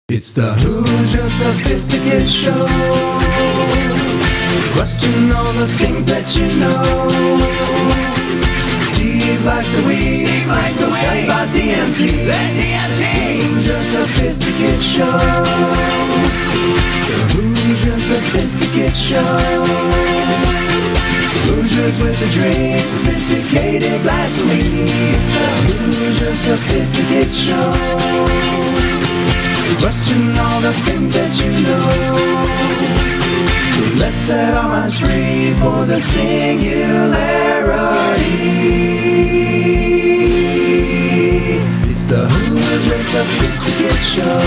It's the Hoosier Sophisticate Show. Question all the things that you know. Steve likes the weed. Steve likes the weed. Tell you about DMT. The DMT. Hoosier Sophisticate Show. The Hoosier Sophisticate Show. Hoosiers with the dream, sophisticated blasphemy. It's the Hoosier Sophisticate Show. Question all the things that you know. So let's set our minds free for the singularity. It's the Hoosier Sophisticate Show.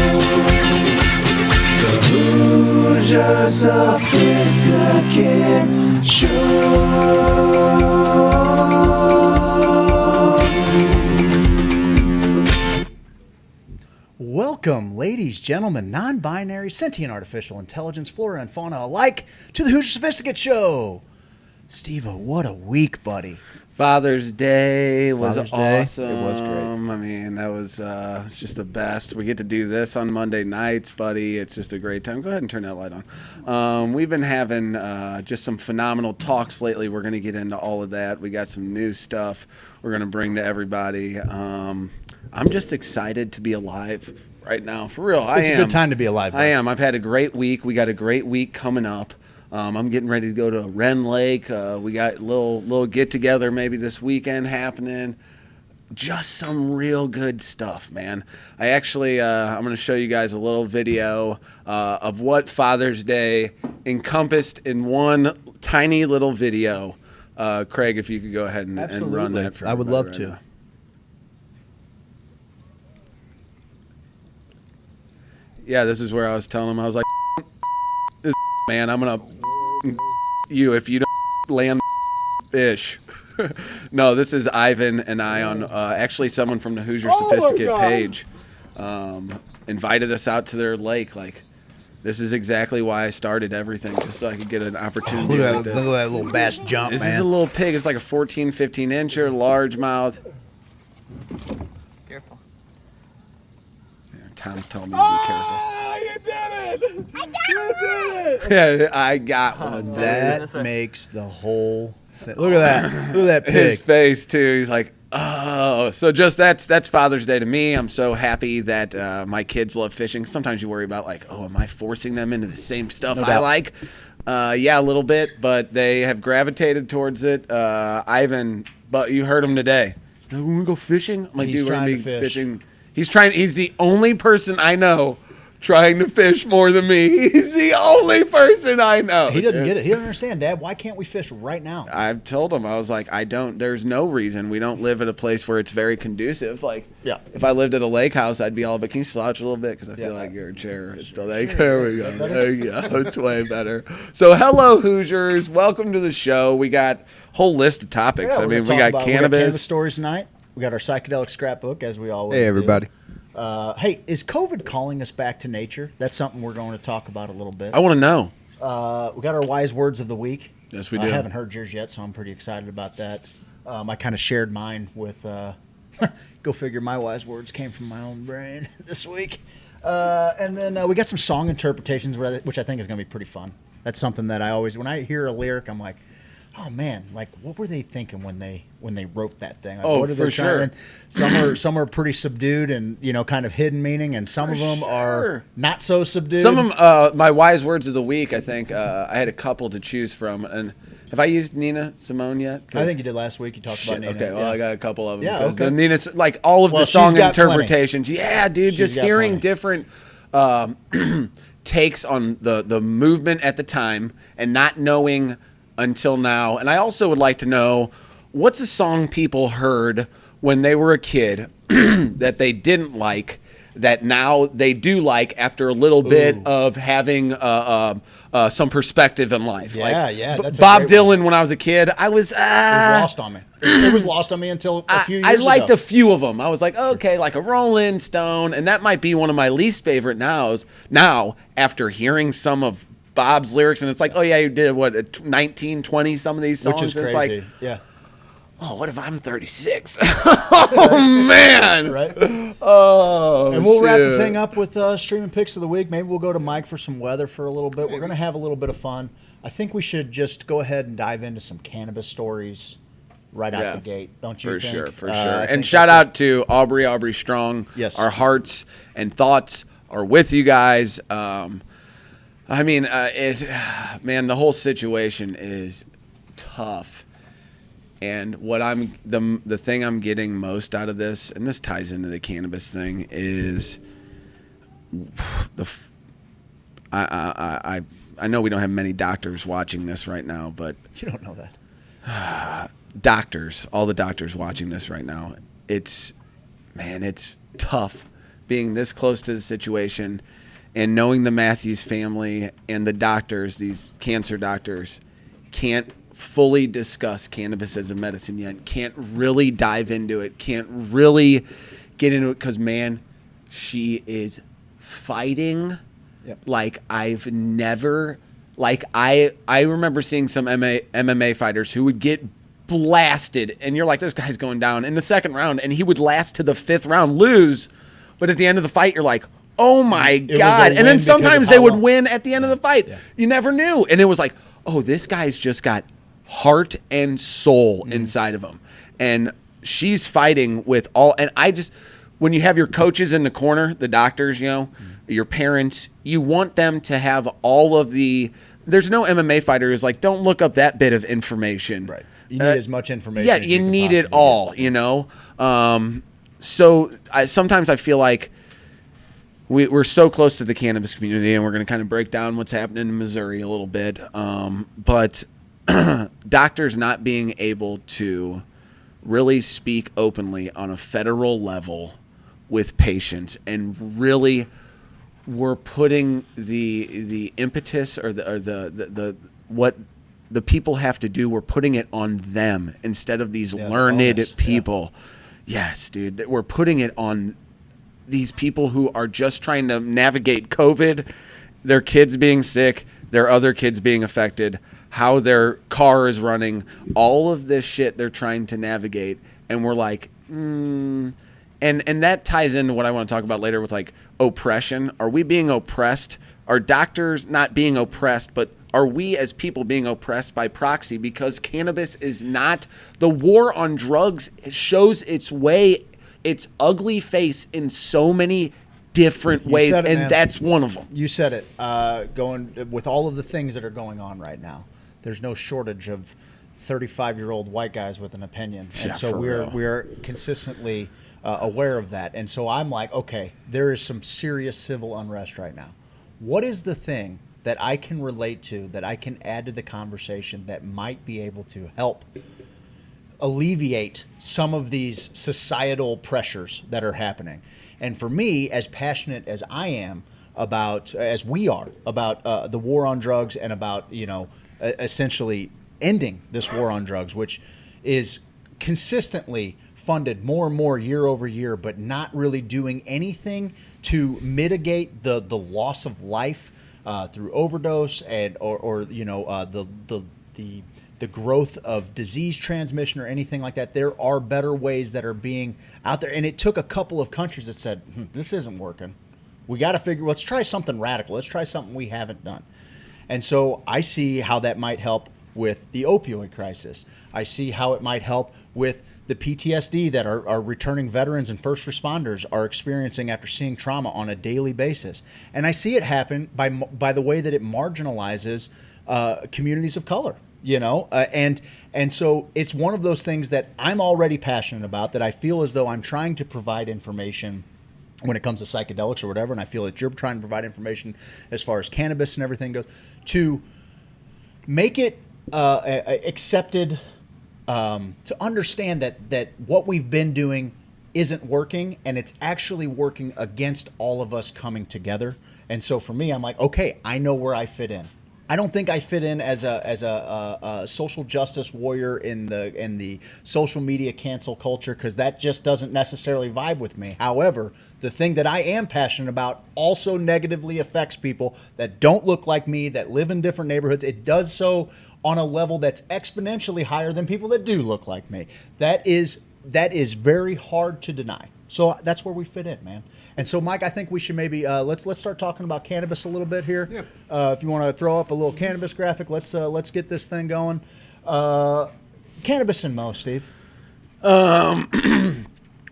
The Hoosier Sophisticate Show. Welcome, ladies, gentlemen, non-binary, sentient, artificial intelligence, flora and fauna alike, to the Hoosier Sophisticate Show. Steve-o, what a week, buddy. Father's Day was awesome. It was great. I mean, that was it's just the best. We get to do this on Monday nights, buddy. It's just a great time. Go ahead and turn that light on. We've been having just some phenomenal talks lately. We're going to get into all of that. We got some new stuff we're going to bring to everybody. I'm just excited to be alive right now, for real. It's a good time to be alive, buddy. I am. I've had a great week. We got a great week coming up. I'm getting ready to go to Wren Lake. We got a little get-together maybe this weekend happening. Just some real good stuff, man. I actually, I'm going to show you guys a little video of what Father's Day encompassed in one tiny little video. Craig, if you could go ahead and run that for I would love right to. now. Yeah, this is where I was telling him, I was like, this man, I'm going to you if you don't land fish. No, this is Ivan and I on actually someone from the Hoosier Sophisticate page invited us out to their lake. Like, this is exactly why I started everything, just so I could get an opportunity. Look like at that little bass jump, this man. is a little pig. It's like a 14, 15-incher, largemouth. Careful. Yeah, Tom's telling me to be careful. You did it! I got it! Yeah, I got one. That makes the whole thing. Look at that. Look at that pig. His face too. He's like, oh. So just that's Father's Day to me. I'm so happy that my kids love fishing. Sometimes you worry about like, oh, am I forcing them into the same stuff I like? Yeah, a little bit, but they have gravitated towards it. Ivan, but you heard him today. When we go fishing, I'm like, He's dude, we're gonna be trying to fish. fishing. He's the only person I know trying to fish more than me. He's the only person I know. He doesn't get it. He doesn't understand, Dad. Why can't we fish right now? I've told him, I was like, there's no reason. We don't live at a place where it's very conducive. Like, Yeah. if I lived at a lake house, I'd be all, but can you slouch a little bit? Because I feel like your chair is still like, there we go. There you go. It's way better. So, hello, Hoosiers. Welcome to the show. We got a whole list of topics. Yeah, I mean, we got cannabis. stories tonight. We got our psychedelic scrapbook, as we always do. Hey, everybody. Hey, is COVID calling us back to nature? That's something we're going to talk about a little bit. I want to know. We got our wise words of the week. Yes, we do. I haven't heard yours yet, so I'm pretty excited about that. I kind of shared mine with, go figure, my wise words came from my own brain this week. And then we got some song interpretations, which I think is going to be pretty fun. That's something that I always, when I hear a lyric, I'm like, oh man, like what were they thinking when they wrote that thing? Like, what are they for sure. Some are pretty subdued and kind of hidden meaning, and some of them are not so subdued. Some of them, my wise words of the week, I think I had a couple to choose from. And have I used Nina Simone yet? I think you did last week. You talked about Nina. Okay, well, yeah. I got a couple of them. Yeah, because okay. the Nina's, like all of Well, the song she's got interpretations. Plenty. Yeah, dude, She's just got hearing plenty. different takes on the movement at the time and not knowing until now. And I also would like to know, what's a song people heard when they were a kid that they didn't like, that now they do like after a little bit of having some perspective in life? Yeah, like, yeah, that's a Bob great Dylan, when I was a kid, I was... It was lost on me. It was lost on me until a few years I liked ago. a few of them. I was like, okay, like a Rolling Stone, and that might be one of my least favorite now, after hearing some of Bob's lyrics, and it's like, oh yeah, you did what, 19, 20 some of these songs. Which is It's crazy. like, yeah. oh, what if I'm 36? Oh, man. Right? Oh, And we'll wrap the shit. thing up with streaming picks of the week. Maybe we'll go to Mike for some weather for a little bit. We're going to have a little bit of fun. I think we should just go ahead and dive into some cannabis stories right out Yeah. the gate. Don't you For think? sure, for I sure. think And shout that's out to Aubrey Strong. Yes. Our hearts and thoughts are with you guys. I mean, man, the whole situation is tough. And what the thing I'm getting most out of this, and this ties into the cannabis thing, is I know we don't have many doctors watching this right now, but You don't know that. doctors, all the doctors watching this right now, it's tough being this close to the situation and knowing the Matthews family and the doctors, these cancer doctors, can't fully discuss cannabis as a medicine yet, can't really dive into it, can't really get into it because, man, she is fighting like I've never, like I remember seeing some MMA fighters who would get blasted and you're like, this guy's going down in the second round, and he would last to the fifth round, lose, but at the end of the fight you're like, oh my God. And then sometimes they would win at the end of the fight. You never knew. And it was like, oh, this guy's just got heart and soul inside of him. And she's fighting with all, and when you have your coaches in the corner, the doctors, your parents, you want them to have all of there's no MMA fighter who's like, don't look up that bit of information. Right. You need as much information. Yeah, as you can need it possibly all, get. So sometimes I feel like we're so close to the cannabis community, and we're going to kind of break down what's happening in Missouri a little bit. But doctors not being able to really speak openly on a federal level with patients, and really we're putting the impetus or the what the people have to do, we're putting it on them instead of these learned onus, people. Yes, dude, that we're putting it on these people who are just trying to navigate COVID, their kids being sick, their other kids being affected, how their car is running, all of this shit they're trying to navigate. And we're like, and that ties into what I want to talk about later with like oppression. Are we being oppressed? Are doctors not being oppressed, but are we as people being oppressed by proxy? Because cannabis is not, the war on drugs shows its ugly face in so many different ways, said it, and man. that's one of them. You said it. Going with all of the things that are going on right now, there's no shortage of 35-year-old white guys with an opinion, and Yeah, so for real. we're consistently aware of that. And so I'm like, okay, there is some serious civil unrest right now. What is the thing that I can relate to, that I can add to the conversation that might be able to help alleviate some of these societal pressures that are happening? And for me, as passionate as I am about, as we are, about the war on drugs and about, essentially ending this war on drugs, which is consistently funded more and more year over year, but not really doing anything to mitigate the loss of life through overdose and the growth of disease transmission or anything like that. There are better ways that are being out there. And it took a couple of countries that said, this isn't working. We got to let's try something radical. Let's try something we haven't done. And so I see how that might help with the opioid crisis. I see how it might help with the PTSD that our returning veterans and first responders are experiencing after seeing trauma on a daily basis. And I see it happen by the way that it marginalizes communities of color. And so it's one of those things that I'm already passionate about, that I feel as though I'm trying to provide information when it comes to psychedelics or whatever, and I feel that you're trying to provide information as far as cannabis and everything goes, to make it accepted, to understand that what we've been doing isn't working, and it's actually working against all of us coming together. And so for me, I'm like, okay, I know where I fit in. I don't think I fit in as a social justice warrior in the social media cancel culture, because that just doesn't necessarily vibe with me. However, the thing that I am passionate about also negatively affects people that don't look like me, that live in different neighborhoods. It does so on a level that's exponentially higher than people that do look like me. That is very hard to deny. So that's where we fit in, man. And so, Mike, I think we should maybe let's start talking about cannabis a little bit here. Yeah. If you want to throw up a little cannabis graphic, let's get this thing going. Cannabis and Mo, Steve.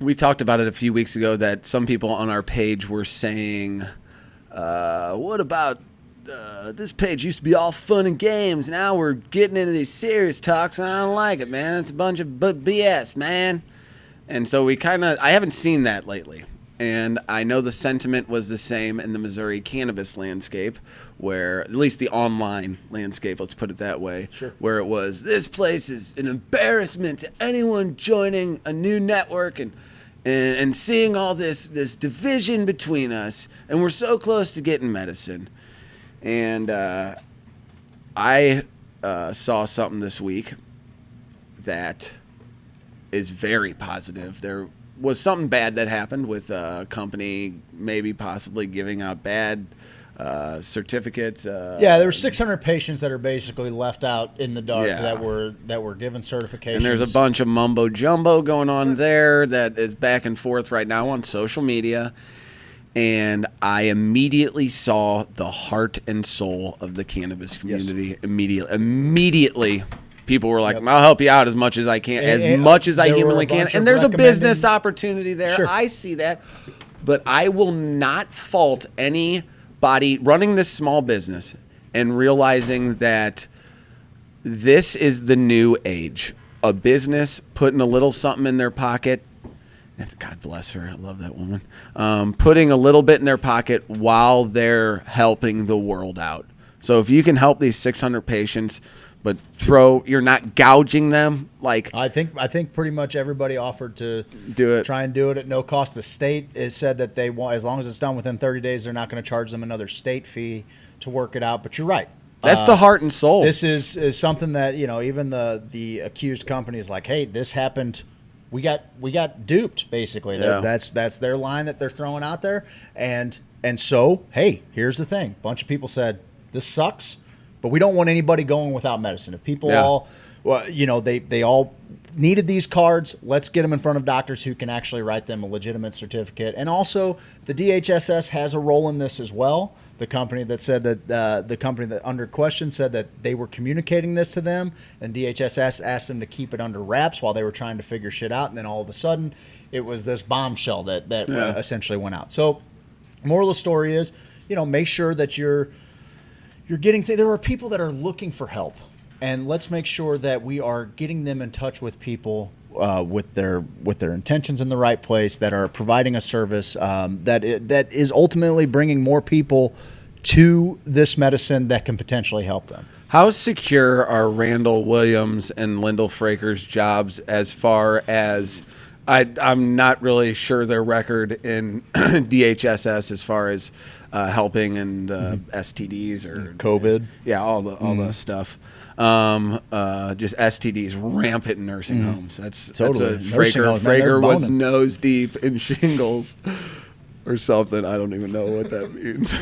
We talked about it a few weeks ago that some people on our page were saying, what about this page used to be all fun and games. Now we're getting into these serious talks, and I don't like it, man. It's a bunch of BS, man. And so I haven't seen that lately. And I know the sentiment was the same in the Missouri cannabis landscape, where, at least the online landscape, let's put it that way, sure, where it was, this place is an embarrassment to anyone joining a new network and seeing all this division between us, and we're so close to getting medicine. And I saw something this week that is very positive. There was something bad that happened with a company maybe possibly giving out bad certificates. Yeah, there were 600 patients that are basically left out in the dark that were given certifications. And there's a bunch of mumbo jumbo going on there that is back and forth right now on social media. And I immediately saw the heart and soul of the cannabis community. Yes. Immediately, people were like, I'll help you out as much as I can, as much as I humanly can. And there's a business opportunity there. Sure. I see that. But I will not fault anybody running this small business and realizing that this is the new age. A business putting a little something in their pocket. God bless her. I love that woman. Putting a little bit in their pocket while they're helping the world out. So if you can help these 600 patients, but you're not gouging them. Like I think pretty much everybody offered to do it. Try and do it at no cost. The state has said that they want, as long as it's done within 30 days, they're not going to charge them another state fee to work it out. But you're right. That's the heart and soul. This is something that, even the accused company is like, hey, this happened. We got duped, basically. Yeah. That's their line that they're throwing out there. And so, hey, here's the thing. A bunch of people said, this sucks, but we don't want anybody going without medicine. If people they all needed these cards, let's get them in front of doctors who can actually write them a legitimate certificate. And also, the DHSS has a role in this as well. The company that said that the company that under question said that they were communicating this to them, and DHSS asked them to keep it under wraps while they were trying to figure shit out. And then all of a sudden, it was this bombshell that essentially went out. So, moral of the story is, make sure that you're getting. There are people that are looking for help, and let's make sure that we are getting them in touch with people with their intentions in the right place, that are providing a service that is ultimately bringing more people to this medicine that can potentially help them. How secure are Randall Williams and Lyndall Fraker's jobs as far as I'm not really sure their record in DHSS as far as helping and STDs or COVID. All the stuff. Just STDs rampant in nursing homes. That's Totally. That's Nursing homes, man, they're Fraker was boning. nose deep in shingles or something. I don't even know what that means.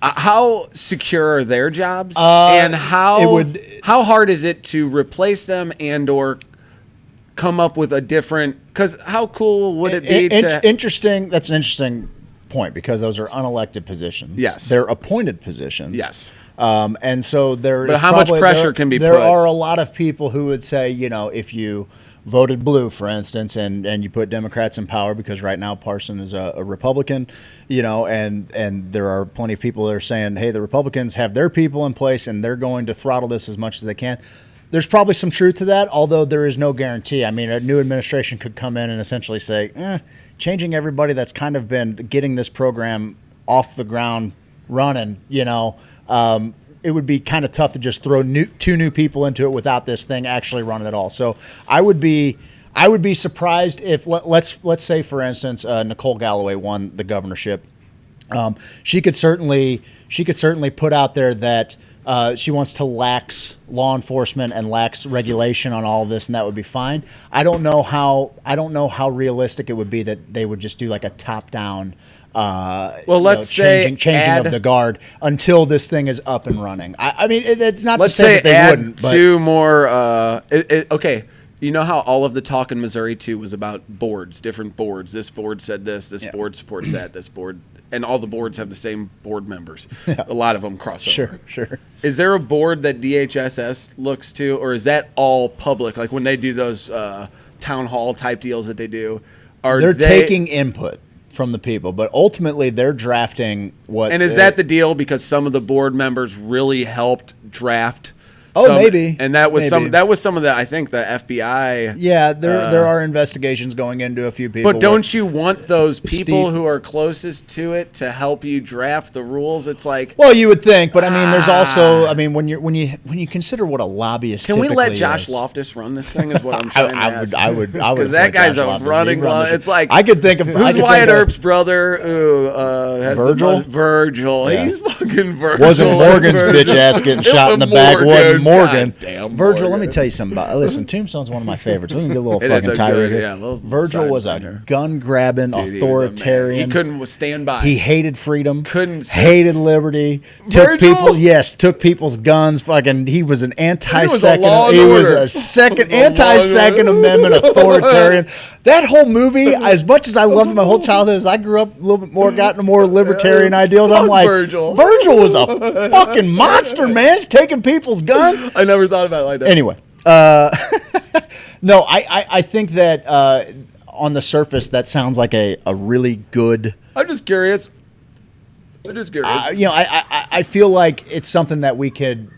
How secure are their jobs, and how hard is it to replace them and or come up with a different? Because how cool would it be to? Interesting. That's an interesting point, because those are unelected positions. Yes, they're appointed positions. Yes. And so there. But is how much pressure can be there put? There are a lot of people who would say, if you voted blue, for instance, and you put Democrats in power, because right now Parson is a Republican, and there are plenty of people that are saying, hey, the Republicans have their people in place and they're going to throttle this as much as they can. There's probably some truth to that, although there is no guarantee. I mean, a new administration could come in and essentially say, changing everybody that's kind of been getting this program off the ground running, it would be kind of tough to just throw two new people into it without this thing actually running at all. So I would be surprised if let's say, for instance, Nicole Galloway won the governorship. She could certainly put out there that She wants to lax law enforcement and lax regulation on all of this, and that would be fine. I don't know how realistic it would be that they would just do like a top down. Let's say changing of the guard until this thing is up and running. I mean, it's not let's to say that they add wouldn't. But 2 more. Okay. You know how all of the talk in Missouri too was about boards, different boards. This board said this. This board supports that. This board, and all the boards have the same board members. Yeah. A lot of them cross over. Sure. Is there a board that DHSS looks to, or is that all public? Like when they do those town hall type deals that they do, they're taking input from the people, but ultimately they're drafting what. And is that the deal? Because some of the board members really helped draft. Maybe. And that was some of the, I think, the FBI. Yeah, there are investigations going into a few people. But don't you want those people who are closest to it to help you draft the rules? It's like, well, you would think, but I mean, there's also, I mean, when you consider what a lobbyist can we let typically Josh is. Loftus run this thing? Is what I'm trying to ask. I would because that guy's a running. It's like, I could think of who's Wyatt Earp's brother? Has Virgil. Virgil. Yeah. He's fucking Virgil. Wasn't Morgan's bitch ass getting shot in the back? Wasn't Morgan? Damn Virgil, Morgan. let me tell you something about. Listen, Tombstone's one of my favorites. We can get a little fucking tirade here. Virgil was a gun-grabbing authoritarian. He couldn't stand by. He hated freedom. Couldn't hated liberty. Took people's guns. Fucking, he was an anti-second. He was a second anti-Second Amendment authoritarian. That whole movie, as much as I loved it my whole childhood, as I grew up a little bit more, got into more libertarian ideals. I'm like, Virgil was a fucking monster, man. He's taking people's guns. I never thought about it like that. Anyway, no, I think that on the surface that sounds like a really good. I'm just curious. I feel like it's something that we could.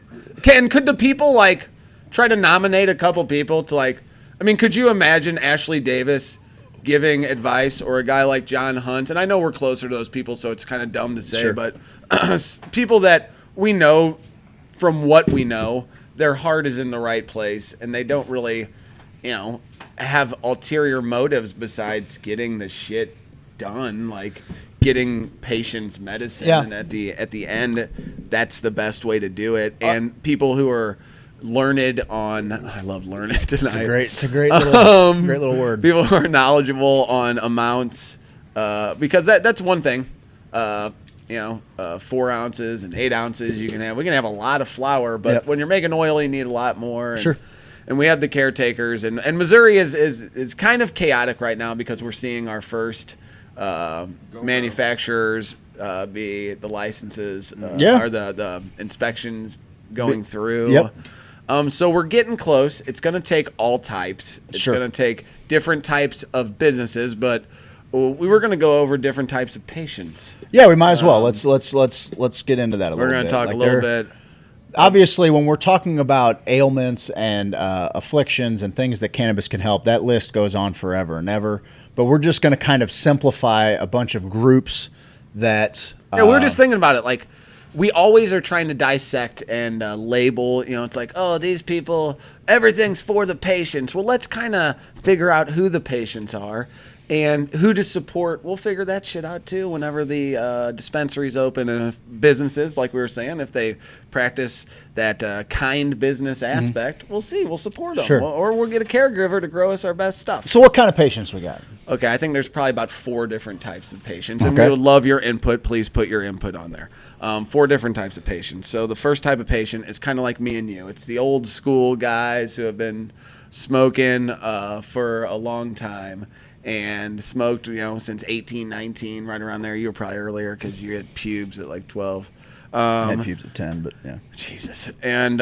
Could the people like try to nominate a couple people to like? I mean, could you imagine Ashley Davis giving advice, or a guy like John Hunt? And I know we're closer to those people, so it's kind of dumb to say, sure. But people that we know from what we know, their heart is in the right place, and they don't really, have ulterior motives besides getting the shit done, like getting patients medicine. Yeah. And at the end, that's the best way to do it. And people who are learned on, I love learned tonight. It's a great little word. People who are knowledgeable on amounts, because that's one thing. 4 ounces and 8 ounces we can have a lot of flour, but when you're making oil, you need a lot more. And, sure. And we have the caretakers, and Missouri is kind of chaotic right now because we're seeing our first manufacturers be the licenses, or the inspections going through. Yep. So we're getting close. It's going to take all types. It's going to take different types of businesses, but we were going to go over different types of patients. Yeah, we might as well. Let's get into that a little bit. We're going to talk a little bit. Obviously, when we're talking about ailments and afflictions and things that cannabis can help, that list goes on forever and ever. But we're just going to kind of simplify a bunch of groups that. Yeah, we were just thinking about it. Like, we always are trying to dissect and label. It's like, oh, these people, everything's for the patients. Well, let's kind of figure out who the patients are. And who to support, we'll figure that shit out too whenever the dispensaries open, and if businesses, like we were saying, if they practice that kind business aspect, we'll see. We'll support them. Sure. Or we'll get a caregiver to grow us our best stuff. So what kind of patients we got? Okay, I think there's probably about 4 different types of patients. And we would love your input. Please put your input on there. 4 different types of patients. So the first type of patient is kind of like me and you. It's the old school guys who have been smoking for a long time. And smoked, since 18, 19, right around there. You were probably earlier because you had pubes at like 12. I had pubes at 10, but yeah. Jesus. And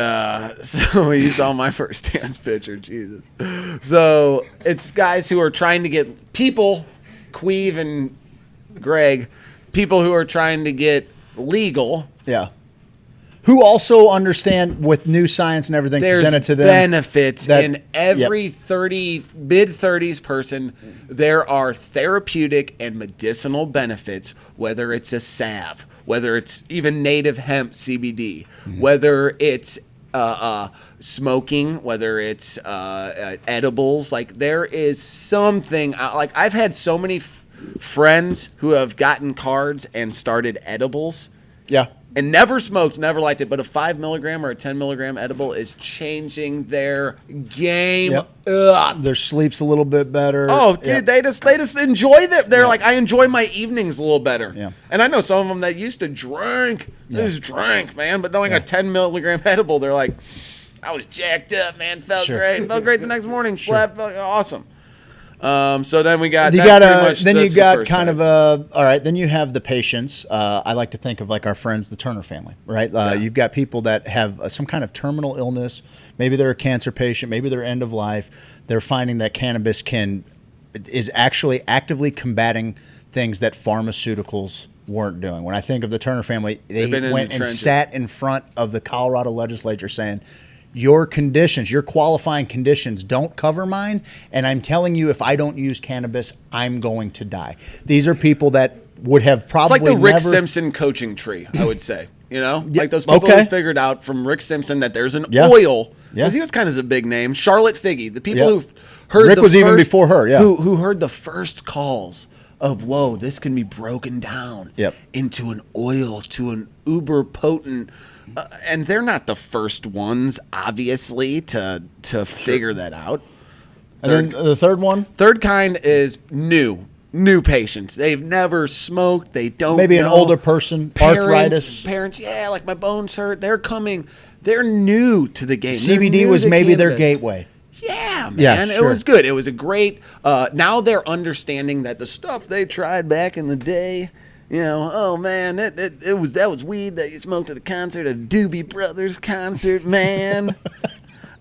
so you saw my first dance picture. Jesus. So it's guys who are trying to get people, Queeve and Greg, people who are trying to get legal. Yeah. Who also understand with new science and everything presented to them. Benefits in every mid-30s person. There are therapeutic and medicinal benefits, whether it's a salve, whether it's even native hemp CBD, whether it's smoking, whether it's edibles. Like, there is something. Like, I've had so many friends who have gotten cards and started edibles. Yeah. and never smoked, never liked it, but a 5 milligram or a 10 milligram edible is changing their game. Yep. Ugh. Their sleep's a little bit better. Oh, dude, Yep. they just enjoy that. They're like, I enjoy my evenings a little better. Yeah. And I know some of them that used to drink. They just drank, man. But knowing a 10 milligram edible, they're like, I was jacked up, man. Felt great. Felt great the next morning. Slept. Felt awesome. So then we got. You that's got pretty much- then you that's the got first kind thing. of all right. Then you have the patients. I like to think of like our friends, the Turner family, right? You've got people that have some kind of terminal illness. Maybe they're a cancer patient. Maybe they're end of life. They're finding that cannabis is actually actively combating things that pharmaceuticals weren't doing. When I think of the Turner family, they been in went the and trenches. sat in front of the Colorado legislature saying, your conditions, your qualifying conditions don't cover mine, and I'm telling you, if I don't use cannabis, I'm going to die. These are people that would have probably It's like the Rick never, Simpson coaching tree, I would say. You know, Yeah, like those people okay. who figured out from Rick Simpson that there's an Yeah. oil, Yeah. because he was kind of a big name. Charlotte Figge, the people Yeah. who heard Rick the was even first- before her, yeah. who heard the first calls of whoa, this can be broken down Yep. into an oil, to an uber potent. And they're not the first ones, obviously, to figure that out. And then the third one, Third kind is new patients. They've never smoked. They don't maybe an know. older person, arthritis. Parents, yeah, like my bones hurt. They're coming. They're new to the game. They're CBD new was to maybe their cannabis. gateway. Yeah, man. Yeah, It sure. was good. It was a great. Now they're understanding that the stuff they tried back in the day. You know, oh man, that was weed that you smoked at the concert, a Doobie Brothers concert, man.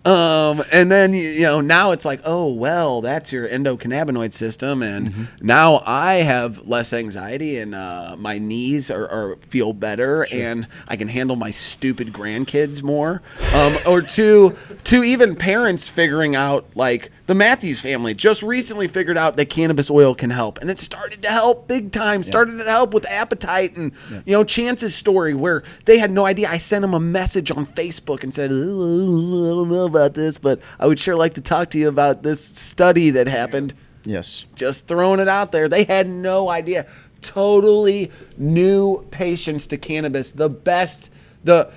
And then you know now it's like, oh well, that's your endocannabinoid system, and now I have less anxiety, and my knees are feel better, and I can handle my stupid grandkids more. Or to even parents figuring out, like the Matthews family just recently figured out that cannabis oil can help, and it started to help big time. Started to help with appetite, and you know Chance's story where they had no idea. I sent them a message on Facebook and said, I don't know about this, but I would sure like to talk to you about this study that happened. Yes. Just throwing it out there. They had no idea. Totally new patients to cannabis. The best, the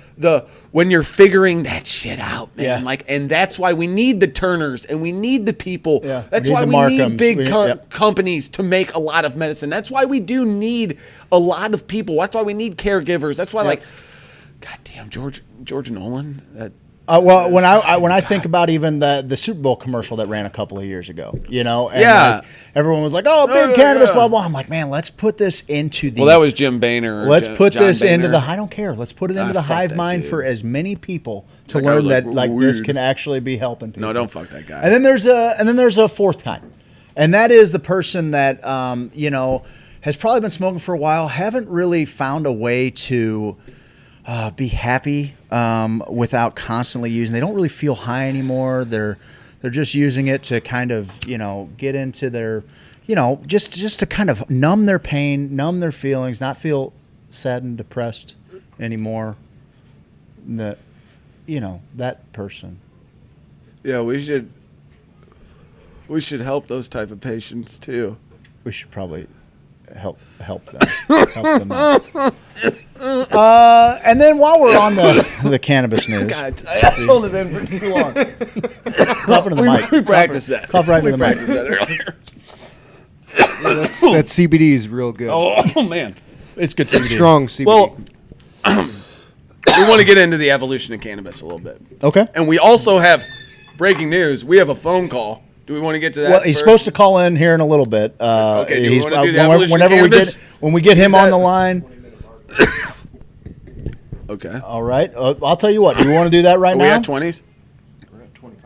when you're figuring that shit out, man. Yeah. Like, and that's why we need the Turners and we need the people. Yeah. That's We need why the we need Markhams. big Yep. companies to make a lot of medicine. That's why we do need a lot of people. That's why we need caregivers. That's why, Yep. like, goddamn George Nolan. Well, when I think about even the Super Bowl commercial that ran a couple of years ago, you know, and Yeah. like, everyone was like, "Oh, big yeah, cannabis, yeah. blah blah." I'm like, man, let's put this into the. Well, that was Jim Boehner. or Let's put John this into Boehner. the. I don't care. Let's put it into the fuck hive that mind dude. for as many people to That guy was learn like, that like this weird. can actually be helping people. No, don't fuck that guy. And then there's a fourth kind, and that is the person that you know has probably been smoking for a while, haven't really found a way to be happy without constantly using. They don't really feel high anymore. They're just using it to kind of get into their just to kind of numb their pain, numb their feelings, not feel sad and depressed anymore. That that person. Yeah, we should help those type of patients too. We should probably help them. Help them out. And then while we're on the cannabis news, God, I held it in for too long. cough into the mic. We practiced that. Cough right into the mic. Practiced that earlier. That CBD is real good. Oh man. It's good CBD. Strong CBD. Well, we want to get into the evolution of cannabis a little bit, Okay. and we also have breaking news. We have a phone call. Do we want to get to that? Well, he's first? supposed to call in here in a little bit. Okay, do we he's- wanna do the evolution of whenever cannabis? when we get him Is on that- the line. Okay. All right. I'll tell you what. Do you want to do that right Are we now? at 20s?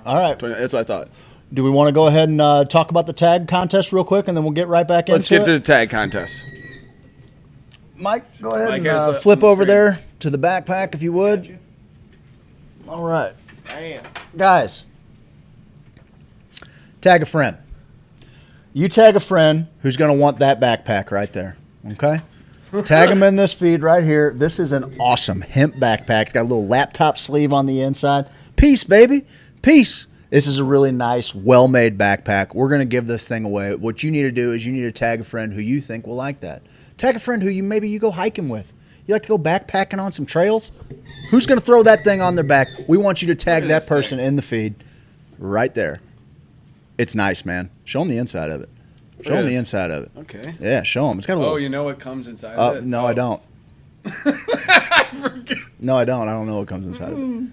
All right. 20, that's what I thought. Do we want to go ahead and talk about the tag contest real quick, and then we'll get right back Let's into get to it? the tag contest. Mike, go ahead Mike and has it flip on the over screen. there to the backpack if you would. All right. I am. Guys, tag a friend. You tag a friend who's going to want that backpack right there. Okay? Tag them in this feed right here. This is an awesome hemp backpack. It's got a little laptop sleeve on the inside. Peace, baby. Peace. This is a really nice, well-made backpack. We're going to give this thing away. What you need to do is you need to tag a friend who you think will like that. Tag a friend who maybe you go hiking with. You like to go backpacking on some trails? Who's going to throw that thing on their back? We want you to tag that person in the feed right there. It's nice, man. Show them the inside of it. Show them the inside of it. Okay. Yeah, show them. It's got a little... Oh, you know what comes inside of it? No, I don't. No, I don't. I don't know what comes inside of it.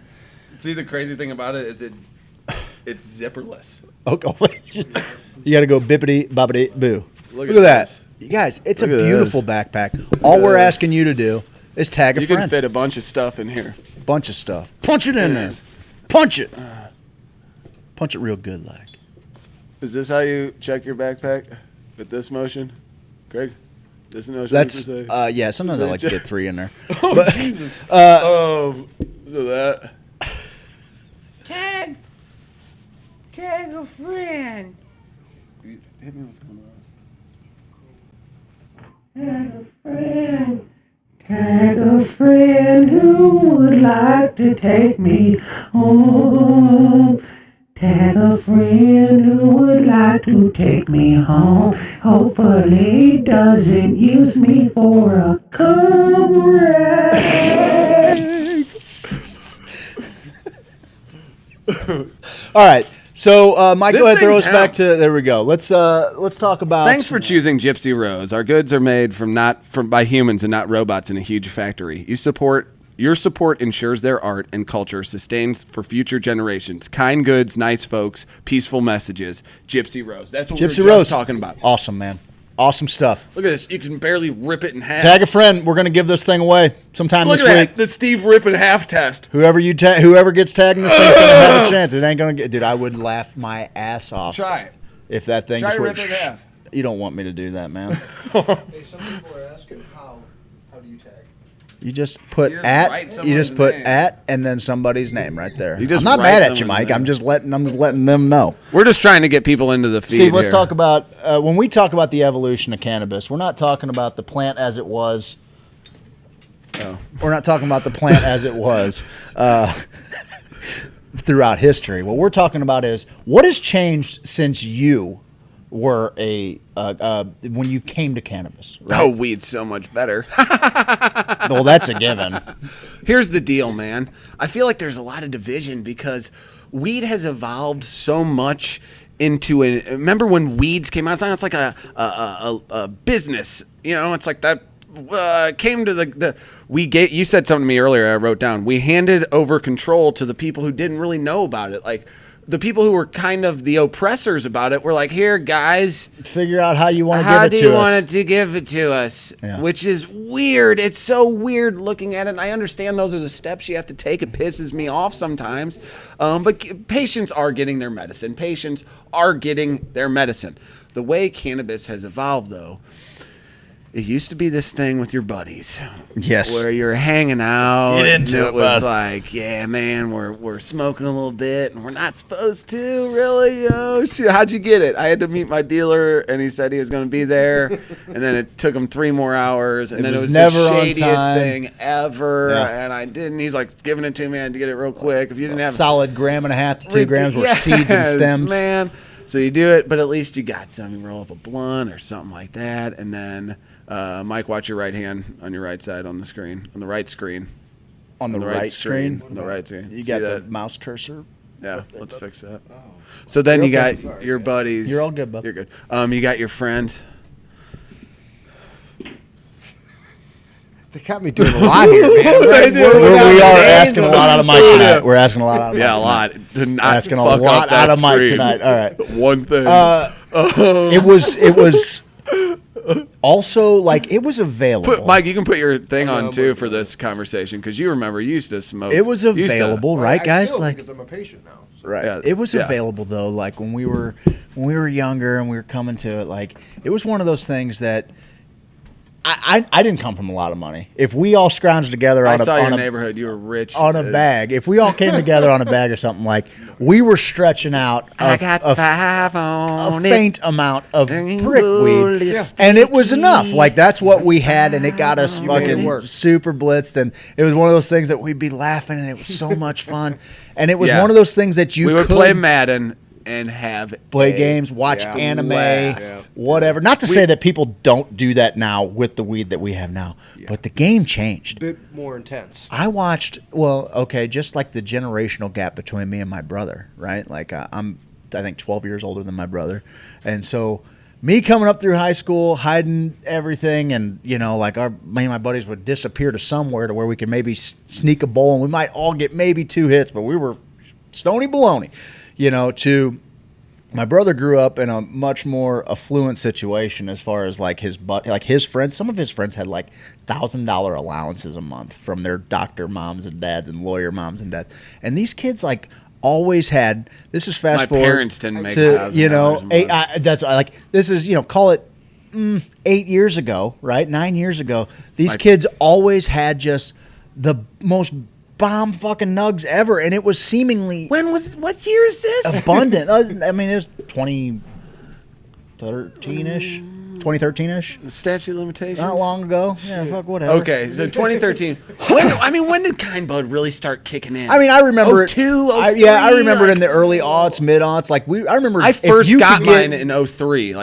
See, the crazy thing about it is it's zipperless. Okay. You got to go bippity boppity boo. Look Look at at that. this. You guys, it's Look a at beautiful backpack. All we're asking you to do is tag a You friend. can fit a bunch of stuff in here. Bunch of stuff. Punch it in there. Punch it. Punch it real good, like. Is this how you check your backpack? With this motion? Craig? This motion? That's yeah. Sometimes I like to get 3 in there. Oh, Jesus. So that. Tag a friend. Hit me with one of Tag a friend who would like to take me home. Tag a friend who would like to take me home. Hopefully doesn't use me for a cum rag. All right. So, Mike, This go ahead. Throw thing's us back hemp. to. There we go. Let's talk about. Thanks for choosing Gypsy Rose. Our goods are made by humans and not robots in a huge factory. Your support ensures their art and culture sustains for future generations. Kind goods, nice folks, peaceful messages. Gypsy Rose. That's what Gypsy we were Rose just talking about. Awesome, man. Awesome stuff. Look at this. You can barely rip it in half. Tag a friend. We're gonna give this thing away sometime Look this at week. that. The Steve Rip in half test. Whoever gets tagged in this thing's gonna have a chance. It ain't gonna get. Dude, I would laugh my ass off. Try it. If that thing Try just to went. rip it in half. You don't want me to do that, man. Hey, some people are asking how do you tag? You just put You just write you someone's just put name. at and then somebody's name right there. You just I'm not write mad at you, someone's Mike. name. I'm just letting them know. We're just trying to get people into the feed. Steve, let's here. talk about when we talk about the evolution of cannabis. We're not talking about the plant as it was. Oh. We're not talking about the plant as it was throughout history. What we're talking about is what has changed since you were when you came to cannabis. Right? Oh, weed's so much better. Well, that's a given. Here's the deal, man. I feel like there's a lot of division because weed has evolved so much into a. Remember when weeds came out? It's like a business. You know, it's like that. Came to the we gave. You said something to me earlier. I wrote down. We handed over control to the people who didn't really know about it, like. The people who were kind of the oppressors about it were like, here, guys. Figure out how you want to give How it do to you us. want it to give it to us? Yeah. Which is weird. It's so weird looking at it. And I understand those are the steps you have to take. It pisses me off sometimes. But patients are getting their medicine. Patients are getting their medicine. The way cannabis has evolved, though, it used to be this thing with your buddies. Yes. Where you're hanging out. Get into and it, it was bud. like, yeah, man, we're smoking a little bit and we're not supposed to, really. Oh, shit. How'd you get it? I had to meet my dealer and he said he was going to be there. And then it took him 3 more hours. And then it was never the on shadiest time. thing ever. Yeah. And I didn't. He's like, giving it to me. I had to get it real quick. If you didn't have Solid 1.5 to 2 grams with Yes, seeds and stems. man. So you do it, but at least you got some. You roll up a blunt or something like that. And then, Mike, watch your right hand on your right side on the screen, on the right screen. On the right screen. On the right screen. You See got the that? mouse cursor. Yeah, let's fix that. So then you You're got your buddies. You're all good, bub. You're good. You got your friend. They got me doing a lot here, man. We are asking a lot out of Mike tonight. We're asking a lot out of Mike Yeah, a tonight. lot. To not Asking a fuck lot up that out of Mike screen. tonight. All right. One thing. It was also like it was available. Mike, you can put your thing on too for this conversation because you remember you used to smoke. It was You used to- available, right, guys? Like because I'm a patient now. So. right. Yeah, It was yeah. available though. Like when we were younger and we were coming to it, like it was one of those things that I didn't come from a lot of money. If we all scrounged together I on saw your a neighborhood. You were rich. on a bag, if we all came together on a bag or something, like we were stretching out I got a 5 on it. faint amount of And brickweed, Yeah. and it was enough. Like that's what we had, and it got us made it fucking work. super blitzed. And it was one of those things that we'd be laughing, and it was so much fun. And it was Yeah. one of those things that you We would could play Madden, and have Play a games, watch anime, blast. whatever. Not to say that people don't do that now with the weed that we have now, but the game changed. A bit more intense. I watched, just like the generational gap between me and my brother, right? Like I'm, I think, 12 years older than my brother. And so me coming up through high school, hiding everything, and, me and my buddies would disappear to somewhere to where we could maybe sneak a bowl, and we might all get maybe 2 hits, but we were stony baloney, to my brother grew up in a much more affluent situation as far as like his friends. Some of his friends had like $1,000 allowances a month from their doctor moms and dads and lawyer moms and dads. And these kids always had, this is fast forward. My parents didn't make to, this is, call it 8 years ago, right? 9 years ago. These kids always had just the most bomb fucking nugs ever, and it was seemingly What year is this? abundant. I mean, it was 2013-ish. 2013-ish. Statute of limitations. Not long ago. Yeah, fuck, whatever. Okay, so 2013. When did Kind Bud really start kicking in? I mean, I remember 02, I remember it in the early aughts, mid aughts. I remember. I first got mine in 03,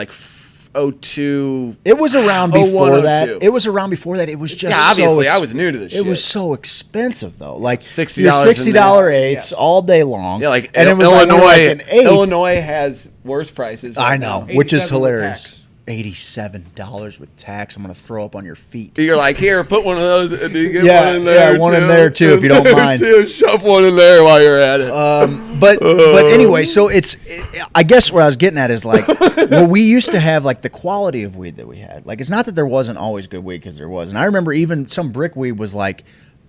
02. It was around before 01, that. 02. It was around before that. It was just obviously I was new to this shit. It was so expensive though. Like $60 your $60 eighths all day long. Yeah, and it was Illinois. like an eighth. Illinois has worse prices. I know, now. which is 87 with hilarious. tax. $87 with tax. I'm gonna throw up on your feet. You're like, here, put one of those, and you get Yeah, one in there. yeah, one in there, too, if you don't mind. Shove one in there while you're at it. But anyway, so I guess what I was getting at is we used to have the quality of weed that we had. It's not that there wasn't always good weed, because there was. And I remember even some brick weed was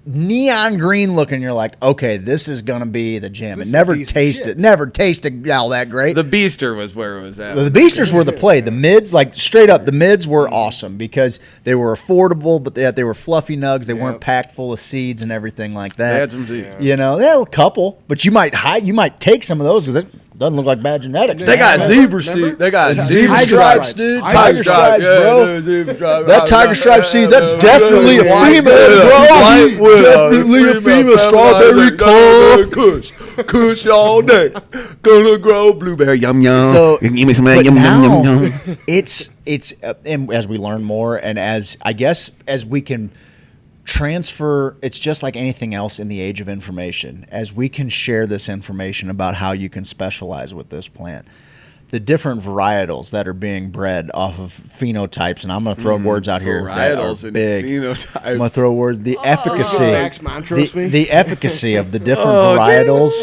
neon green looking. You're like, okay, this is gonna be the jam. It never tasted all that great. The Beaster was where it was at. The Beasters were the play. The mids, straight up, the mids were awesome because they were affordable, but they were fluffy nugs. They weren't packed full of seeds and everything like that. They had some seeds. They had a couple, but you might take some of those because it doesn't look like bad genetics. They got zebra seed. They got zebra stripes, dude. Tiger stripes, yeah, bro. Zebra stripe. That tiger stripe seed, that's definitely a female, bro. Definitely a female. Strawberry corn. Kush all day. Gonna grow blueberry. Yum yum. So, give me some of but that. Yum now, yum yum yum. it's and as we learn more, and as we can transfer, it's just like anything else in the age of information. As we can share this information about how you can specialize with this plant, the different varietals that are being bred off of phenotypes, and I'm going to throw words out here that are Varietals and big. phenotypes. I'm going to throw words. The efficacy, Max Montrose me? the efficacy of the different varietals.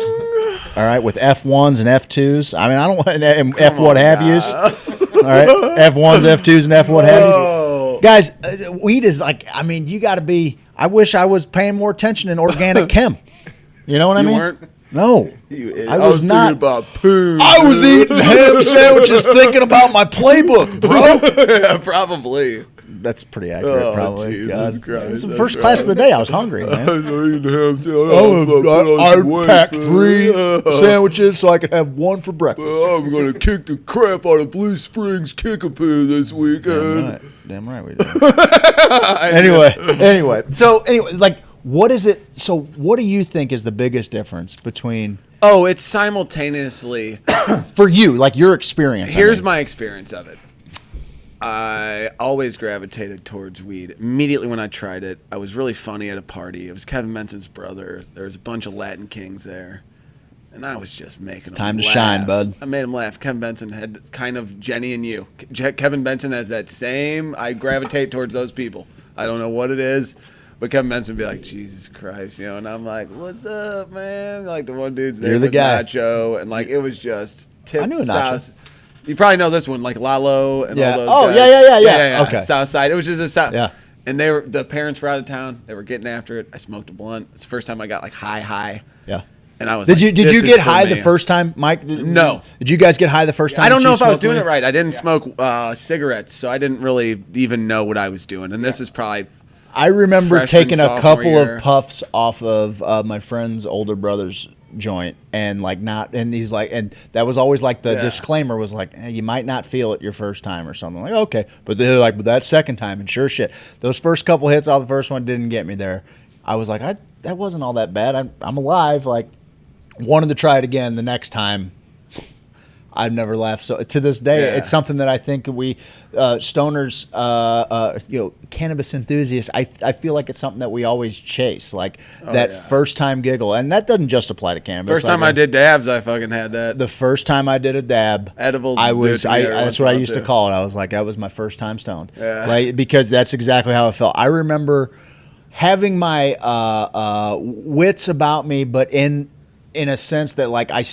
All right, with F1s and F2s. I mean, I don't want F what have yous. All right, F1s, F2s, and F what have yous. Guys, weed is you got to be. I wish I was paying more attention in organic chem. You know what I mean? Weren't? No, I was not. Thinking about poo. I was eating ham sandwiches thinking about my playbook, bro. Yeah, probably. That's pretty accurate, probably. Jesus Christ. It was the first class of the day. I was hungry, man. I I packed 3 sandwiches so I could have 1 for breakfast. I'm going to kick the crap out of Blue Springs Kickapoo this weekend. Damn right we did. Anyway. So, what is it? So, what do you think is the biggest difference between... Oh, it's simultaneously... For you, your experience. Here's my experience of it. I always gravitated towards weed. Immediately when I tried it, I was really funny at a party. It was Kevin Benson's brother. There was a bunch of Latin kings there. And I was just making them time to laugh. shine, bud. I made him laugh. Kevin Benson had kind of Jenny and you. Kevin Benson has that same... I gravitate towards those people. I don't know what it is. But Kevin Benson would be like, Jesus Christ, and I'm like, what's up, man? The one dude's name You're the was guy. Nacho, and it was just tip I knew a Nacho. sauce. You probably know this one, Lalo and all those Oh, guys. yeah. Okay. South Side. It was just a South. Yeah. And the parents were out of town. They were getting after it. I smoked a blunt. It's the first time I got high. Yeah. And I was Did you get high me. the first time, Mike? No. Did you guys get high the first time? I don't that know you if I was smoked doing weed? it right. I didn't smoke cigarettes, so I didn't really even know what I was doing. And this is probably... I remember freshman, taking a sophomore couple year. of puffs off of my friend's older brother's joint, and he's and that was always the disclaimer was hey, you might not feel it your first time or something. Okay, but they're but that second time, and sure shit, those first couple hits off the first one didn't get me there. I was that wasn't all that bad. I'm alive. Wanted to try it again the next time. I've never laughed so. To this day, Yeah. it's something that I think we stoners, cannabis enthusiasts. I feel like it's something that we always chase, like that first time giggle, and that doesn't just apply to cannabis. First time I did dabs, I fucking had that. The first time I did a dab, Edibles. that's what I used to call it. I was like, that was my first time stoned. Yeah. Like, because that's exactly how it felt. I remember having my wits about me, but in a sense that, like, I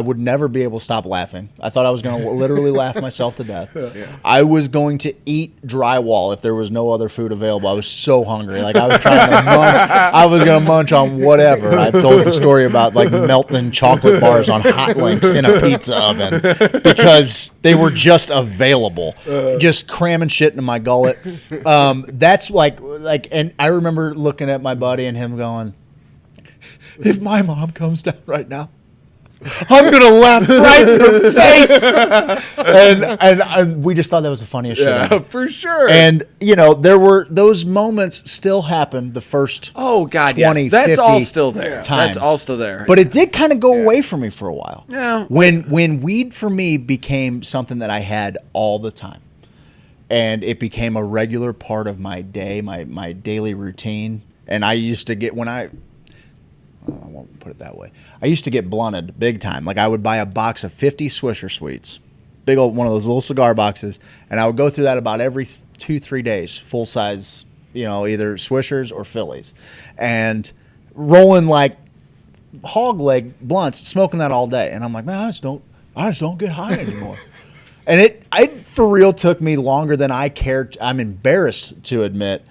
would never be able to stop laughing. I thought I was going to literally laugh myself to death. Yeah. I was going to eat drywall if there was no other food available. I was so hungry. Like, I was trying to munch. I was going to munch on whatever. I told the story about, like, melting chocolate bars on hot links in a pizza oven because they were just available. Just cramming shit into my gullet. That's like, and I remember looking at my buddy and him going, if my mom comes down right now, I'm going to laugh right in her face. And we just thought that was the funniest shit ever. For sure. And, there were those moments still happen the first 20, That's 50 all still there. times. That's all still there. But it did kind of go away from me for a while. Yeah. When weed for me became something that I had all the time. And it became a regular part of my day, my daily routine. And I used to get, I won't put it that way. I used to get blunted big time. Like, I would buy a box of 50 Swisher Sweets, big old one of those little cigar boxes, and I would go through that about every 2-3 days, full size, either Swishers or Phillies, and rolling like hog leg blunts, smoking that all day. And I'm like, man, I just don't get high anymore. And it for real took me longer than I cared. I'm embarrassed to admit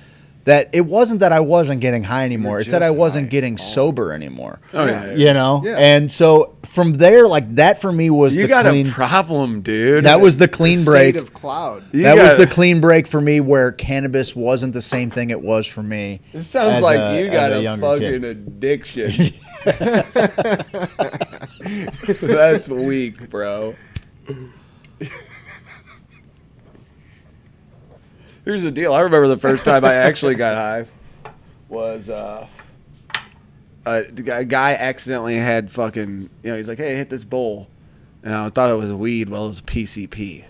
that it wasn't that I wasn't getting high anymore. It's that I wasn't getting sober anymore. Oh, yeah. Yeah. And so from there, like, that for me was you got a problem, dude. That was the clean break. State of cloud. That was the clean break for me, where cannabis wasn't the same thing it was for me. It sounds like you got a fucking addiction. That's weak, bro. Here's the deal. I remember the first time I actually got high was a guy accidentally had fucking, he's like, hey, hit this bowl. And I thought it was weed. Well, it was PCP.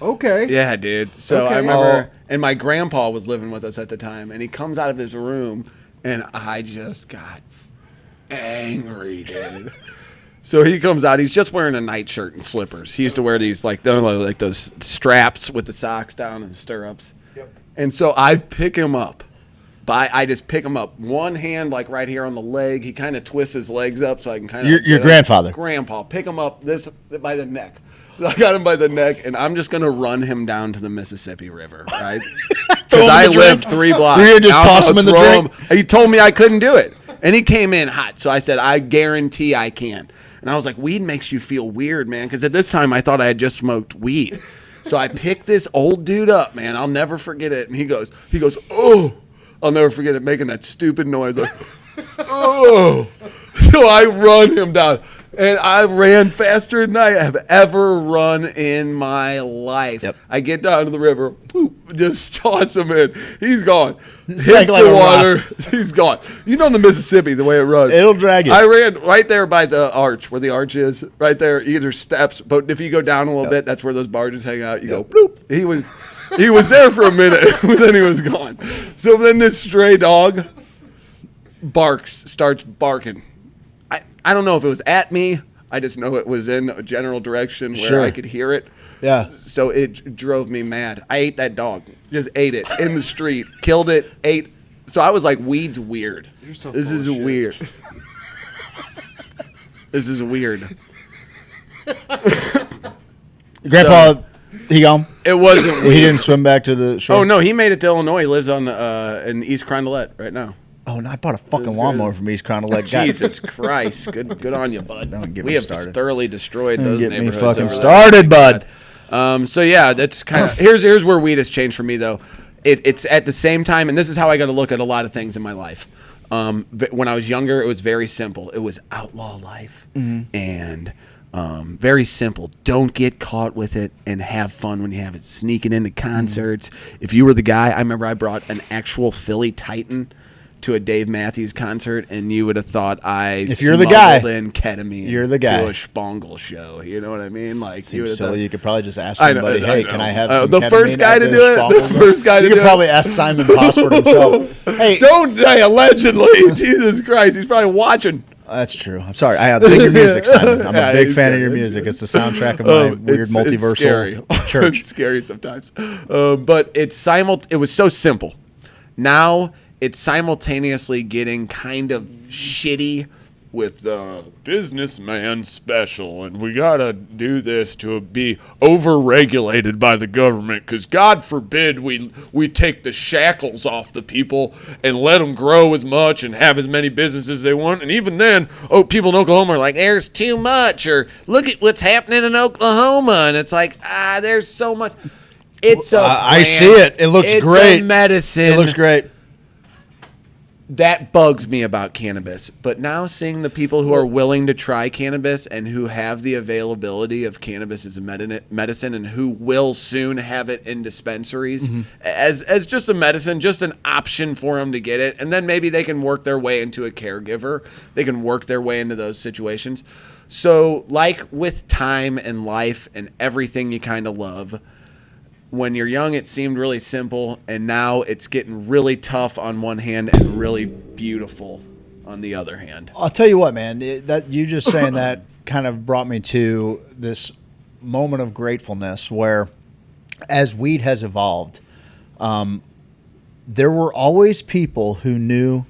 Okay. Yeah, dude. So Okay. I remember, and my grandpa was living with us at the time, and he comes out of his room, and I just got angry, dude. So he comes out. He's just wearing a nightshirt and slippers. He used to wear these like those straps with the socks down and the stirrups. Yep. And so I pick him up. I just pick him up. One hand like right here on the leg. He kind of twists his legs up so I can kind of. Your grandfather. Grandpa. Pick him up by the neck. So I got him by the neck, and I'm just gonna run him down to the Mississippi River, right? Because I lived 3 blocks. You're gonna just toss him in the drink. He told me I couldn't do it, and he came in hot. So I said, I guarantee I can. And I was like, weed makes you feel weird, man. Because at this time, I thought I had just smoked weed. So I picked this old dude up, man. I'll never forget it. And he goes, oh, I'll never forget it, making that stupid noise. Like, oh. So I run him down. And I ran faster than I have ever run in my life. Yep. I get down to the river, poop, just toss him in. He's gone. Hits the water. He's gone. You know the Mississippi, the way it runs. It'll drag you. I ran right there by the arch, where the arch is. Right there, either steps. But if you go down a little bit, that's where those barges hang out. You go, bloop. He was there for a minute, but then he was gone. So then this stray dog starts barking. I don't know if it was at me. I just know it was in a general direction where I could hear it. Yeah. So it drove me mad. I ate that dog. Just ate it in the street. Killed it. Ate. So I was like, weed's weird. This is weird. This is weird. Grandpa, he gone? It wasn't weird. He didn't swim back to the shore? Oh, no. He made it to Illinois. He lives in East Carondelet right now. Oh, no, I bought a fucking lawnmower from East Carondelet. Jesus Christ. Good on you, bud. Don't get we me have started. Thoroughly destroyed those Don't get neighborhoods. me fucking over there. started, bud. So, yeah, that's kind of... Here's where weed has changed for me, though. It's at the same time, and this is how I got to look at a lot of things in my life. When I was younger, it was very simple. It was outlaw life. Mm-hmm. And... very simple. Don't get caught with it and have fun when you have it. Sneaking into concerts. If you were the guy, I remember I brought an actual Philly Titan to a Dave Matthews concert, and you would have thought if you're the guy, in ketamine you're the guy to a Spangle show. You know what I mean? Like, seems silly. You could probably just ask I know, somebody, I hey, know. can I have some the ketamine first guy at to this do it? Spangle The show? first guy to you do could it? probably ask Simon Posford himself. Hey, Hey, allegedly. Jesus Christ, he's probably watching. that's true. I'm sorry. I dig your music, Simon. I'm Yeah, a big he's fan good. of your music. It's the soundtrack of my weird It's multiversal scary. church. It's scary sometimes. But it was so simple. Now it's simultaneously getting kind of shitty with the businessman special, and we gotta do this to be over-regulated by the government, because God forbid we take the shackles off the people and let them grow as much and have as many businesses as they want. And even then, people in Oklahoma are like, there's too much, or look at what's happening in Oklahoma, and it's like, there's so much. It's a I plant. see it. It looks It's great. a medicine. It looks great. That bugs me about cannabis. But now seeing the people who are willing to try cannabis and who have the availability of cannabis as a medicine, and who will soon have it in dispensaries as just a medicine, just an option for them to get it. And then maybe they can work their way into a caregiver. They can work their way into those situations. So like with time and life and everything you kind of love, when you're young, it seemed really simple, and now it's getting really tough on one hand and really beautiful on the other hand. I'll tell you what, man, that you just saying that kind of brought me to this moment of gratefulness where, as weed has evolved, there were always people who knew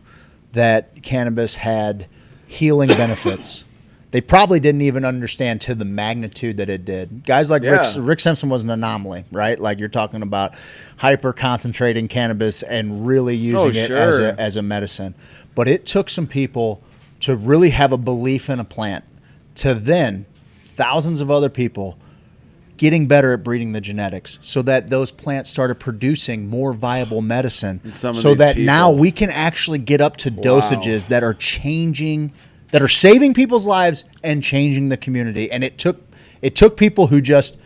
that cannabis had healing benefits. They probably didn't even understand to the magnitude that it did. Guys like Rick Simpson was an anomaly, right? Like, you're talking about hyper concentrating cannabis and really using it as a medicine. But it took some people to really have a belief in a plant, to then thousands of other people getting better at breeding the genetics, so that those plants started producing more viable medicine, so that now we can actually get up to dosages that are changing, that are saving people's lives and changing the community. And it took people who just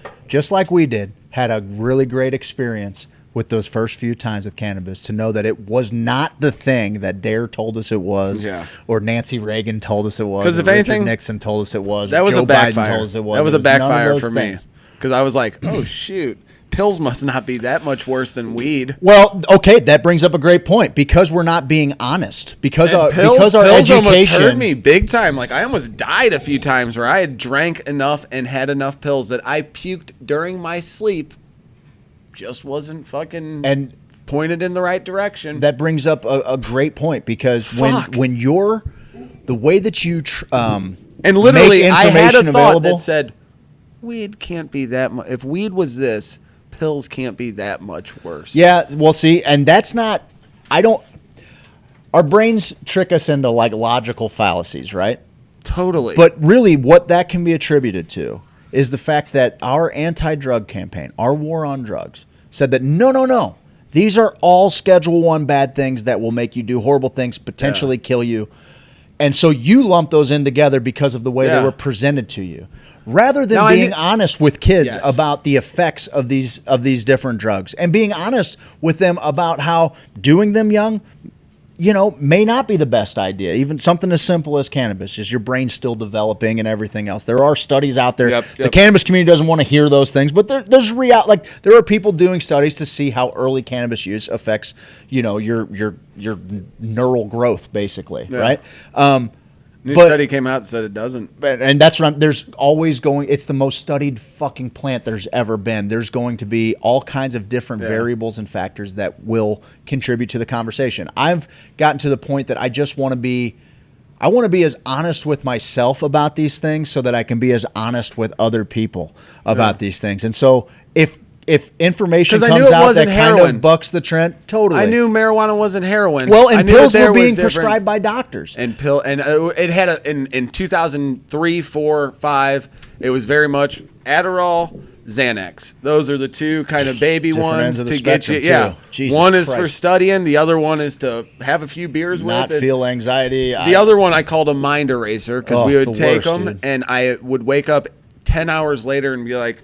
like we did, had a really great experience with those first few times with cannabis, to know that it was not the thing that Dare told us it was, or Nancy Reagan told us it was, because if Richard anything, Nixon told us it was, that was Joe a backfire. Biden told us it was. That was a backfire for things. me, because I was like, oh shoot, pills must not be that much worse than weed. Well, okay, that brings up a great point, because we're not being honest. Because our pills education almost hurt me big time. Like, I almost died a few times where I had drank enough and had enough pills that I puked during my sleep. Just wasn't fucking and pointed in the right direction. That brings up a great point, because when you're the way that you and literally make I had a information thought available, that said, weed can't be that much. If weed was this, pills can't be that much worse. Yeah, well, see, and that's not. Our brains trick us into like logical fallacies, right? Totally. But really, what that can be attributed to is the fact that our anti-drug campaign, our war on drugs, said that no, these are all Schedule I bad things that will make you do horrible things, potentially kill you. And so you lump those in together because of the way they were presented to you, rather than being honest with kids about the effects of these different drugs, and being honest with them about how doing them young, may not be the best idea. Even something as simple as cannabis, is your brain still developing and everything else. There are studies out there. The cannabis community doesn't want to hear those things, but there's there are people doing studies to see how early cannabis use affects, your neural growth, basically, right? New study came out and said it doesn't. And that's what there's always going. It's the most studied fucking plant there's ever been. There's going to be all kinds of different variables and factors that will contribute to the conversation. I've gotten to the point that I just want to be. I want to be as honest with myself about these things, so that I can be as honest with other people about these things. And so if information comes out that kind of bucks the trend, totally. I knew marijuana wasn't heroin. Well, and pills were being prescribed by doctors. And it had in 2003, 4, 5. It was very much Adderall, Xanax. Those are the two kind of baby ones to get you. Yeah, one is for studying. The other one is to have a few beers with. Not feel anxiety. The other one I called a mind eraser, because we would take them, and I would wake up 10 hours later and be like,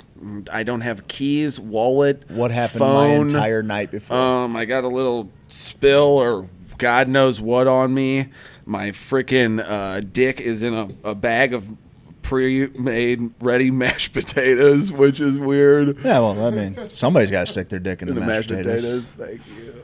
I don't have keys, wallet, what happened phone, my entire night before? I got a little spill or God knows what on me. My freaking dick is in a bag of pre-made ready mashed potatoes, which is weird. Yeah, well, I mean, somebody's got to stick their dick in the mashed potatoes. Thank you.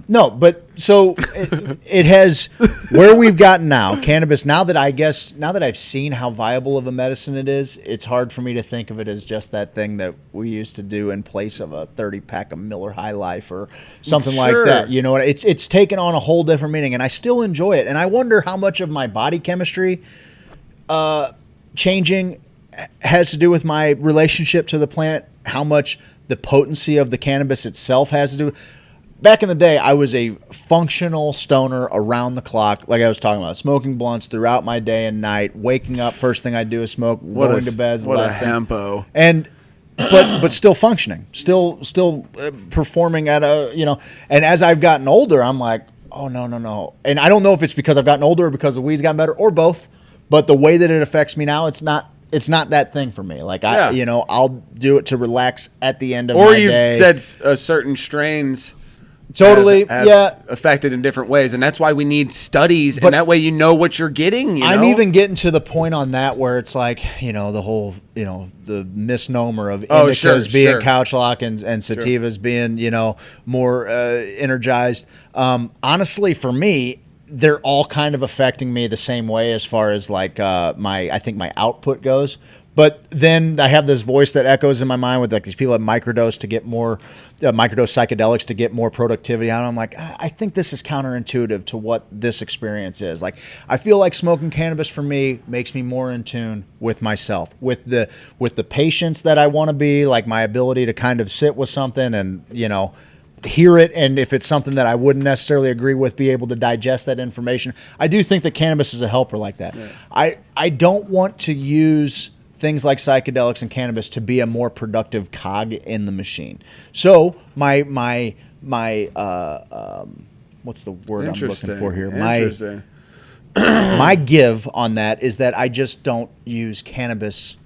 No, but so it has where we've gotten now, cannabis, now that I've seen how viable of a medicine it is, it's hard for me to think of it as just that thing that we used to do in place of a 30-pack of Miller High Life or something like that. You know what? It's taken on a whole different meaning, and I still enjoy it. And I wonder how much of my body chemistry changing has to do with my relationship to the plant, how much the potency of the cannabis itself has to do. Back in the day, I was a functional stoner around the clock, like I was talking about, smoking blunts throughout my day and night, waking up, first thing I do is smoke, going to bed. What a hempo. And but still functioning, still performing at a, you know, and as I've gotten older, I'm like, oh, no. And I don't know if it's because I've gotten older or because the weed's gotten better or both, but the way that it affects me now, it's not that thing for me. Like, I'll do it to relax at the end of my day. Or you've said certain strains totally have affected in different ways, and that's why we need studies, and that way you know what you're getting. I'm even getting to the point on that where it's like, you know, the whole, you know, the misnomer of indicas being couch lock and sativas being, you know, more energized. Honestly, for me, they're all kind of affecting me the same way as far as like I think my output goes. But then I have this voice that echoes in my mind with like these people that microdose to get more, microdose psychedelics to get more productivity out. I'm like, I think this is counterintuitive to what this experience is. Like, I feel like smoking cannabis for me makes me more in tune with myself, with the patience that I want to be, like my ability to kind of sit with something and, you know, hear it, and if it's something that I wouldn't necessarily agree with, be able to digest that information. I do think that cannabis is a helper like that. Yeah. I don't want to use things like psychedelics and cannabis to be a more productive cog in the machine. So my what's the word I'm looking for here? My give on that is that I just don't use cannabis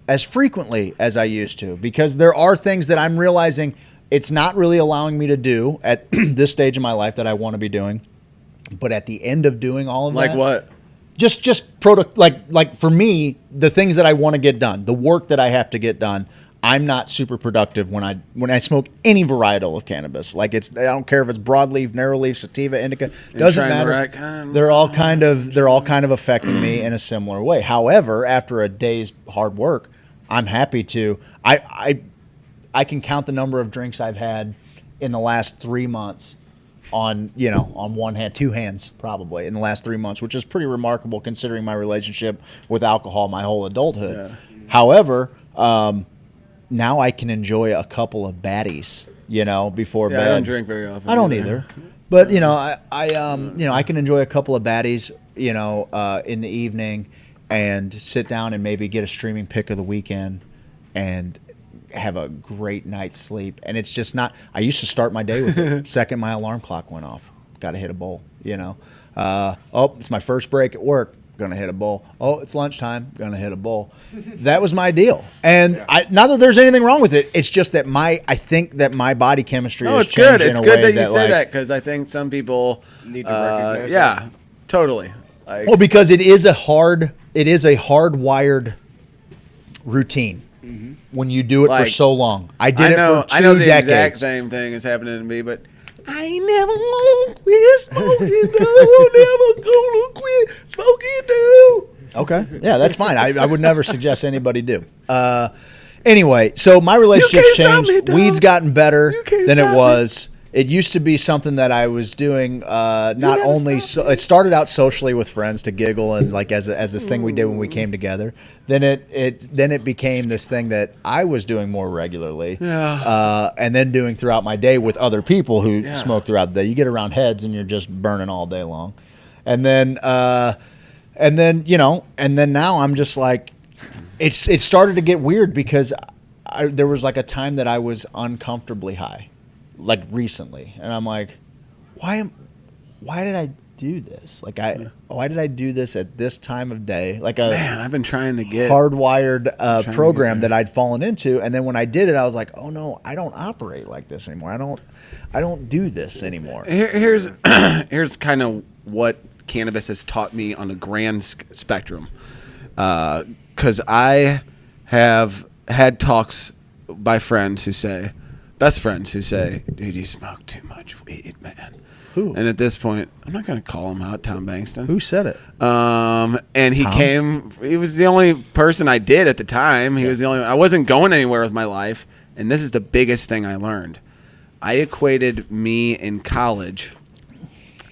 as frequently as I used to, because there are things that I'm realizing it's not really allowing me to do at this stage of my life that I want to be doing. But at the end of doing all of that, like what? Just product, like for me, the things that I want to get done, the work that I have to get done, I'm not super productive when I smoke any varietal of cannabis. Like, I don't care if it's broadleaf, narrowleaf, sativa, indica, doesn't matter. They're all kind of affecting me in a similar way. However, after a day's hard work, I'm happy to. I can count the number of drinks I've had in the last 3 months on one hand, two hands probably in the last 3 months, which is pretty remarkable considering my relationship with alcohol my whole adulthood. Yeah. However, now I can enjoy a couple of baddies, before bed. I don't drink very often. I don't either. But, I can enjoy a couple of baddies, in the evening and sit down and maybe get a streaming pick of the weekend and have a great night's sleep. And it's just not, I used to start my day with it. Second my alarm clock went off, got to hit a bowl, it's my first break at work, gonna hit a bowl. Oh, it's lunchtime, gonna hit a bowl. That was my deal. And not that there's anything wrong with it, it's just that I think that my body chemistry has changed in a way that, it's good that you say that, because I think some people need to recognize that. Totally. Because it is a hardwired routine. Mm-hmm. When you do it for so long. I did it for 2 decades. I know the exact same thing is happening to me, but I ain't never gonna quit smoking, no, never gonna quit smoking, no. Okay, yeah, that's fine. I would never suggest anybody do. Anyway, so my relationship's changed. Weed's gotten better than it was. It used to be something that I was doing not only it started out socially with friends to giggle and like as this thing we did when we came together. Then it became this thing that I was doing more regularly, and then doing throughout my day with other people who smoke throughout the day. You get around heads and you're just burning all day long, and then now I'm just like, it started to get weird because there was like a time that I was uncomfortably high. Like recently, and I'm like, why did I do this? Like why did I do this at this time of day? Like a Man, I've been trying to get hardwired program that I'd fallen into, and then when I did it, I was like, oh no, I don't operate like this anymore. I don't do this anymore. Here's kind of what cannabis has taught me on a grand spectrum, because I have had talks by best friends who say, dude, you smoke too much weed, man. Who? And at this point, I'm not going to call him out, Tom Bankston. Who said it? And he was the only person I did at the time. He was the only, I wasn't going anywhere with my life. And this is the biggest thing I learned. I equated me in college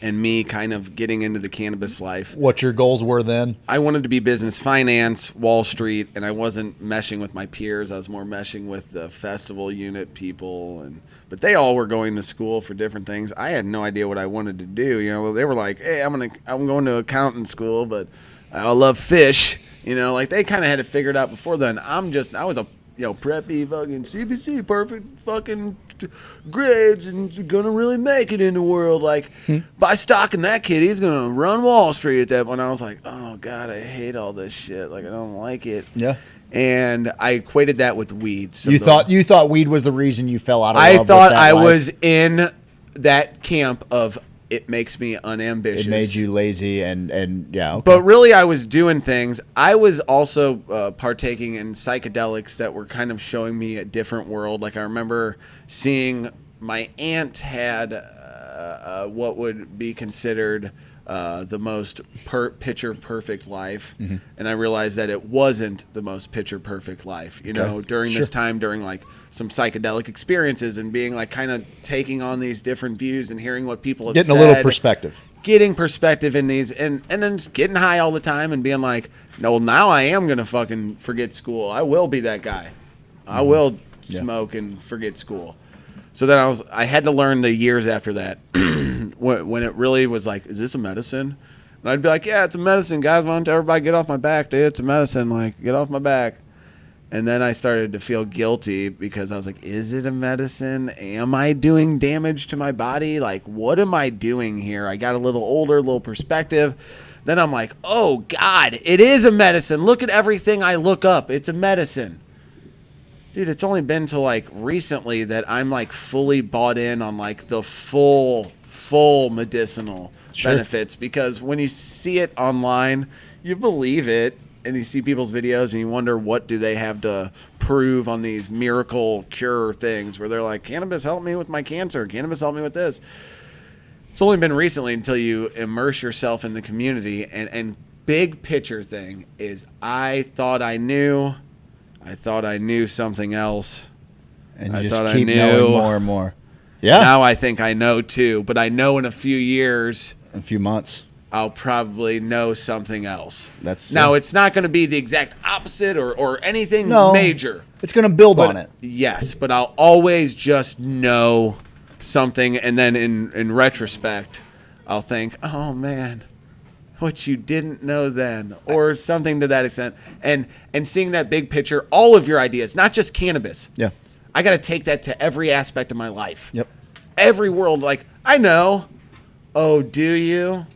and me kind of getting into the cannabis life. What your goals were then? I wanted to be business finance, Wall Street, and I wasn't meshing with my peers. I was more meshing with the festival unit people, but they all were going to school for different things. I had no idea what I wanted to do. You know, they were like, "Hey, I'm going to accountant school, but I love fish." You know, like they kind of had it figured out before then. I was a preppy fucking CBC, perfect fucking grades, and you're gonna really make it in the world. Like, by stocking that kid, he's gonna run Wall Street at that point. I was like, oh God, I hate all this shit. Like, I don't like it. Yeah. And I equated that with weed. So you thought weed was the reason you fell out of love I with thought that I life? was in that camp of it makes me unambitious. It made you lazy and yeah. Okay. But really, I was doing things. I was also partaking in psychedelics that were kind of showing me a different world. Like I remember seeing my aunt had what would be considered the most picture perfect life, and I realized that it wasn't the most picture perfect life. You know, during this time, during like some psychedelic experiences and being like kind of taking on these different views and hearing what people have Getting said, a little perspective. getting perspective in these, and then just getting high all the time and being like, no, now I am gonna fucking forget school. I will be that guy. I will smoke and forget school. So then I had to learn the years after that when it really was like, is this a medicine? And I'd be like, yeah, it's a medicine, guys. Why don't everybody get off my back, dude? It's a medicine. Like, get off my back. And then I started to feel guilty because I was like, is it a medicine? Am I doing damage to my body? Like, what am I doing here? I got a little older, a little perspective. Then I'm like, oh, God, it is a medicine. Look at everything I look up. It's a medicine. Dude, it's only been to like recently that I'm like fully bought in on like the full medicinal benefits, because when you see it online, you believe it, and you see people's videos and you wonder what do they have to prove on these miracle cure things where they're like, cannabis helped me with my cancer, cannabis helped me with this. It's only been recently until you immerse yourself in the community, and big picture thing is I thought I knew something else. And you just keep knowing more and more. Yeah. Now I think I know too, but I know in a few years, in a few months, I'll probably know something else. Now it's not going to be the exact opposite or anything major. It's going to build on it. Yes, but I'll always just know something, and then in retrospect, I'll think, oh man, what you didn't know then, or something to that extent. And seeing that big picture, all of your ideas, not just cannabis. Yeah. I got to take that to every aspect of my life. Yep. Every world, like, I know. Oh, do you?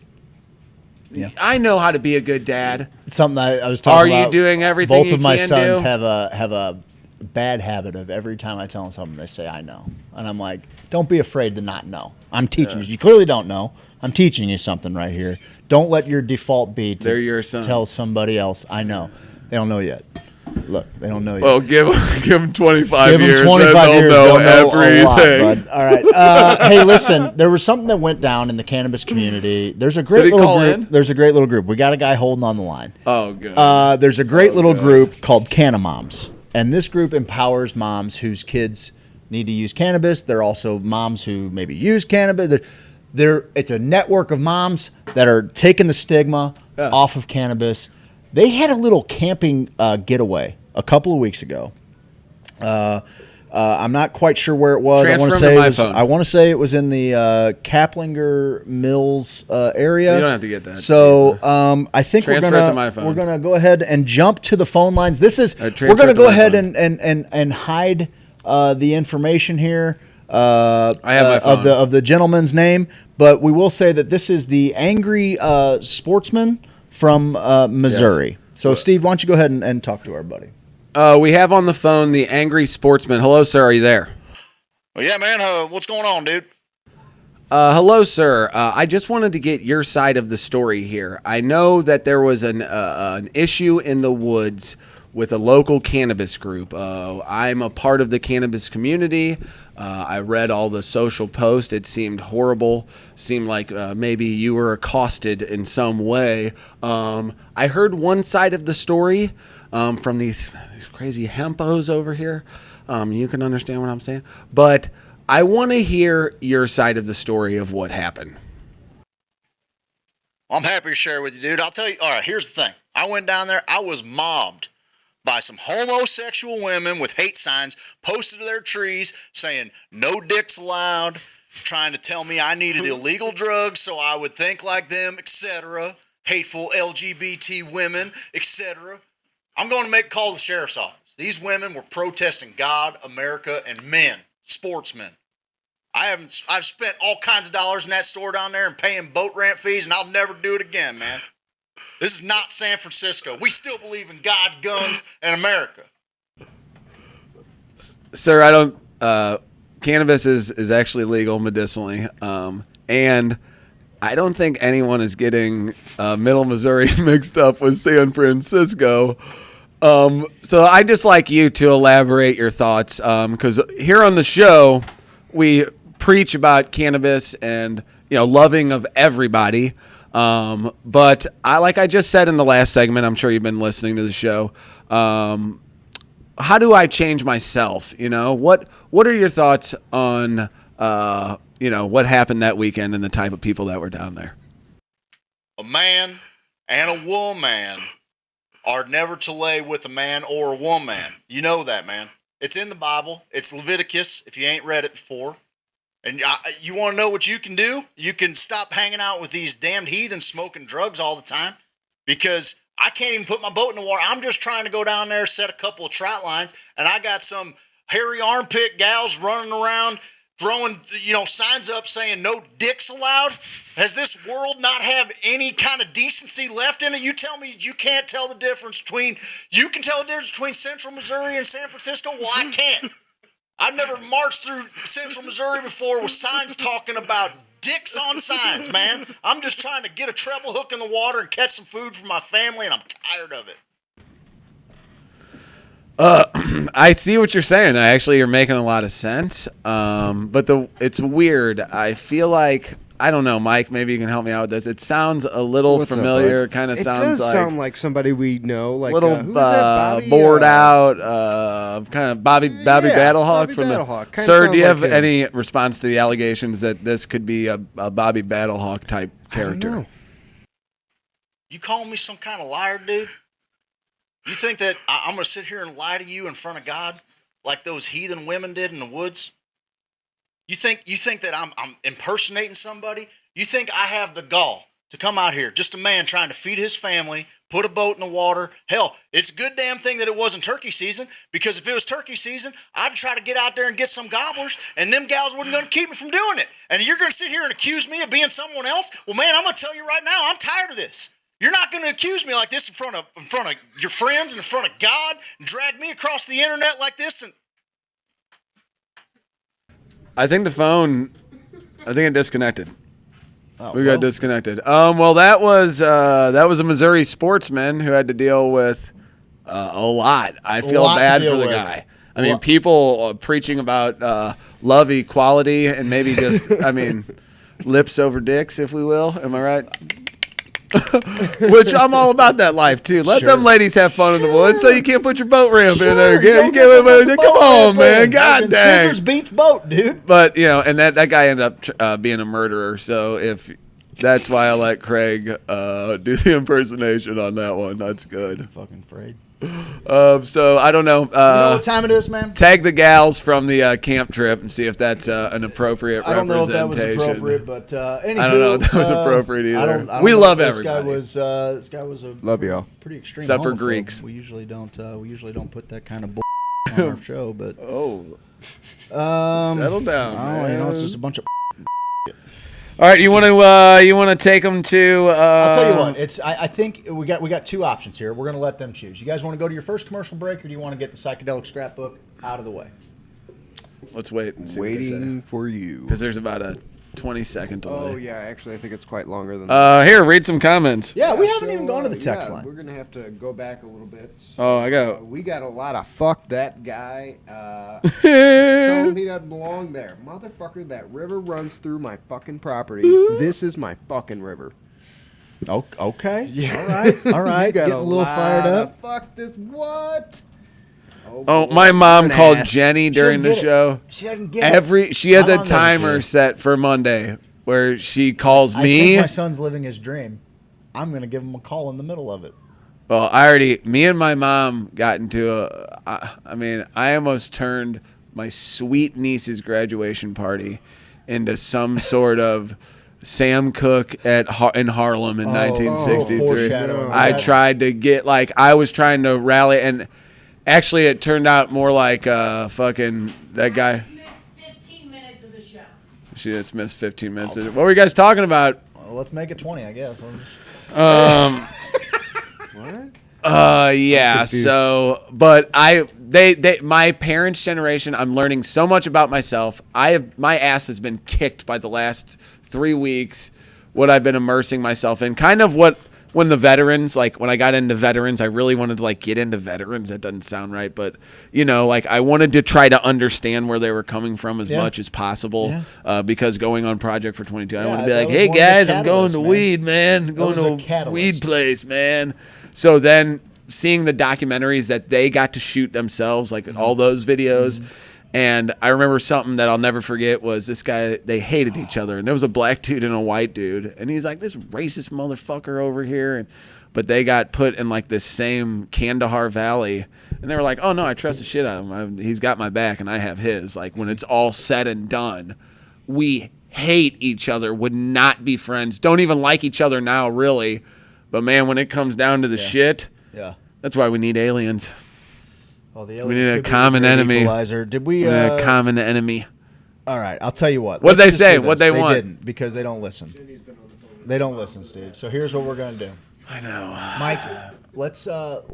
Yeah. I know how to be a good dad. Something I was talking about. Are you doing everything Both you of my can sons do? have a bad habit of every time I tell them something, they say, I know. And I'm like, don't be afraid to not know. I'm teaching you. You clearly don't know. I'm teaching you something right here. Don't let your default be to tell somebody else, I know. They don't know yet. Look, they don't know yet. Well, give them 25 Give years. them 25 years. They'll know everything. A lot, everything. bud. All right. Hey, listen. There was something that went down in the cannabis community. There's a great little group. There's a great little group. We got a guy holding on the line. Oh, good. There's a great little group called Canna Moms, and this group empowers moms whose kids need to use cannabis. They're also moms who maybe use cannabis. It's a network of moms that are taking the stigma off of cannabis. They had a little camping getaway a couple of weeks ago. I'm not quite sure where it was. I want to say it was in the Kaplinger Mills area. You don't have to get that. So I think we're gonna go ahead and jump to the phone lines. We're gonna go ahead and hide the information here. I have my phone. of the gentleman's name, but we will say that this is the angry sportsman from Missouri. Yes. So, Steve, why don't you go ahead and talk to our buddy? We have on the phone the angry sportsman. Hello, sir. Are you there? Well, yeah, man. What's going on, dude? Hello, sir. I just wanted to get your side of the story here. I know that there was an issue in the woods with a local cannabis group. I'm a part of the cannabis community. I read all the social posts. It seemed horrible. Seemed like maybe you were accosted in some way. I heard one side of the story from these crazy hempos over here. You can understand what I'm saying. But I want to hear your side of the story of what happened. I'm happy to share with you, dude. I'll tell you. All right, here's the thing. I went down there. I was mobbed by some homosexual women with hate signs posted to their trees saying, no dicks allowed, trying to tell me I needed illegal drugs so I would think like them, etc. Hateful LGBT women, etc. I'm going to make a call to the sheriff's office. These women were protesting God, America, and men, sportsmen. I've spent all kinds of dollars in that store down there and paying boat rent fees, and I'll never do it again, man. This is not San Francisco. We still believe in God, guns, and America. Sir, I don't. Cannabis is actually legal medicinally, and I don't think anyone is getting Middle Missouri mixed up with San Francisco. So I'd just like you to elaborate your thoughts, because here on the show we preach about cannabis and loving of everybody. But like I just said in the last segment, I'm sure you've been listening to the show. How do I change myself? What are your thoughts on, what happened that weekend and the type of people that were down there? A man and a woman are never to lay with a man or a woman. You know that, man. It's in the Bible. It's Leviticus, if you ain't read it before. And you want to know what you can do? You can stop hanging out with these damned heathens smoking drugs all the time, because I can't even put my boat in the water. I'm just trying to go down there, set a couple of trout lines, and I got some hairy armpit gals running around throwing, signs up saying no dicks allowed. Has this world not have any kind of decency left in it? You tell me you can't tell the difference between, you can tell the difference between Central Missouri and San Francisco? Well, I can't. I've never marched through Central Missouri before with signs talking about dicks on signs, man. I'm just trying to get a treble hook in the water and catch some food for my family, and I'm tired of it. I see what you're saying. You're making a lot of sense. But it's weird. I feel like, I don't know, Mike, maybe you can help me out with this. It sounds a little What's familiar. Up, kind of it sounds does like sound like somebody we know, like little who is that, Bobby? bored out, kind of Bobby Battlehawk Bobby from Battlehawk. the. Sir, do you have him. any response to the allegations that this could be a Bobby Battlehawk type character? I don't know. You calling me some kind of liar, dude? You think that I'm going to sit here and lie to you in front of God like those heathen women did in the woods? You think that I'm impersonating somebody? You think I have the gall to come out here, just a man trying to feed his family, put a boat in the water? Hell, it's a good damn thing that it wasn't turkey season, because if it was turkey season, I'd try to get out there and get some gobblers, and them gals weren't going to keep me from doing it. And you're going to sit here and accuse me of being someone else? Well, man, I'm going to tell you right now, I'm tired of this. You're not going to accuse me like this in front of your friends and in front of God, and drag me across the internet like this. And I think it disconnected. we got disconnected. Well, that was a Missouri sportsman who had to deal with a lot. I feel bad for the guy. I mean, people preaching about love, equality, and maybe just, lips over dicks, if we will. Am I right? Which I'm all about that life too. Let them ladies have fun in the woods, so you can't put your boat ramp in there. Come on, man. God dang. Scissors beats boat, dude. But and that guy ended up being a murderer. So that's why I let Craig do the impersonation on that one. That's good. I'm fucking afraid. So I don't know. You know what time it is, man? Tag the gals from the camp trip and see if that's an appropriate representation. I don't know if that was appropriate, but anywho, I don't know if that was appropriate either. I don't we know love if everybody. This guy was a Love y'all. pretty extreme. Except for homophobe. Greeks. We usually don't put that kind of bull on our show, but settle down. Man. It's just a bunch of. All right, you want to take them to? I'll tell you what. I think we got two options here. We're gonna let them choose. You guys want to go to your first commercial break, or do you want to get the Psychedelic Scrapbook out of the way? Let's wait and see. Waiting for you. Because there's about a 20-second delay. Oh yeah, actually, I think it's quite longer than that. Here, read some comments. Yeah, we haven't even gone to the text line. We're gonna have to go back a little bit. Oh, I got. We got a lot of fuck that guy. Tell him he doesn't belong there, motherfucker. That river runs through my fucking property. This is my fucking river. Okay. Yeah. All right. Getting a little fired up. Fuck this. What? Oh, my mom called Jenny during the show. She doesn't get it. She has a timer set for Monday where she calls me. I think my son's living his dream. I'm gonna give him a call in the middle of it. Well, me and my mom got into I almost turned my sweet niece's graduation party into some sort of Sam Cooke in Harlem in 1963. I tried to get I was trying to rally, and actually it turned out more like fucking that guy. She missed 15 minutes of the show. She just missed 15 minutes. What were you guys talking about? Well, let's make it 20, I guess. What? Yeah. So, but my parents' generation, I'm learning so much about myself. My ass has been kicked by the last 3 weeks. What I've been immersing myself in, kind of when the veterans, when I got into veterans, I really wanted to get into veterans. That doesn't sound right, but I wanted to try to understand where they were coming from as much as possible. Because going on Project for 22, I want to be like, hey guys, I'm going to weed, man. Going to a weed place, man. So then seeing the documentaries that they got to shoot themselves, all those videos. And I remember something that I'll never forget was this guy, they hated each other. And there was a black dude and a white dude. And he's like, this racist motherfucker over here. But they got put in this same Kandahar Valley. And they were like, oh no, I trust the shit out of him. He's got my back and I have his. When it's all said and done, we hate each other, would not be friends, don't even like each other now, really. But man, when it comes down to the shit, that's why we need aliens. Well, we need a common enemy. Equalizer. Did we? A common enemy. All right, I'll tell you what. What'd they say? What'd they want? They didn't, because they don't listen. They don't listen, Steve. So here's what we're gonna do. I know, Mike. Let's. Well,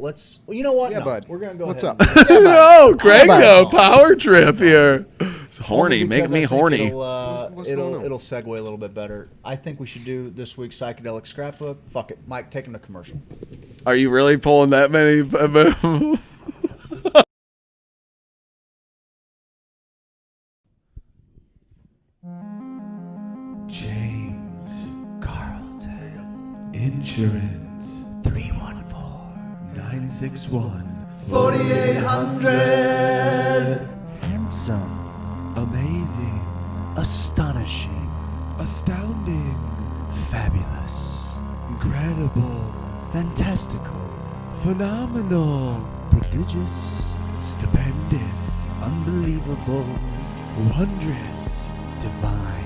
you know what? Yeah, bud. We're gonna go. What's ahead. up? No, Greg, though, power trip here. It's horny, making me horny. It'll segue a little bit better. I think we should do this week's Psychedelic Scrapbook. Fuck it, Mike. Take him to commercial. Are you really pulling that many? James Carlton Insurance 314-961-4800. Handsome, Amazing, astonishing, astounding, fabulous, incredible, fantastical, phenomenal, prodigious, stupendous, unbelievable, wondrous, divine.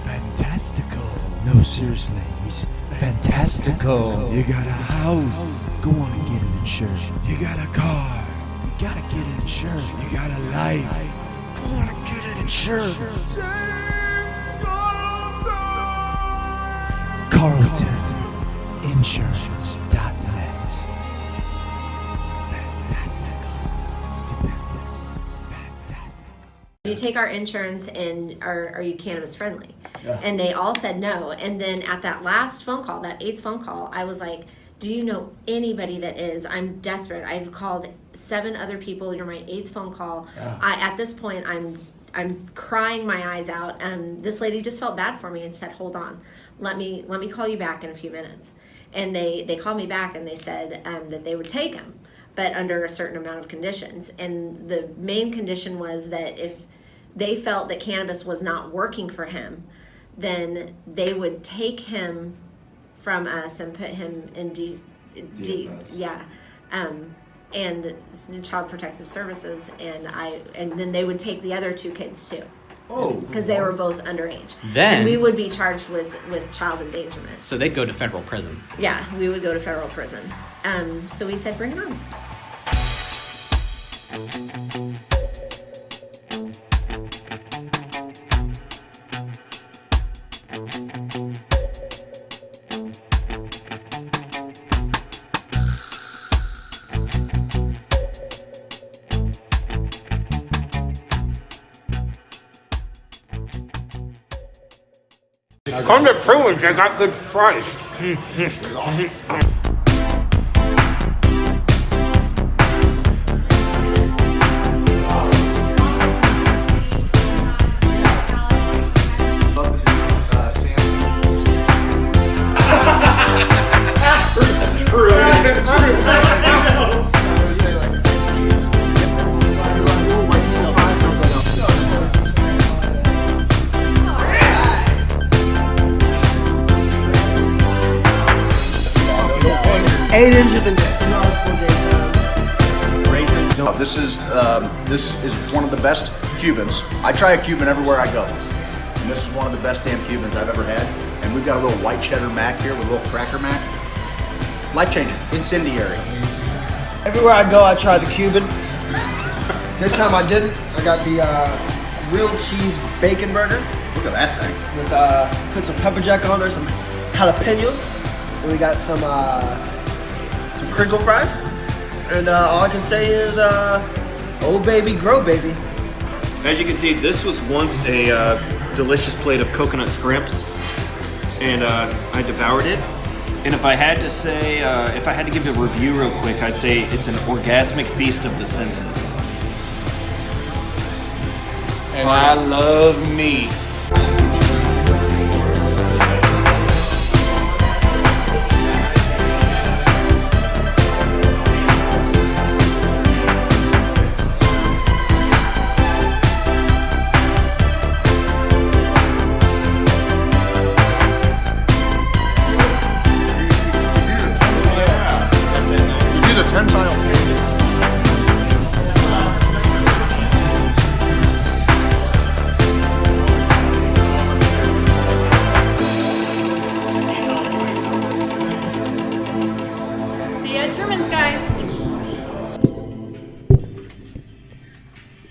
fantastical. No, seriously, he's fantastical. You got a house, Go on and get it insured. you got a car, You gotta get it insured. you got a life. Go on and get it insured. CarltonInsurance.net. Fantastical, stupendous, fantastic. Do you take our insurance and are you cannabis friendly? And they all said no. And then at that last phone call, that 8th phone call, I was like, do you know anybody that is? I'm desperate. I've called 7 other people. You're my 8th phone call. At this point, I'm crying my eyes out. And this lady just felt bad for me and said, hold on, let me call you back in a few minutes. And they called me back and they said that they would take him, but under a certain amount of conditions. And the main condition was that if they felt that cannabis was not working for him, then they would take him from us and put him in and Child Protective Services, and then they would take the other 2 kids too. Because they were both underage. Then and we would be charged with child endangerment. So they'd go to federal prison. Yeah, we would go to federal prison. So we said, bring it on. Come to Privilege, I got good fries. This is one of the best Cubans. I try a Cuban everywhere I go. And this is one of the best damn Cubans I've ever had. And we've got a little white cheddar mac here with a little cracker mac. Life-changing, incendiary. Everywhere I go, I try the Cuban. This time I didn't. I got the grilled cheese bacon burger. Look at that thing. With put some pepper jack on there, some jalapenos, and we got some crinkle fries. And all I can say is, oh baby, grow baby. As you can see, this was once a delicious plate of coconut scrimps, and I devoured it. And if I had to say, if I had to give a review real quick, I'd say it's an orgasmic feast of the senses. And I love meat.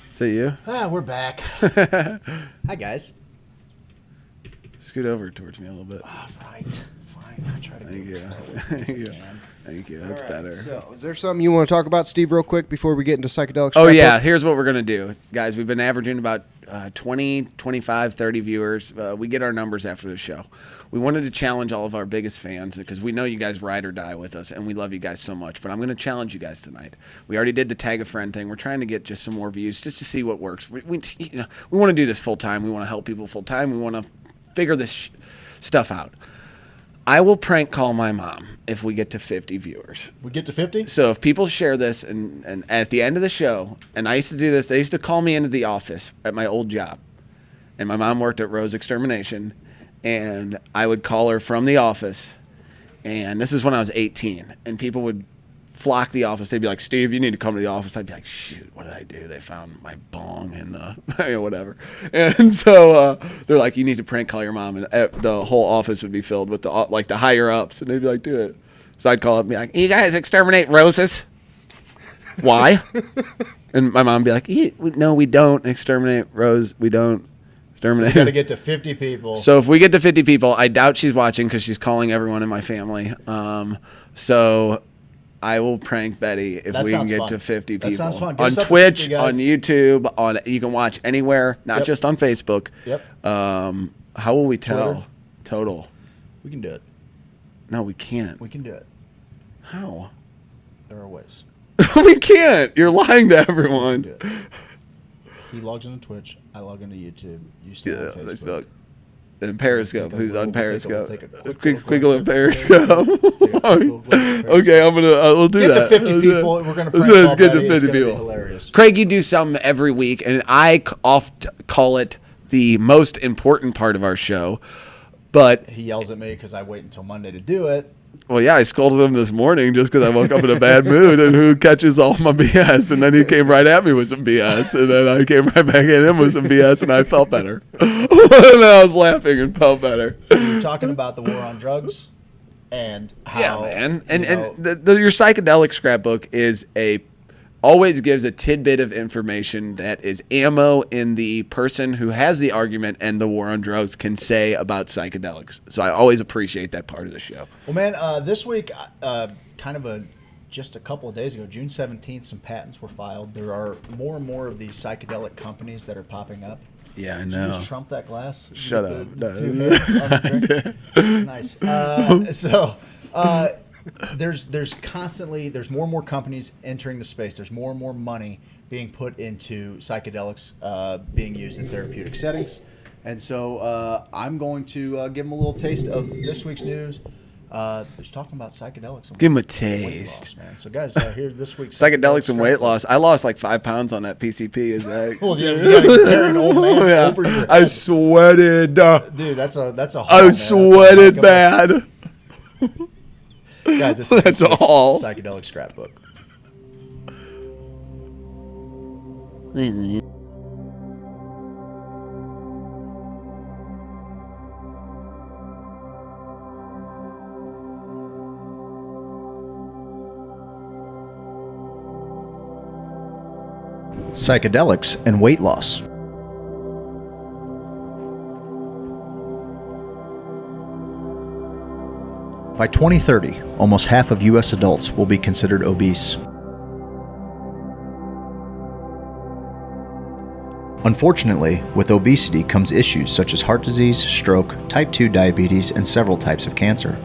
Is that you? We're back. Hi, guys. Scoot over towards me a little bit. All right. Fine. I'll try to Thank go you. as close as I can. Thank you. That's better. So, is there something you want to talk about, Steve, real quick before we get into Psychedelic Scrapbook? Oh, yeah. Here's what we're going to do. Guys, we've been averaging about 20, 25, 30 viewers. We get our numbers after the show. We wanted to challenge all of our biggest fans because we know you guys ride or die with us, and we love you guys so much. But I'm going to challenge you guys tonight. We already did the tag a friend thing. We're trying to get just some more views just to see what works. We want to do this full time. We want to help people full time. We want to figure this stuff out. I will prank call my mom if we get to 50 viewers. We get to 50? So if people share this, and at the end of the show, and I used to do this, they used to call me into the office at my old job. And my mom worked at Rose Extermination, and I would call her from the office, and this is when I was 18, and people would flock the office. They'd be like, Steve, you need to come to the office. I'd be like, shoot, what did I do? They found my bong and whatever. And so they're like, you need to prank call your mom. And the whole office would be filled with the higher ups. And they'd be like, do it. So I'd call up and be like, you guys exterminate roses? Why? And my mom would be like, no, we don't exterminate rose. We don't exterminate. So we got to get to 50 people. So if we get to 50 people, I doubt she's watching because she's calling everyone in my family. So I will prank Betty if we can get to 50 people. That sounds fun. On Twitch, on YouTube, you can watch anywhere, not just on Facebook. Yep. How will we tell? Twitter. Total. We can do it. No, we can't. We can do it. How? There are ways. We can't. You're lying to everyone. He logs into Twitch. I log into YouTube. You still on Facebook. And Periscope. Who's on Periscope? Quick on Periscope. Okay, we'll do that. Get to 50 people. We're going to prank Let's get to 50 It's people. Hilarious. Craig, you do something every week, and I oft call it the most important part of our show. But he yells at me because I wait until Monday to do it. Well, yeah, I scolded him this morning just because I woke up in a bad mood, and who catches all my BS? And then he came right at me with some BS, and then I came right back at him with some BS, and I felt better. And then I was laughing and felt better. You're talking about the war on drugs and how... Yeah, man. And your psychedelic scrapbook always gives a tidbit of information that is ammo in the person who has the argument and the war on drugs can say about psychedelics. So I always appreciate that part of the show. Well, man, this week, just a couple of days ago, June 17th, some patents were filed. There are more and more of these psychedelic companies that are popping up. Yeah, I Did you know. just trump that glass? Shut With up. the No. two hands on the drink? Nice. There's constantly more and more companies entering the space. There's more and more money being put into psychedelics being used in therapeutic settings. And so I'm going to give them a little taste of this week's news. There's talking about psychedelics. Give 'em a weight taste. loss, man. So guys, here's this week's Psychedelics and weight loss. I lost like 5 pounds on that PCP. Is that? Well, yeah, you gotta carry an old man Yeah. over your head. I sweated. Dude, that's a haul, I man. sweated That's a- bad. Guys, this is That's this week's all. Psychedelic Scrapbook. Psychedelics and weight loss. By 2030, almost half of U.S. adults will be considered obese. Unfortunately, with obesity comes issues such as heart disease, stroke, type 2 diabetes, and several types of cancer.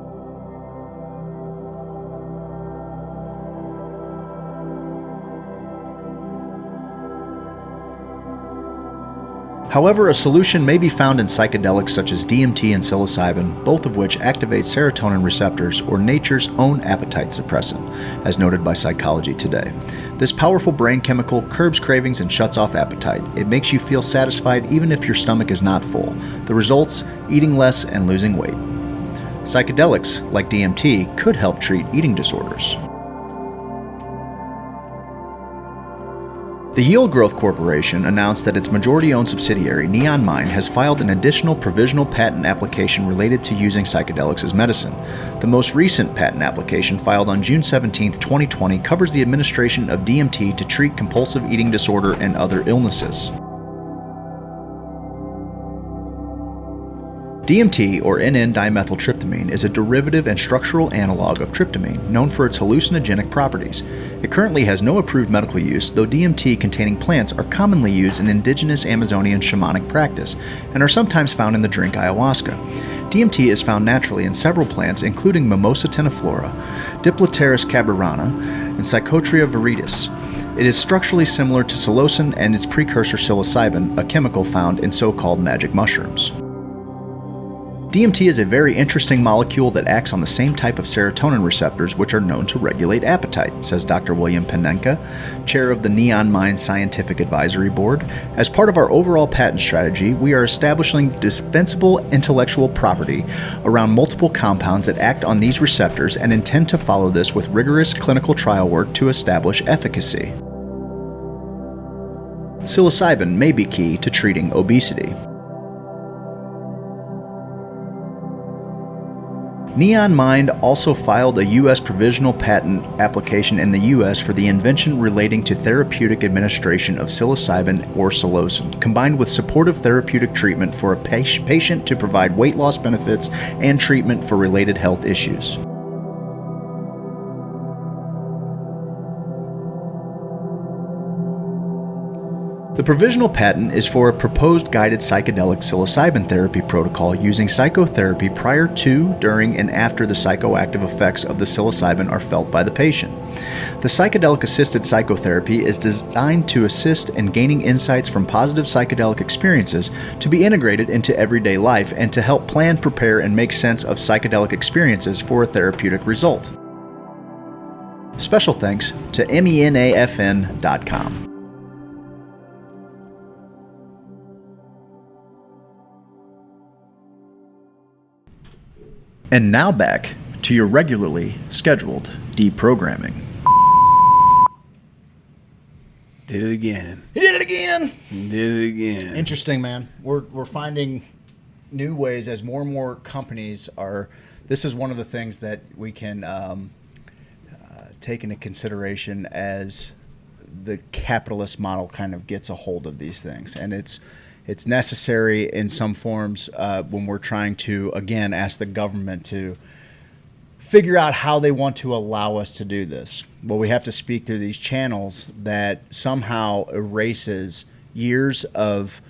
However, a solution may be found in psychedelics such as DMT and psilocybin, both of which activate serotonin receptors, or nature's own appetite suppressant, as noted by Psychology Today. This powerful brain chemical curbs cravings and shuts off appetite. It makes you feel satisfied even if your stomach is not full. The results? Eating less and losing weight. Psychedelics, like DMT, could help treat eating disorders. The Yield Growth Corporation announced that its majority-owned subsidiary, Neon Mind, has filed an additional provisional patent application related to using psychedelics as medicine. The most recent patent application, filed on June 17, 2020, covers the administration of DMT to treat compulsive eating disorder and other illnesses. DMT, or N,N-dimethyltryptamine, is a derivative and structural analog of tryptamine, known for its hallucinogenic properties. It currently has no approved medical use, though DMT-containing plants are commonly used in indigenous Amazonian shamanic practice, and are sometimes found in the drink ayahuasca. DMT is found naturally in several plants, including Mimosa tenuiflora, Diploteris cabrerana, and Psychotria viridis. It is structurally similar to psilocin and its precursor psilocybin, a chemical found in so-called magic mushrooms. DMT is a very interesting molecule that acts on the same type of serotonin receptors which are known to regulate appetite, says Dr. William Penenka, chair of the Neon Mind Scientific Advisory Board. As part of our overall patent strategy, we are establishing defensible intellectual property around multiple compounds that act on these receptors and intend to follow this with rigorous clinical trial work to establish efficacy. Psilocybin may be key to treating obesity. Neon Mind also filed a U.S. provisional patent application in the U.S. for the invention relating to therapeutic administration of psilocybin or psilocin, combined with supportive therapeutic treatment for a patient to provide weight loss benefits and treatment for related health issues. The provisional patent is for a proposed guided psychedelic psilocybin therapy protocol using psychotherapy prior to, during, and after the psychoactive effects of the psilocybin are felt by the patient. The psychedelic-assisted psychotherapy is designed to assist in gaining insights from positive psychedelic experiences to be integrated into everyday life and to help plan, prepare, and make sense of psychedelic experiences for a therapeutic result. Special thanks to menafn.com. And now back to your regularly scheduled deprogramming. Did it again. He did it again. Did it again. Interesting, man. We're finding new ways as more and more companies are. This is one of the things that we can take into consideration as the capitalist model kind of gets a hold of these things, and it's necessary in some forms when we're trying to, again, ask the government to figure out how they want to allow us to do this. Well, we have to speak through these channels that somehow erases years of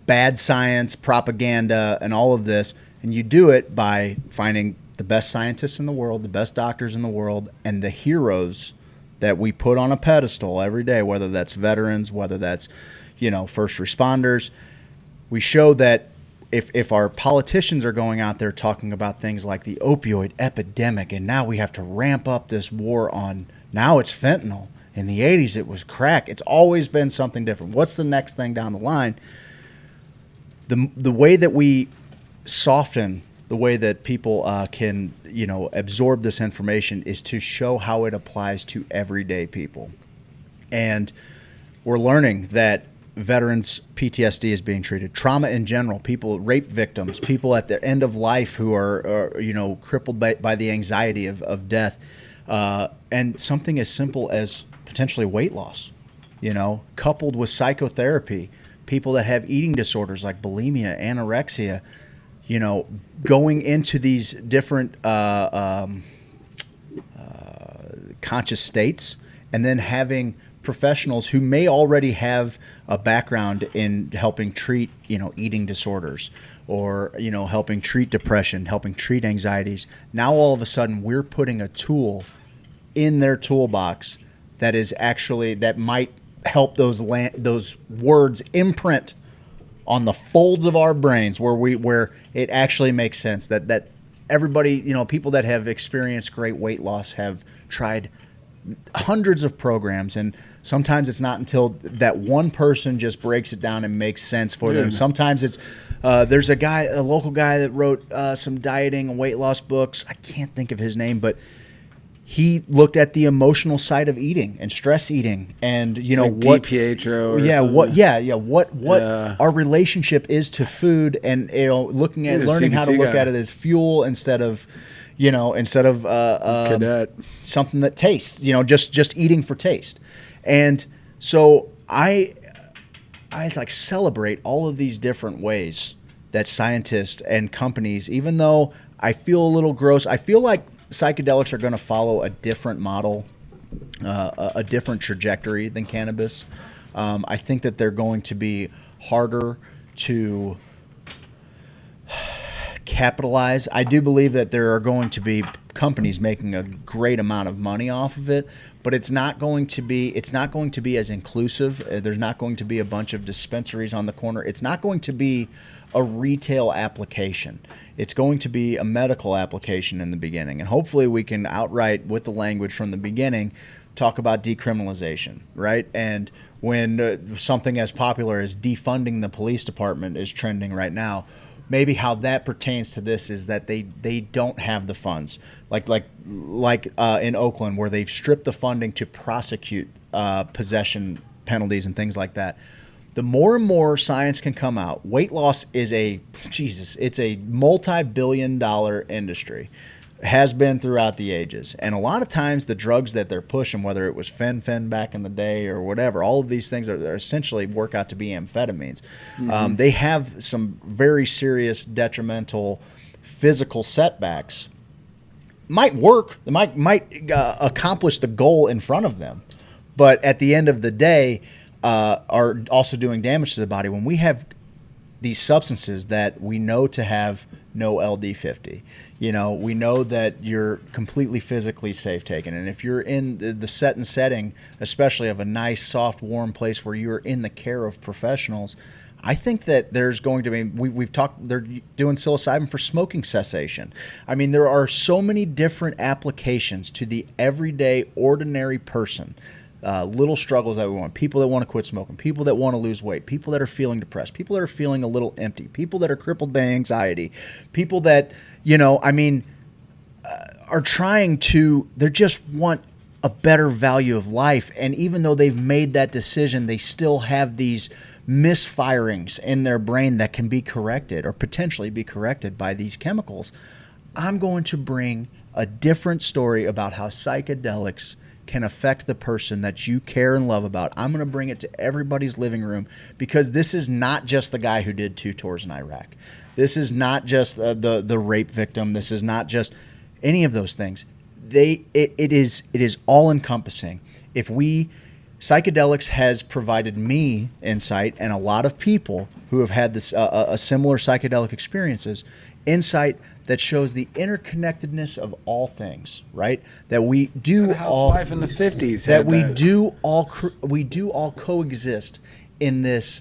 bad science, propaganda, and all of this. And you do it by finding the best scientists in the world, the best doctors in the world, and the heroes that we put on a pedestal every day, whether that's veterans, whether that's, first responders. We show that if our politicians are going out there talking about things like the opioid epidemic, and now we have to ramp up this war on, now it's fentanyl. In the 80s, it was crack. It's always been something different. What's the next thing down the line? The way that we soften the way that people can, absorb this information is to show how it applies to everyday people. And we're learning that veterans PTSD is being treated, trauma in general, people, rape victims, people at the end of life who are crippled by the anxiety of death, and something as simple as potentially weight loss, coupled with psychotherapy, people that have eating disorders like bulimia, anorexia, going into these different conscious states, and then having professionals who may already have a background in helping treat, eating disorders, or, helping treat depression, helping treat anxieties. Now, all of a sudden, we're putting a tool in their toolbox that might help those words imprint on the folds of our brains where it actually makes sense that everybody, people that have experienced great weight loss have tried hundreds of programs, and sometimes it's not until that one person just breaks it down and makes sense for them. Sometimes it's there's a local guy that wrote some dieting and weight loss books. I can't think of his name, but he looked at the emotional side of eating and stress eating, and what DiPietro. What our relationship is to food, and learning how to look at it as fuel instead of Cadet. something that tastes, just eating for taste. And so I celebrate all of these different ways that scientists and companies, even though I feel a little gross, I feel like psychedelics are going to follow a different model, a different trajectory than cannabis. I think that they're going to be harder to capitalize. I do believe that there are going to be companies making a great amount of money off of it, but it's not going to be as inclusive. There's not going to be a bunch of dispensaries on the corner. It's not going to be a retail application. It's going to be a medical application in the beginning, and hopefully we can outright, with the language from the beginning, talk about decriminalization, right? And when something as popular as defunding the police department is trending right now, maybe how that pertains to this is that they don't have the funds, like in Oakland, where they've stripped the funding to prosecute possession penalties and things like that. The more and more science can come out, weight loss is it's a multi-billion-dollar industry. Has been throughout the ages. And a lot of times the drugs that they're pushing, whether it was fen back in the day or whatever, all of these things are essentially work out to be amphetamines. Mm-hmm. They have some very serious detrimental physical setbacks. Might work. They might accomplish the goal in front of them. But at the end of the day, are also doing damage to the body. When we have these substances that we know to have no LD50, we know that you're completely physically safe taken. And if you're in the setting, especially of a nice, soft, warm place where you're in the care of professionals, I think that there's going to be, we've talked, they're doing psilocybin for smoking cessation. I mean, there are so many different applications to the everyday, ordinary person. Little struggles that we want. People that want to quit smoking. People that want to lose weight. People that are feeling depressed. People that are feeling a little empty. People that are crippled by anxiety. People that, are trying to, they just want a better value of life. And even though they've made that decision, they still have these misfirings in their brain that can be corrected or potentially be corrected by these chemicals. I'm going to bring a different story about how psychedelics can affect the person that you care and love about. I'm going to bring it to everybody's living room, because this is not just the guy who did 2 tours in Iraq. This is not just the rape victim. This is not just any of those things. It is all encompassing. If we psychedelics has provided me insight, and a lot of people who have had this a similar psychedelic experiences, insight that shows the interconnectedness of all things, right? That we do all Housewife in the 50s. that we do all coexist in this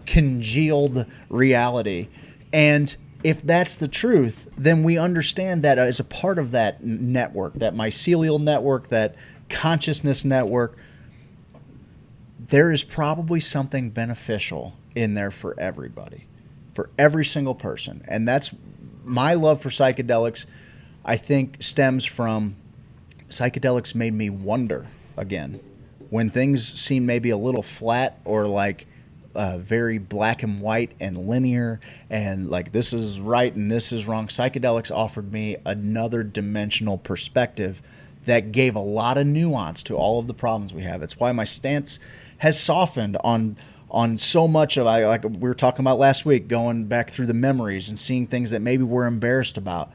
congealed reality. And if that's the truth, then we understand that as a part of that network, that mycelial network, that consciousness network, there is probably something beneficial in there for everybody, for every single person. And that's my love for psychedelics, I think, stems from psychedelics made me wonder again. When things seem maybe a little flat or like very black and white and linear and like this is right and this is wrong, psychedelics offered me another dimensional perspective that gave a lot of nuance to all of the problems we have. It's why my stance has softened on so much of, like we were talking about last week, going back through the memories and seeing things that maybe we're embarrassed about.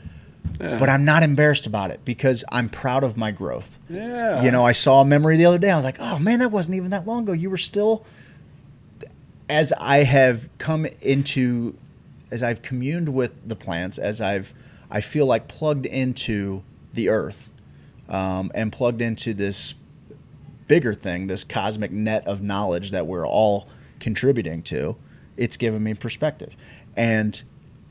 Yeah. But I'm not embarrassed about it because I'm proud of my growth. Yeah. You know, I saw a memory the other day. I was like, oh man, that wasn't even that long ago. You were still, as I have come into, as I've communed with the plants, as I feel like plugged into the earth and plugged into this bigger thing, this cosmic net of knowledge that we're all contributing to, it's given me perspective. And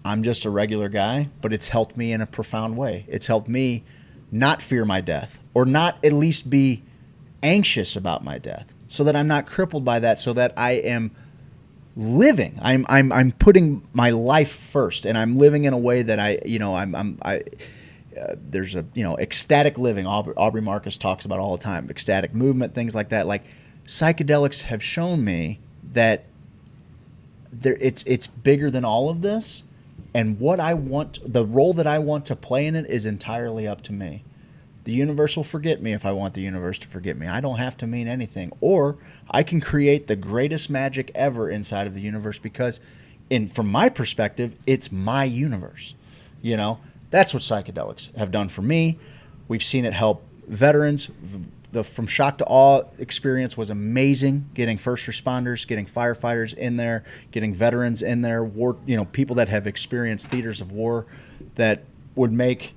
I'm just a regular guy, but it's helped me in a profound way. It's helped me not fear my death, or not at least be anxious about my death, so that I'm not crippled by that, so that I am living. I'm putting my life first, and I'm living in a way that there's a, ecstatic living. Aubrey Marcus talks about all the time, ecstatic movement, things like that. Like, psychedelics have shown me that it's bigger than all of this, and what I want, the role that I want to play in it, is entirely up to me. The universe will forget me if I want the universe to forget me. I don't have to mean anything, or I can create the greatest magic ever inside of the universe, because from my perspective, it's my universe. That's what psychedelics have done for me. We've seen it help veterans. The From Shock to Awe experience was amazing. Getting first responders, getting firefighters in there, getting veterans in there, war, people that have experienced theaters of war that would make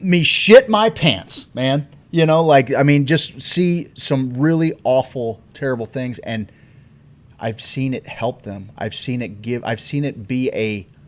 me shit my pants, man. Just see some really awful, terrible things, and I've seen it help them. I've seen it be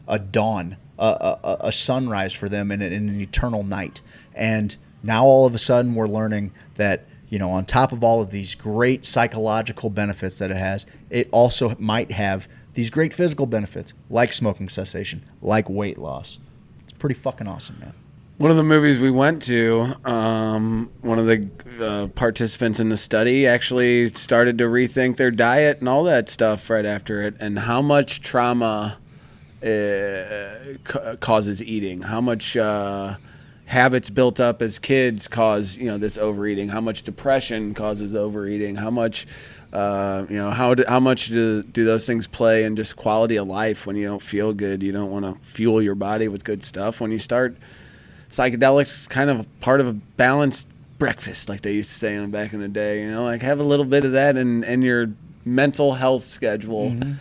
a dawn, a sunrise for them in an eternal night. And now all of a sudden we're learning that, on top of all of these great psychological benefits that it has, it also might have these great physical benefits, like smoking cessation, like weight loss. It's pretty fucking awesome, man. One of the movies we went to, one of the participants in the study actually started to rethink their diet and all that stuff right after it, and how much trauma causes eating, how much habits built up as kids cause this overeating, how much depression causes overeating, how much how much do those things play in just quality of life when you don't feel good, you don't want to fuel your body with good stuff. When you start psychedelics, is kind of a part of a balanced breakfast, like they used to say back in the day. Like have a little bit of that in your mental health schedule. Mm-hmm.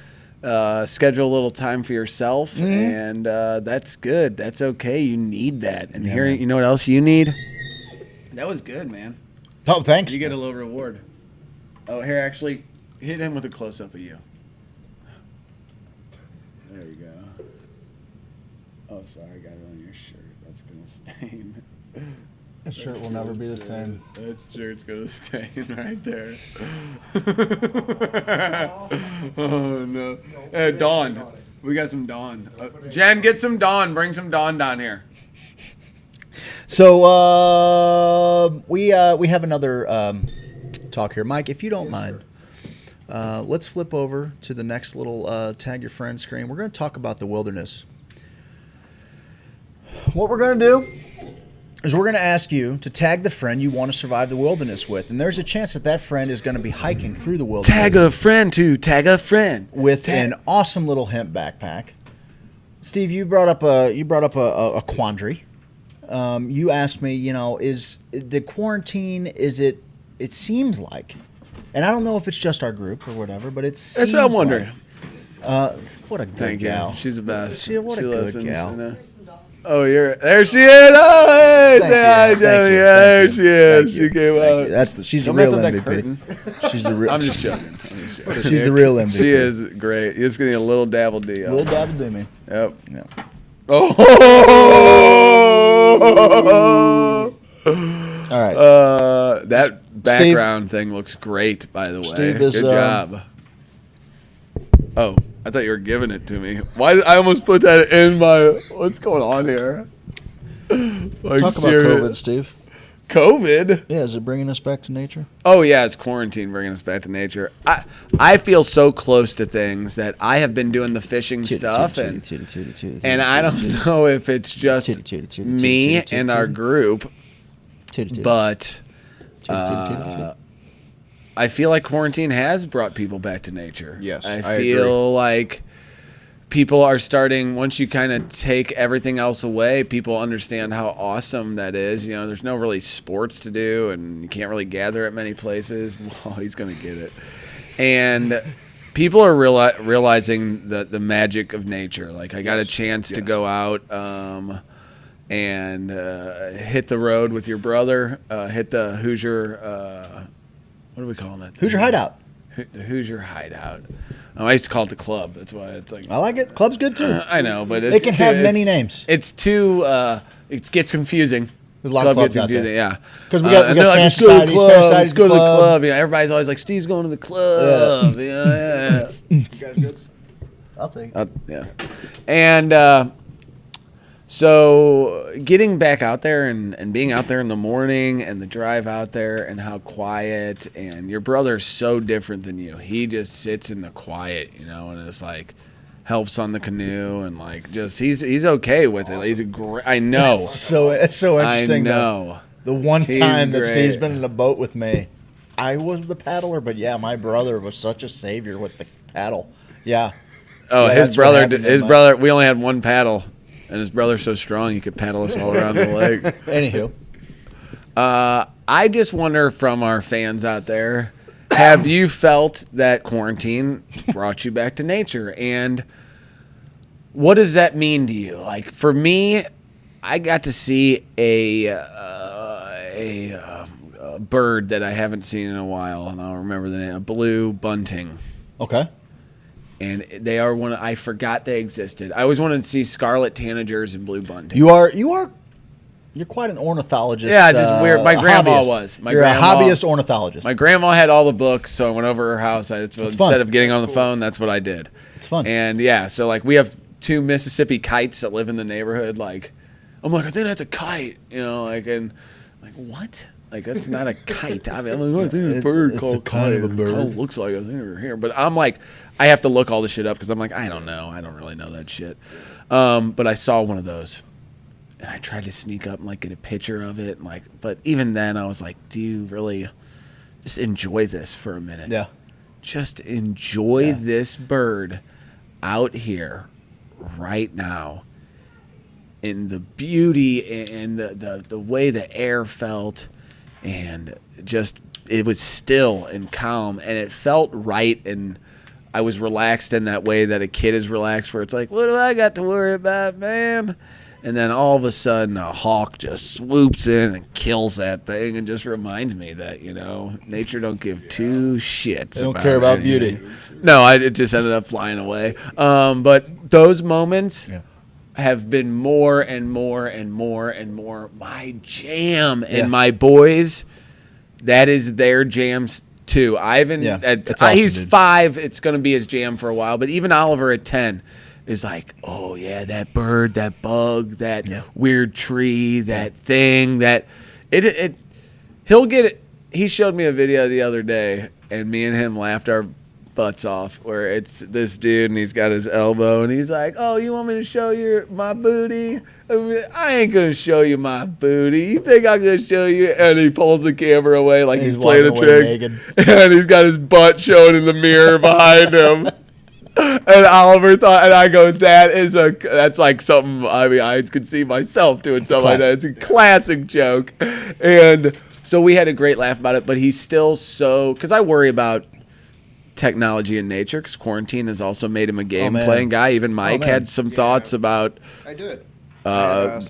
Schedule a little time for yourself, mm-hmm. and that's good. That's okay. You need that. And here, you know what else you need? That was good, man. Oh, thanks. You get a little reward. Oh, here, actually, hit him with a close-up of you. There you go. Oh, sorry, I got it on your shirt. That's going to stain. That shirt will never be the same. That shirt's going to stain right there. Oh, no. Dawn. We got some Dawn. Jen, get some Dawn. Bring some Dawn down here. So we have another talk here. Mike, if you don't mind, let's flip over to the next little tag your friend screen. We're going to talk about the wilderness. What we're going to do is we're going to ask you to tag the friend you want to survive the wilderness with. And there's a chance that friend is going to be hiking through the wilderness. Tag a friend to tag a friend. With an awesome little hemp backpack. Steve, you brought up a quandary. You asked me, is the quarantine, it seems like And I don't know if it's just our group or whatever, but That's what I'm wondering. What a good Thank gal. you. She's the best. What a good listens, gal. you know. Oh, there she is. Oh, hey, Thank say hi, you. Joey. Thank you. Yeah, there Thank she you. is. Thank She you. came Thank out. you. She's the Don't real mess with that MVP. curtain. She's the real. I'm just joking. She's the real MVP. She is great. It's going to be a little dabble D. Little dabble do me. Yep. Yeah. Oh. All right. That background thing looks great, by the way. Steve is, Good job. Oh, I thought you were giving it to me. Why did I almost put that in my... What's going on here? Like, Talk about COVID, Steve. COVID? Yeah, is it bringing us back to nature? Oh, yeah, it's quarantine bringing us back to nature. I feel so close to things that I have been doing the fishing stuff, and I don't know if it's just me and our group, but I feel like quarantine has brought people back to nature. Yes, I I feel agree. like people are starting, once you kind of take everything else away, people understand how awesome that is. You know, there's no really sports to do, and you can't really gather at many places. Well, he's going to get it. And people are realizing the magic of nature. Like, I got a chance to go out and hit the road with your brother, hit the Hoosier, what are we calling it? Hoosier Hideout. The Hoosier Hideout. Oh, I used to call it the club. That's why it's like. I like it. Club's good too. I know, but It can have many names. It's too. It gets confusing. There's a lot of clubs out there. Yeah. Because we got let's Spanish go to the Society. club. Spanish Let's Society's go to the club. club. Yeah, everybody's always like, Steve's going to the club. Yeah. You guys good? I'll take it. Yeah. And so getting back out there and being out there in the morning and the drive out there and how quiet, and your brother's so different than you. He just sits in the quiet, you know, and it's like helps on the canoe and like just he's okay with it. He's a great. I know. It's so interesting. I know. The one He's time that great. Steve's been in a boat with me, I was the paddler, but yeah, my brother was such a savior with the paddle. Yeah. Oh, Yeah, his that's what brother. happened in His my- brother. We only had one paddle, and his brother's so strong he could paddle us all around the lake. Anywho. I just wonder from our fans out there, have you felt that quarantine brought you back to nature? And what does that mean to you? Like, for me, I got to see a bird that I haven't seen in a while, and I'll remember the name, a blue bunting. Okay. And they are one. I forgot they existed. I always wanted to see scarlet tanagers and blue buntings. You're quite an ornithologist. Yeah, just weird. My a grandma hobbyist. was. You're a hobbyist ornithologist. My grandma had all the books, so I went over her house. Instead of getting on the phone, that's what I did. It's fun. And yeah, so like we have 2 Mississippi kites that live in the neighborhood. Like, I'm like, I think that's a kite, you know, like, and like, what? Like, that's not a kite. I mean, I'm like, I think it's a bird it's called a kind kite. of a bird. It kind of looks like a thing over here. But I'm like, I have to look all this shit up because I'm like, I don't know. I don't really know that shit. But I saw one of those. And I tried to sneak up and like get a picture of it, and like, but even then I was like, do you really just enjoy this for a minute? Yeah. Just enjoy this bird out here right now, in the beauty and the way the air felt, and just it was still and calm, and it felt right, and I was relaxed in that way that a kid is relaxed, where it's like, what do I got to worry about, man? And then all of a sudden, a hawk just swoops in and kills that thing, and just reminds me that, you know, nature don't give 2 shits. They don't care about anything. beauty. No, it just ended up flying away. But those moments have been more and more and more and more my jam. And my boys, that is their jams too. Ivan, it's awesome, he's dude. 5. It's going to be his jam for a while. But even Oliver at 10 is like, oh yeah, that bird, that bug, that weird tree, that thing, that it he'll get it. He showed me a video the other day, and me and him laughed our butts off, where it's this dude and he's got his elbow and he's like, oh, you want me to show you my booty? I ain't gonna show you my booty. You think I'm gonna show you? And he pulls the camera away like he's playing a walking trick, away naked. and he's got his butt showing in the mirror behind him. And Oliver thought, and I go, that's like something, I mean, I could see myself doing something like that. It's a classic joke. And So we had a great laugh about it, but he's still so, because I worry about technology and nature, because quarantine has also made him a game playing guy. Even Mike had some thoughts about I did.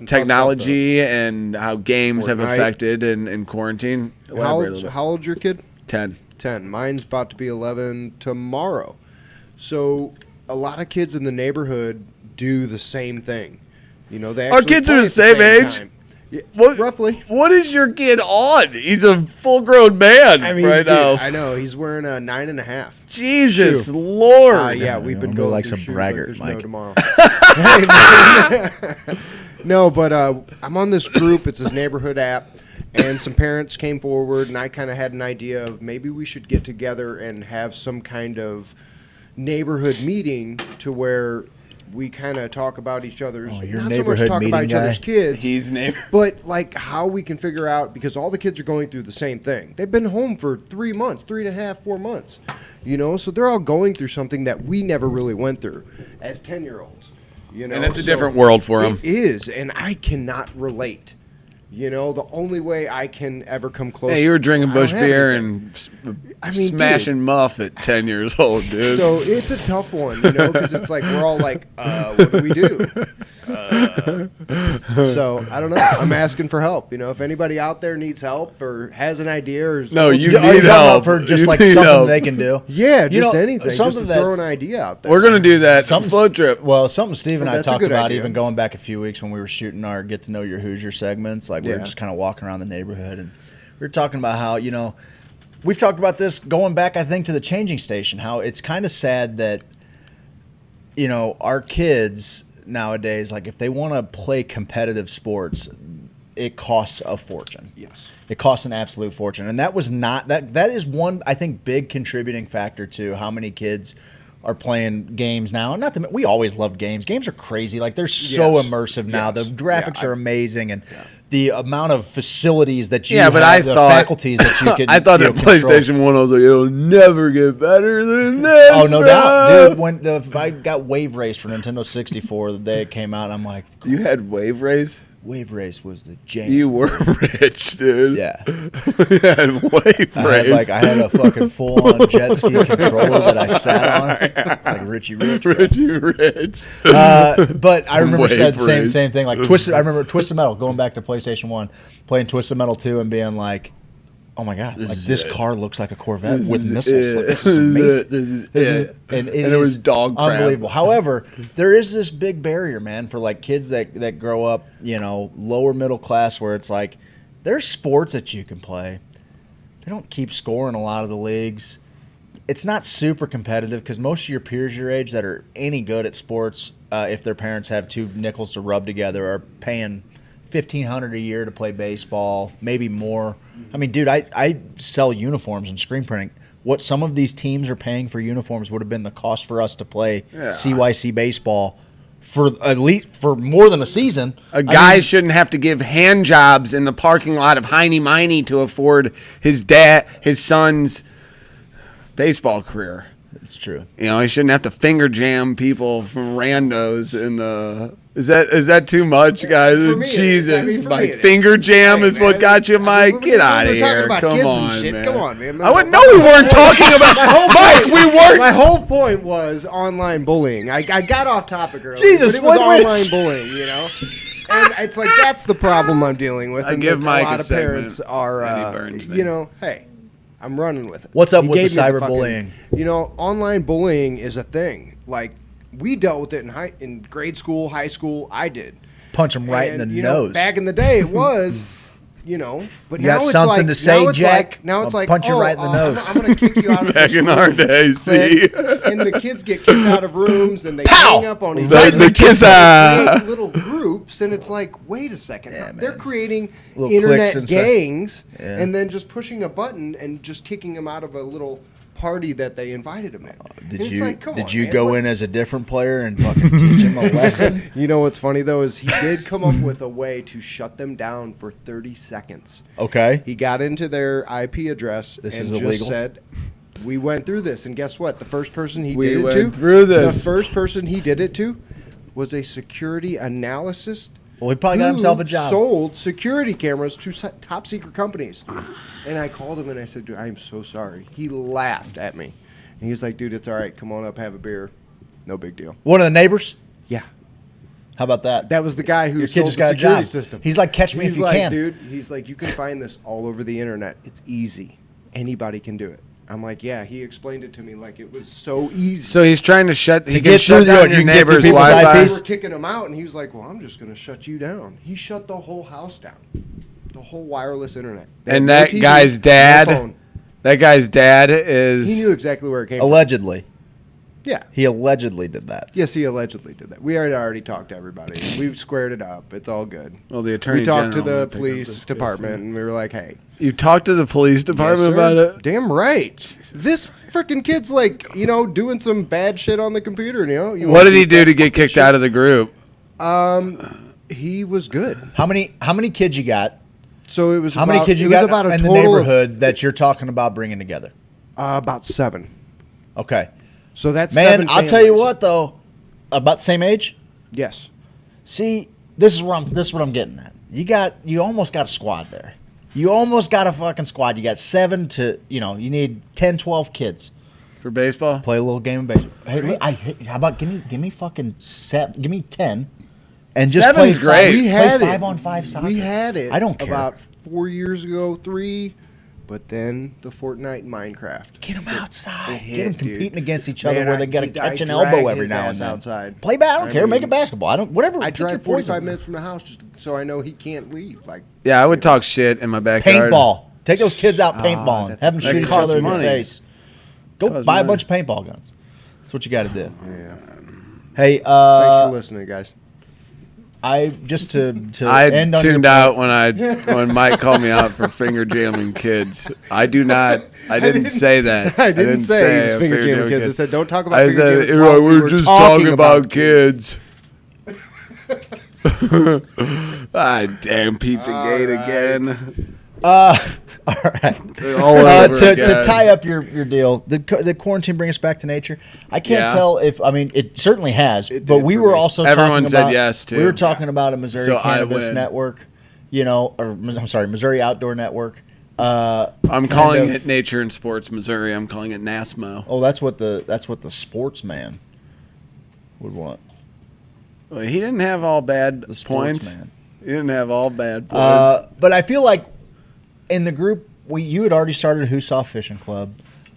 technology and how games have affected in quarantine. How old's your kid? 10. 10. Mine's about to be 11 tomorrow. So a lot of kids in the neighborhood do the same thing. You know, they Our kids are the same age? time. Yeah, roughly. What is your kid on? He's a full-grown man right now. I know. He's wearing a 9.5. Jesus Lord. Yeah, we've been going like through some shoes braggart, there's Mike. No tomorrow. No, but I'm on this group. It's this neighborhood app, and some parents came forward, and I kind of had an idea of maybe we should get together and have some kind of neighborhood meeting to where we kind of talk about each other's, your not neighborhood so much talk meeting about each other's guy? kids. He's neighbor. But like how we can figure out, because all the kids are going through the same thing. They've been home for 3 months, 3.5, 4 months, you know, so they're all going through something that we never really went through as 10-year-olds, you know. And it's a different world for them. It is, and I cannot relate. You know, the only way I can ever come close. Hey, you were drinking I don't Bush have beer anything. and smashing muff at 10 years old, dude. So it's a tough one, you know, because it's like we're all like, what do we do? So I don't know. I'm asking for help. You know, if anybody out there needs help or has an idea, or No, you Are you need talking about help. for just You like need something help. they can do? yeah, just You know, anything, something just to throw that's- an idea out there. We're going to do that. Something Float trip. Well, something Steve and Well, I that's a talked good about idea. even going back a few weeks when we were shooting our Get to Know Your Hoosier segments. Like we were Yeah. just kind of walking around the neighborhood, and we were talking about how, you know, we've talked about this going back, I think, to the changing station, how it's kind of sad that, you know, our kids nowadays, like if they want to play competitive sports, it costs a fortune. Yes. It costs an absolute fortune. And that was not that is one, I think, big contributing factor to how many kids are playing games now. And not to, we always loved games. Games are crazy. Like they're so Yes. immersive now. Yes. The graphics Yeah, are amazing, and the amount of facilities that you Yeah, have, but I the thought faculties that you can I thought you at know, control. PlayStation 1, I was like, it'll never get better than this. Oh, no bro. doubt. Dude, when I got Wave Race for Nintendo 64 the day it came out, I'm like, You had Wave Race? Wave Race was the jam. You were rich, dude. Yeah. You had Wave Race. I had a fucking full-on jet ski controller that I sat on, like Richie Rich. bro. Richie Rich. But I remember Wave said same Race. thing. Like Twisted. I remember Twisted Metal going back to PlayStation 1, playing Twisted Metal 2, and being like, "Oh my god! Like this car looks like a Corvette with missiles. Like, this is amazing. And it was is dog crap. unbelievable. However, there is this big barrier, man, for like kids that grow up, you know, lower middle class, where it's like there's sports that you can play. They don't keep score in a lot of the leagues. It's not super competitive because most of your peers your age that are any good at sports, if their parents have two nickels to rub together, are paying $1,500 a year to play baseball, maybe more. I mean, dude, I sell uniforms and screen printing. What some of these teams are paying for uniforms would have been the cost for us to play CYC baseball for at least for more than a season. A guy shouldn't have to give hand jobs in the parking lot of Heiny Miney to afford his son's baseball career. It's true. You know, he shouldn't have to finger jam people from randos in the. Is that too much, guys? For me, it is. Jesus, I mean, for Mike. me, it is. Finger jam Hey, is what man. got you, I mean, Mike. we're- Get out we're of talking here. about Come kids and on, shit. man. Come on, man. I wouldn't know we weren't talking about. Mike, we weren't. My whole point was online bullying. I got off topic earlier. Jesus, but it was what was- online bullying, you know? And it's like that's the problem I'm dealing with. I and give that Mike a lot a of parents segment, are, and he burns me. you know, hey, I'm running with it. What's up He with the gave me cyberbullying? You know, online bullying is a thing. Like we dealt with it in grade school, high school. I did. Punch him right in And, the you know, nose. back in the day, it was, you know, but You now got it's something like, to say, now it's Jack? Like, now it's I'll like, punch you oh, right in the nose. I'm going to kick you out of Back this in room. our day, see? And the kids get kicked out of rooms, and they Pow! hang up on each Right other. in the kiss They eye. create little groups, and it's like, wait a second, they're man. creating Little cliques internet inside. gangs, Yeah. and then just pushing a button and just kicking them out of a little party that they invited them in. And it's like, come on, Did you man, go what- in as a different player and fucking teach him a lesson? You know what's funny though is he did come up with a way to shut them down for 30 seconds. Okay. He got into their IP address This and is just illegal? said, "We went through this, and guess what? The first person he We did it went to, through this. the first person he did it to, was a security analyst Well, he probably got himself a job. Sold security cameras to top secret companies. And I called him and I said, dude, I'm so sorry. He laughed at me. And he was like, dude, it's all right. Come on up, have a beer. No big deal. One of the neighbors? Yeah. How about that? That was the guy who Your sold kid just the got a security job. system. He's like, catch me if you can. Dude, he's like, you can find this all over the internet. It's easy. Anybody can do it. I'm like, yeah. He explained it to me like it was so easy. So he's trying to shut. He get can shut through the- down you your can get through neighbor's people's Wi-Fi. IPs. They were kicking him out, and he was like, well, I'm just going to shut you down. He shut the whole house down. The whole wireless internet. They And had no that TV, guy's no dad. phone. That guy's dad is. He knew exactly where it came Allegedly. from. Yeah. He allegedly did that. Yes, he allegedly did that. We had already talked to everybody. We've squared it up. It's all good. Well, the attorney We talked to general the would pick up police this department, case. and we were like, hey. You talked to the police department Yes, about sir. it? Damn right. This freaking kid's like, doing some bad shit on the computer, You What did he do to get kicked out of the group? He was good. How many kids you got? So it was How many kids you it was got about a in the total of, neighborhood that you're talking about bringing together? about 7. Okay. So that's Man, 7 I'll tell you families. what though, about the same age. Yes. See, this is what I'm getting at. You almost got a squad there. You almost got a fucking squad. You got 7 to you need 10, 12 kids For baseball? play a little game of baseball. Hey, how about give me fucking 7? Give me 10, and just Seven's play great. We Play had it. 5-on-5 soccer. We had it. I don't care. About 4 years ago, 3. But then the Fortnite and Minecraft. Get them outside. It Get hit, them dude. competing against each other Man, where they got to catch an elbow every now and then. Outside. Play I don't care. Make mean, it basketball. I don't. Whatever. I pick your drive poison. 45 minutes from the house just so I know he can't leave. Like, Yeah, I would talk shit in my backyard. Paintball. Take those kids out paintballing. that's Have them that shoot each costs other in money. the face. Go Costs buy a money. bunch of paintball guns. That's what you got to do. yeah. Hey, Thanks for listening, guys. I just to I end on your tuned point- out when Mike called me out for finger jamming kids. I didn't say that. I didn't say he was I finger figured jamming they kids. were I said, don't talk about I finger said, jamming while we we're were just talking talking about kids. Ah, damn Pizzagate again. All right. All over To again. tie up your deal, the quarantine bring us back to nature. I can't Yeah. tell if it certainly has, It but did we for were me. also Everyone talking said about, yes, too. We were talking about a Missouri So I Cannabis win. Network, Missouri Outdoor Network. I'm kind calling of- it Nature and Sports Missouri. I'm calling it NASMO. Oh, that's what the sportsman would want. Well, he didn't have all bad The points. sportsman. He didn't have all bad points. But I feel like in the group, you had already started a Hoosier Fishing Club.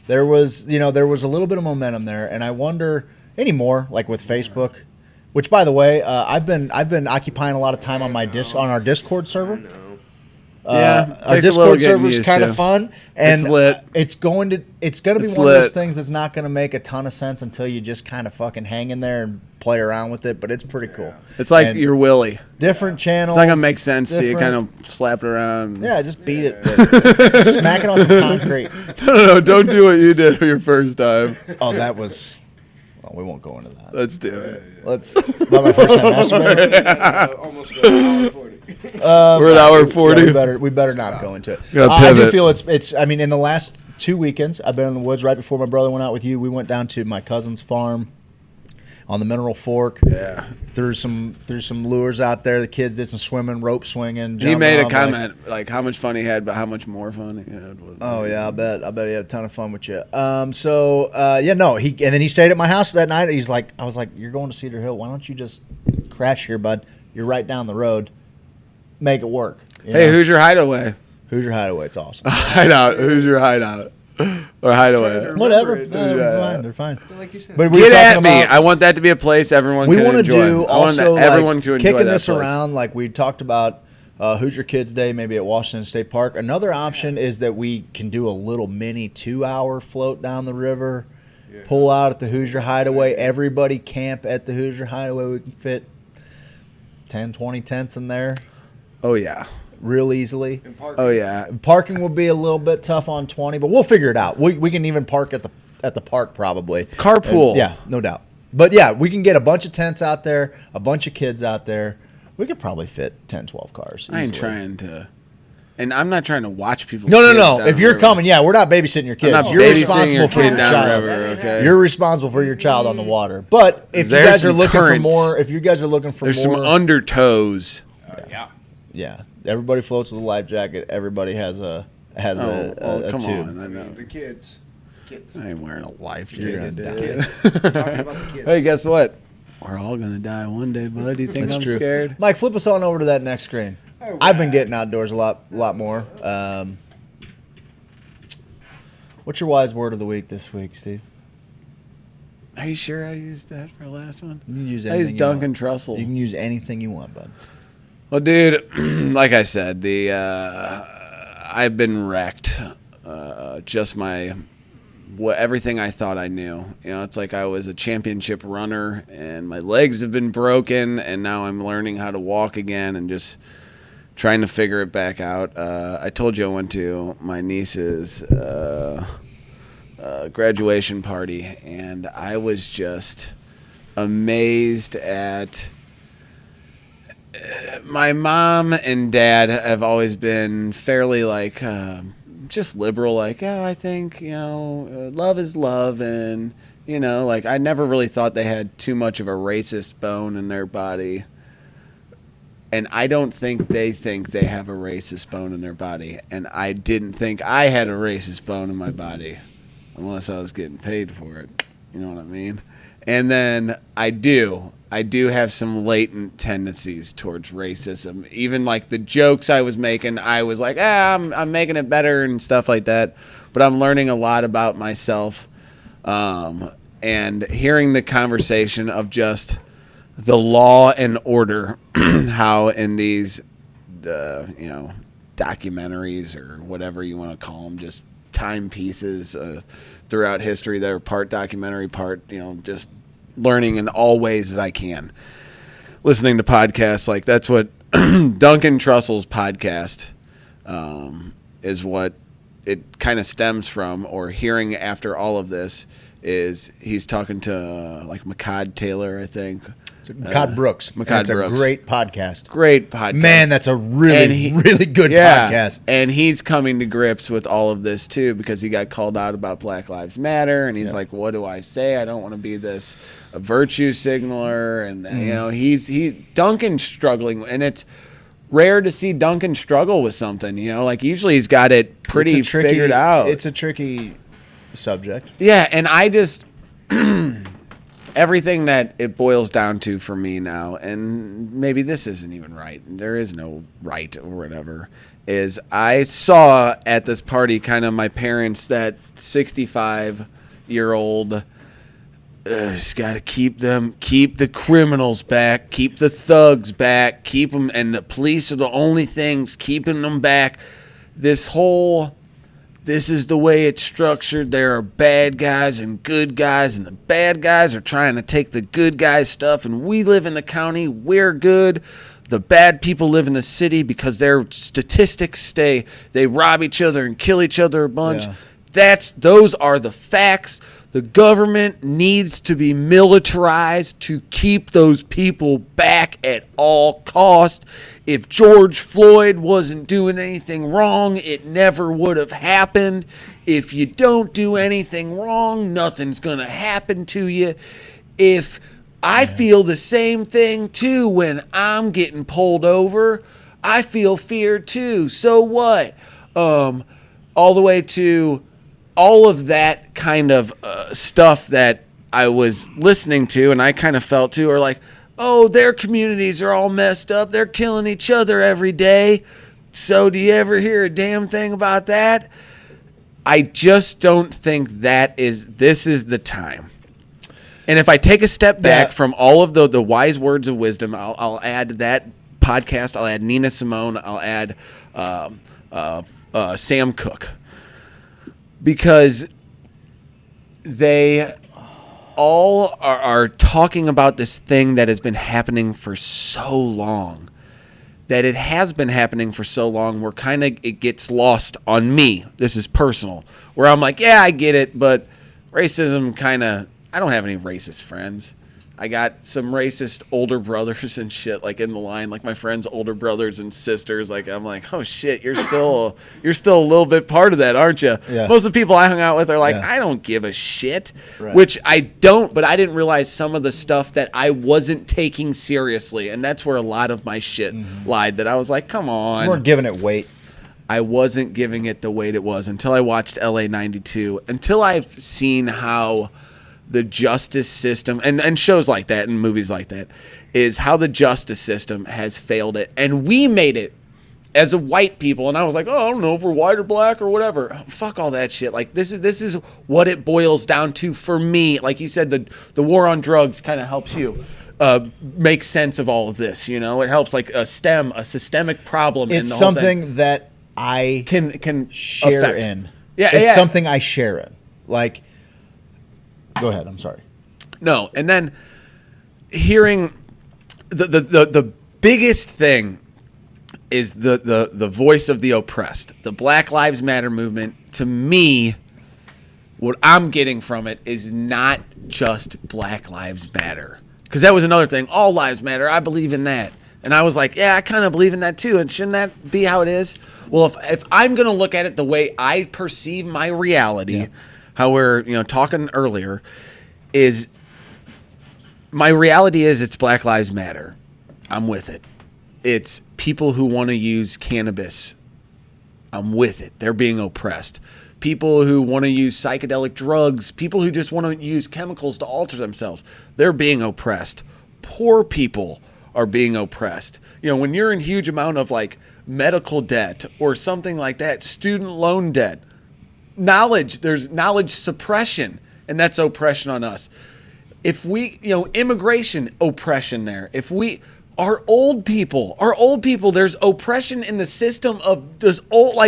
There was a little bit of momentum there, and I wonder anymore, like with Facebook, which by the way, I've been occupying a lot of time on on our Discord server. Yeah, our takes a little Discord getting server is used kind to. of fun, and It's lit. It's going to be It's one of lit. those things that's not going to make a ton of sense until you just kind of fucking hang in there and play around with it. But it's pretty cool. It's like And your Willie. different channels. It's not gonna make sense to you. Kind different- of slap it around. Yeah, just beat it. Smack it on some concrete. No, don't do what you did your first time. Oh, that was. Well, we won't go into that. Let's do it. Let's. About my first time masturbating. Almost an hour 40. We're at hour 40. Yeah, we better not go into it. Gotta I do pivot. feel it's. I mean, in the last 2 weekends, I've been in the woods. Right before my brother went out with you, we went down to my cousin's farm on the Mineral Fork. Yeah. Threw some lures out there. The kids did some swimming, rope swinging. He made a jumping. I'm like, comment like how much fun he had, but how much more fun he had. oh yeah, I bet he had a ton of fun with you. And then he stayed at my house that night. I was like, you're going to Cedar Hill. Why don't you just crash here, bud? You're right down the road. Make it work. You Hey, know? who's your hideaway? Who's your hideaway? It's awesome. Hideout. Who's your hideout? Or hideaway? Whatever. it. No, Yeah. they're fine. Like you said. But we Get were at talking me. about- I want that to be a place everyone we can want to enjoy. do I want also everyone like to enjoy kicking that this place. around. Like we talked about Hoosier Kids Day, maybe at Washington State Park. Another option is that we can do a little mini 2-hour float down the river, pull out at the Hoosier Hideaway. Everybody camp at the Hoosier Hideaway. We can fit 10, 20 tents in there Oh yeah. real easily. Oh yeah. Parking will be a little bit tough on 20, but we'll figure it out. We can even park at the park probably. Carpool. And, yeah, no doubt. But yeah, we can get a bunch of tents out there, a bunch of kids out there. We could probably fit 10, 12 cars. I ain't easily. trying to, and I'm not trying to watch people. No. If you're coming, yeah, we're not babysitting your kids. I'm not You're babysitting responsible your for kid your down child. the river. Okay. You're responsible for your child on the water. But if you There's guys are some looking currents. for more, if you guys are looking for There's some more, undertows. Yeah. Yeah, everybody floats with a life jacket. Everybody has a come tube. on, I know. The kids. I ain't wearing a life You're jacket, gonna dude. Talking about the kids. Hey, guess what? We're all gonna die one day, bud. Do you think That's I'm true. scared? Mike, flip us on over to that next screen. All I've been right. getting outdoors a lot more. What's your wise word of the week this week, Steve? Are you sure I used that for the last one? You can use I anything used you want. Duncan Trussell. You can use anything you want, bud. Well, dude, like I said, I've been wrecked. Just everything I thought I knew. You know, it's like I was a championship runner, and my legs have been broken, and now I'm learning how to walk again, and just trying to figure it back out. I told you I went to my niece's graduation party, and I was just amazed at. My mom and dad have always been fairly like just liberal, like, yeah, I think, love is love, and like I never really thought they had too much of a racist bone in their body, and I don't think they have a racist bone in their body, and I didn't think I had a racist bone in my body unless I was getting paid for it, you know what I mean? And then I do have some latent tendencies towards racism. Even like the jokes I was making, I was like, I'm making it better and stuff like that. But I'm learning a lot about myself, and hearing the conversation of just the law and order, how in these, documentaries or whatever you want to call them, just timepieces throughout history that are part documentary, part, just learning in all ways that I can. Listening to podcasts, like that's what Duncan Trussell's podcast is what it kind of stems from, or hearing after all of this is he's talking to like McCod Taylor, I think. McCod Brooks. McCod Brooks. A great podcast. Great podcast. Man, that's a really good podcast. And he's coming to grips with all of this too, because he got called out about Black Lives Matter, and he's like, what do I say? I don't want to be this virtue signaler, and Duncan's struggling, and it's rare to see Duncan struggle with something, like usually he's got it pretty figured out. It's a tricky subject. Yeah, and I just everything that it boils down to for me now, and maybe this isn't even right, there is no right or whatever, is I saw at this party kind of my parents, that 65-year-old, just got to keep the criminals back, keep the thugs back, keep them, and the police are the only things keeping them back. This is the way it's structured. There are bad guys and good guys, and the bad guys are trying to take the good guys' stuff, and we live in the county, we're good. The bad people live in the city because their statistics they rob each other and kill each other a bunch. Yeah. Those are the facts. The government needs to be militarized to keep those people back at all cost. If George Floyd wasn't doing anything wrong, it never would have happened. If you don't do anything wrong, nothing's going to happen to you. If I feel the same thing too when I'm getting pulled over, I feel fear too. So what? All the way to all of that kind of stuff that I was listening to, and I kind of felt too, are like, oh, their communities are all messed up. They're killing each other every day. So do you ever hear a damn thing about that? I just don't think this is the time. And if I take a step back from all of the wise words of wisdom, I'll add that podcast. I'll add Nina Simone. I'll add Sam Cooke. Because they all are talking about this thing that has been happening for so long. That it has been happening for so long where kind of it gets lost on me. This is personal. Where I'm like, yeah, I get it, but racism kind of, I don't have any racist friends. I got some racist older brothers and shit like in the line, like my friends' older brothers and sisters. Like I'm like, oh shit, you're still a little bit part of that, aren't you? Yeah. Most of the people I hung out with are like, Yeah. I don't give a shit, Right. which I don't. But I didn't realize some of the stuff that I wasn't taking seriously, and that's where a lot of my shit lied. That I was like, come on, You weren't giving it weight. I wasn't giving it the weight it was until I watched LA 92, until I've seen how the justice system, and shows like that and movies like that, is how the justice system has failed it. And we made it as a white people, and I was like, oh, I don't know if we're white or black or whatever. Fuck all that shit. Like, this is what it boils down to for me. Like you said, the war on drugs kind of helps you make sense of all of this, you know? It helps like a systemic problem. It's in the whole something thing. that I Can share affect. in. Yeah, it's yeah. something I share in. Like, go ahead. I'm sorry. No, and then hearing the biggest thing is the voice of the oppressed. The Black Lives Matter movement, to me, what I'm getting from it is not just Black Lives Matter. Because that was another thing. All lives matter. I believe in that. And I was like, yeah, I kind of believe in that too. And shouldn't that be how it is? Well, if I'm going to look at it the way I perceive my reality, how we're talking earlier, is my reality is it's Black Lives Matter. I'm with it. It's people who want to use cannabis. I'm with it. They're being oppressed. People who want to use psychedelic drugs, people who just want to use chemicals to alter themselves, they're being oppressed. Poor people are being oppressed. When you're in huge amount of like medical debt or something like that, student loan debt, there's knowledge suppression, and that's oppression on us. If we, immigration oppression there. If we, our old people, there's oppression in the system of this old,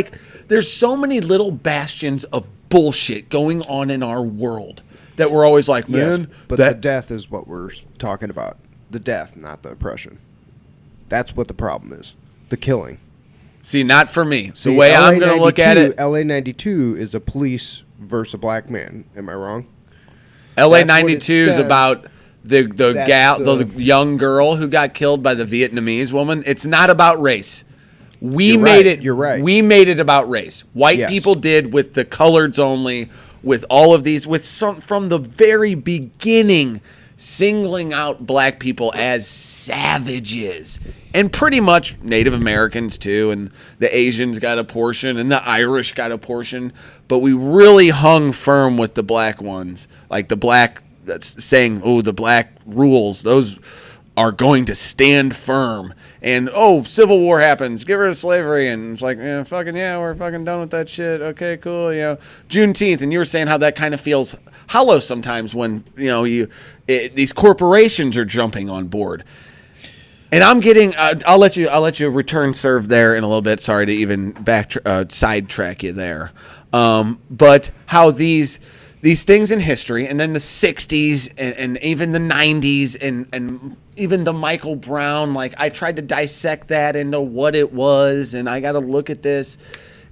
there's so many little bastions of bullshit going on in our world that we're always like, man, yes, but the death is what we're talking about. The death, not the oppression. That's what the problem is. The killing. See, not for me. See, the way LA I'm going to look at it. LA 92 is a police versus a black man. Am I wrong? LA 92 is about the young girl who got killed by the Vietnamese woman. It's not about race. We made it. You're right. We made it about race. White people did with the coloreds only, with all of these, with some from the very beginning, singling out black people as savages. And pretty much Native Americans too, and the Asians got a portion, and the Irish got a portion. But we really hung firm with the black ones, like the black that's saying, oh, the black rules, those are going to stand firm. And, Civil War happens, get rid of slavery. And it's like, we're fucking done with that shit. Okay, cool, Juneteenth, and you were saying how that kind of feels hollow sometimes when, these corporations are jumping on board. And I'm getting, I'll let you return serve there in a little bit. Sorry to even sidetrack you there. But how these things in history, and then the 60s and even the 90s and even the Michael Brown, like I tried to dissect that into what it was, and I got to look at this.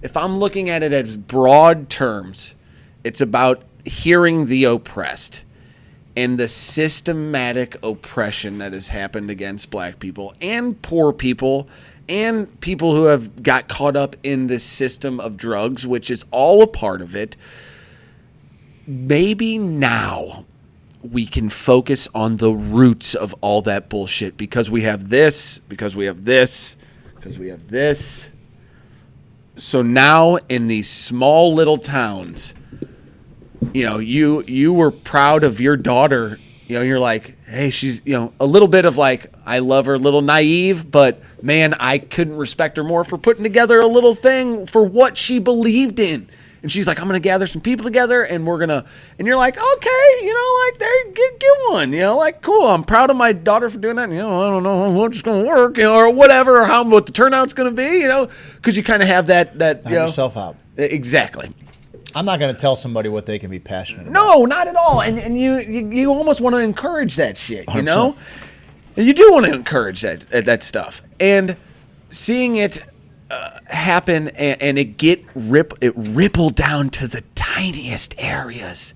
If I'm looking at it as broad terms, it's about hearing the oppressed and the systematic oppression that has happened against black people and poor people and people who have got caught up in this system of drugs, which is all a part of it. Maybe now we can focus on the roots of all that bullshit because we have this, because we have this, because we have this. So now in these small little towns, you were proud of your daughter. You're like, hey, she's, a little bit of like, I love her, a little naive, but man, I couldn't respect her more for putting together a little thing for what she believed in. And she's like, I'm going to gather some people together and we're going to, and you're like, okay, there, get one, like, cool. I'm proud of my daughter for doing that. I don't know what's going to work, or whatever, or what the turnout's going to be, because you kind of have that, yourself out. Exactly. I'm not going to tell somebody what they can be passionate about. No, not at all. And you almost want to encourage that shit, 100%. And you do want to encourage that stuff. And seeing it happen and it rippled down to the tiniest areas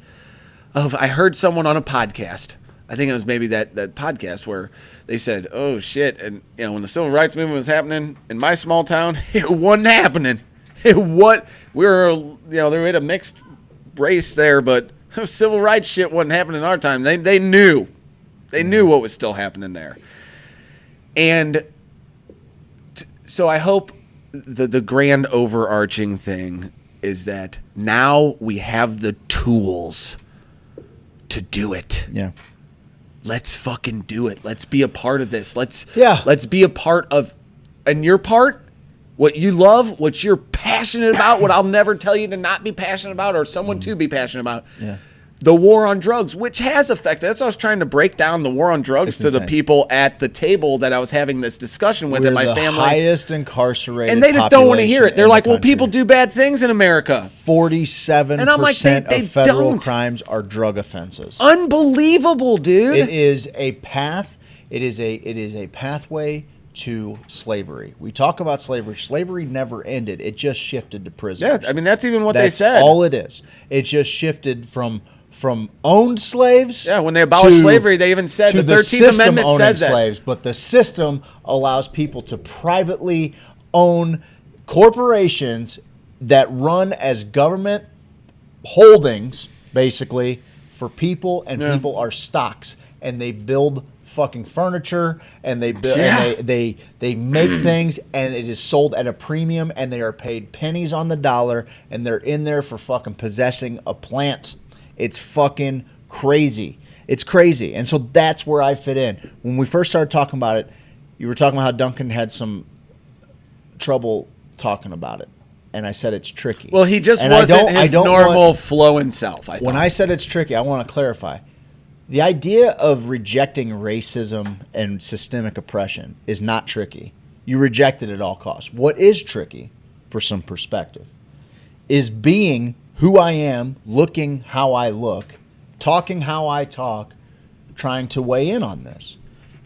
of. I heard someone on a podcast. I think it was maybe that podcast where they said, "Oh shit!" And when the civil rights movement was happening in my small town, it wasn't happening. We were we had a mixed race there, but civil rights shit wasn't happening in our time. They knew what was still happening there, and so I hope the grand overarching thing is that now we have the tools to do it. Yeah. Let's fucking do it. Let's be a part of this. Let's be a part of, and your part, what you love, what you're passionate about, what I'll never tell you to not be passionate about or someone to be passionate about. Yeah. The war on drugs, which has affected. That's why I was trying to break down the war on drugs to the people at the table that I was having this discussion with. We're at my the family, highest incarcerated, and they just don't want to hear it. They're like, "Well, people do bad things in America." 47% they of federal don't. crimes are drug offenses. Unbelievable, dude! It is a path. It is a pathway to slavery. We talk about slavery. Slavery never ended. It just shifted to prison. Yeah, I mean that's even what they said. All it is. It just shifted from owned slaves. Yeah, when they abolished slavery, they even said the 13th Amendment says that. Slaves, but the system allows people to privately own corporations that run as government holdings, basically, for people, and people are stocks, and they build fucking furniture, and they build, and they make things, and it is sold at a premium, and they are paid pennies on the dollar, and they're in there for fucking possessing a plant. It's fucking crazy. It's crazy. And so that's where I fit in. When we first started talking about it, you were talking about how Duncan had some trouble talking about it. And I said it's tricky. Well, he just wasn't his normal flowing self, I thought. When I said it's tricky, I want to clarify. The idea of rejecting racism and systemic oppression is not tricky. You reject it at all costs. What is tricky, for some perspective, is being who I am, looking how I look, talking how I talk, trying to weigh in on this.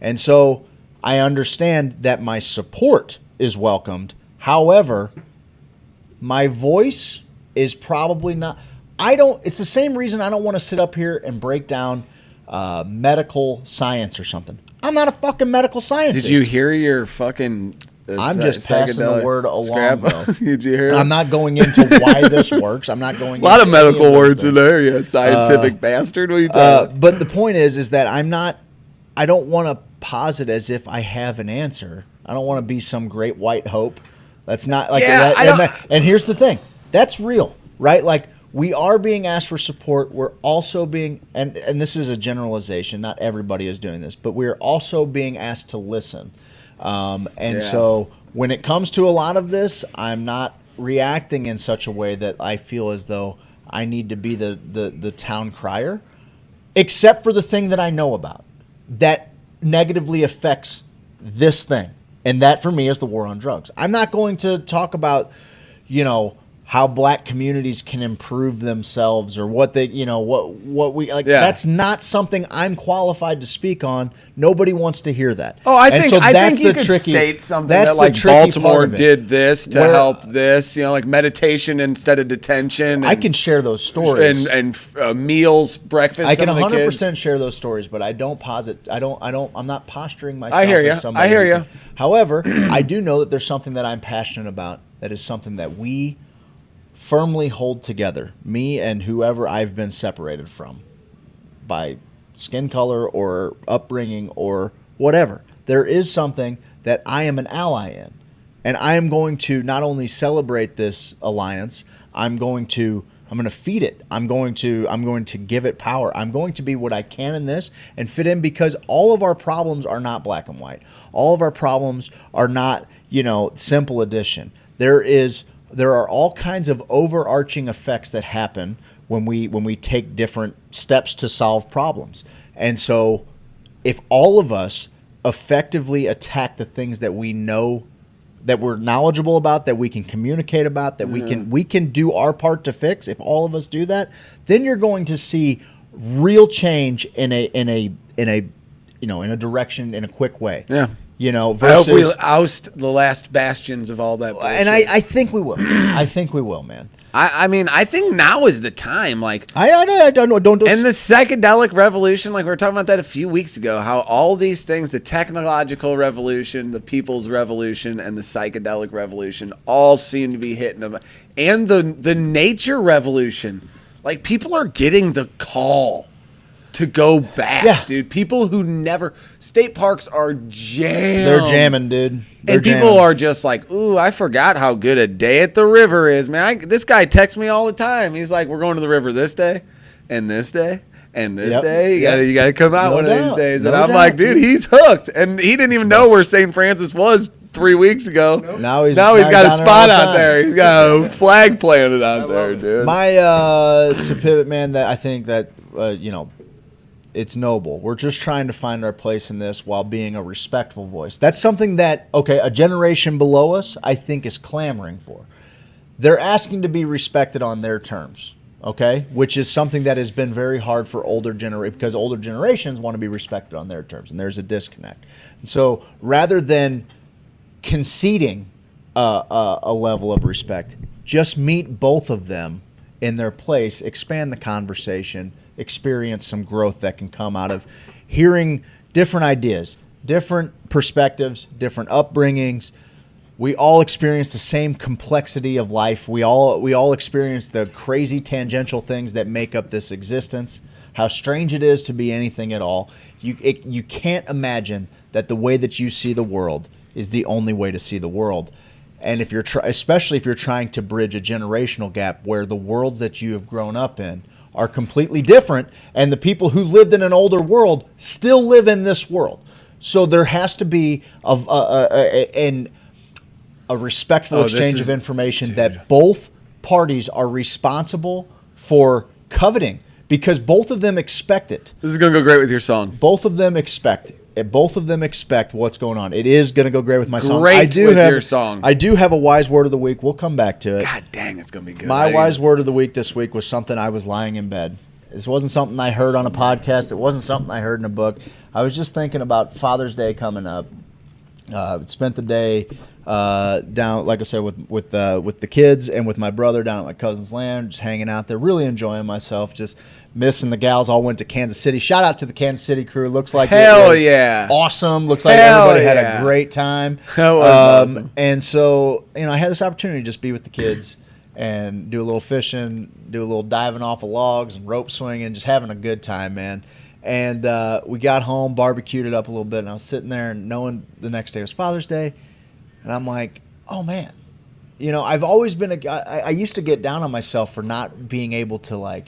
And so I understand that my support is welcomed. However, my voice is probably not. It's the same reason I don't want to sit up here and break down medical science or something. I'm not a fucking medical scientist. Did you hear your fucking... I'm just passing the word along, though. Did you hear? I'm not going into why this works. I'm not going. A lot of medical words in there, you scientific bastard. What are you talking? But the point is that I'm not. I don't want to posit as if I have an answer. I don't want to be some great white hope. That's not like. Yeah, and here's the thing. That's real, right? Like we are being asked for support. We're also being, and this is a generalization. Not everybody is doing this, but we're also being asked to listen. So when it comes to a lot of this, I'm not reacting in such a way that I feel as though I need to be the town crier, except for the thing that I know about that negatively affects this thing. And that for me is the war on drugs. I'm not going to talk about, how black communities can improve themselves or what they, what we like. Yeah. That's not something I'm qualified to speak on. Nobody wants to hear that. Oh, I think you could state something that like Baltimore did this to help this, like meditation instead of detention. I can share those stories and meals, breakfast. I can 100% share those stories, but I don't posit. I'm not posturing myself. I hear you. I hear you. However, I do know that there's something that I'm passionate about. That is something that we firmly hold together, me and whoever I've been separated from by skin color or upbringing or whatever. There is something that I am an ally in, and I am going to not only celebrate this alliance, I'm going to feed it. I'm going to give it power. I'm going to be what I can in this and fit in, because all of our problems are not black and white. All of our problems are not, simple addition. There are all kinds of overarching effects that happen when we take different steps to solve problems. And so if all of us effectively attack the things that we know, that we're knowledgeable about, that we can communicate about, that we can do our part to fix, if all of us do that, then you're going to see real change in a direction, in a quick way. Yeah. You know, I hope we versus, oust the last bastions of all that bullshit. and I think we will. I think we will, man. I mean, I think now is the time. Like, I don't know. Don't. and the psychedelic revolution, like we were talking about that a few weeks ago, how all these things, the technological revolution, the people's revolution, and the psychedelic revolution, all seem to be hitting them. And the nature revolution, like people are getting the call to go back, dude. People who never, state parks are jammed. They're jamming, dude. And people are just like, ooh, I forgot how good a day at the river is, man. This guy texts me all the time. He's like, we're going to the river this day, and this day, and this day. You gotta come out one of these days. And I'm like, dude, he's hooked. And he didn't even know where St. Francis was 3 weeks ago. Now he's got a down spot there all the out time. there. He's got a flag planted out there, dude. My to pivot, man. That I think that you know, it's noble. We're just trying to find our place in this while being a respectful voice. That's something that, a generation below us, I think, is clamoring for. They're asking to be respected on their terms, okay? Which is something that has been very hard for older generations, because older generations want to be respected on their terms, and there's a disconnect. And so rather than conceding a level of respect, just meet both of them in their place, expand the conversation, experience some growth that can come out of hearing different ideas, different perspectives, different upbringings. We all experience the same complexity of life. We all experience the crazy tangential things that make up this existence. How strange it is to be anything at all. You can't imagine that the way that you see the world is the only way to see the world. And if you're especially if you're trying to bridge a generational gap where the worlds that you have grown up in are completely different, and the people who lived in an older world still live in this world. So there has to be a respectful exchange of information that both parties are responsible for coveting, because both of them expect it. This is going to go great with your song. Both of them expect it. Both of them expect what's going on. It is going to go great with my song. Your song. I do have a wise word of the week. We'll come back to it. God dang, it's going to be good. My wise word of the week this week was something I was lying in bed. This wasn't something I heard on a podcast. It wasn't something I heard in a book. I was just thinking about Father's Day coming up. Spent the day down, like I said, with the kids and with my brother down at my cousin's land, just hanging out there, really enjoying myself, just missing the gals. All went to Kansas City. Shout out to the Kansas City crew. Looks like Hell it was yeah, awesome. Looks like everybody had a great time. That was awesome. And so, I had this opportunity to just be with the kids and do a little fishing, do a little diving off of logs and rope swinging, just having a good time, man. And we got home, barbecued it up a little bit, and I was sitting there and knowing the next day was Father's Day, and I'm like, oh man, I've always been a guy. I used to get down on myself for not being able to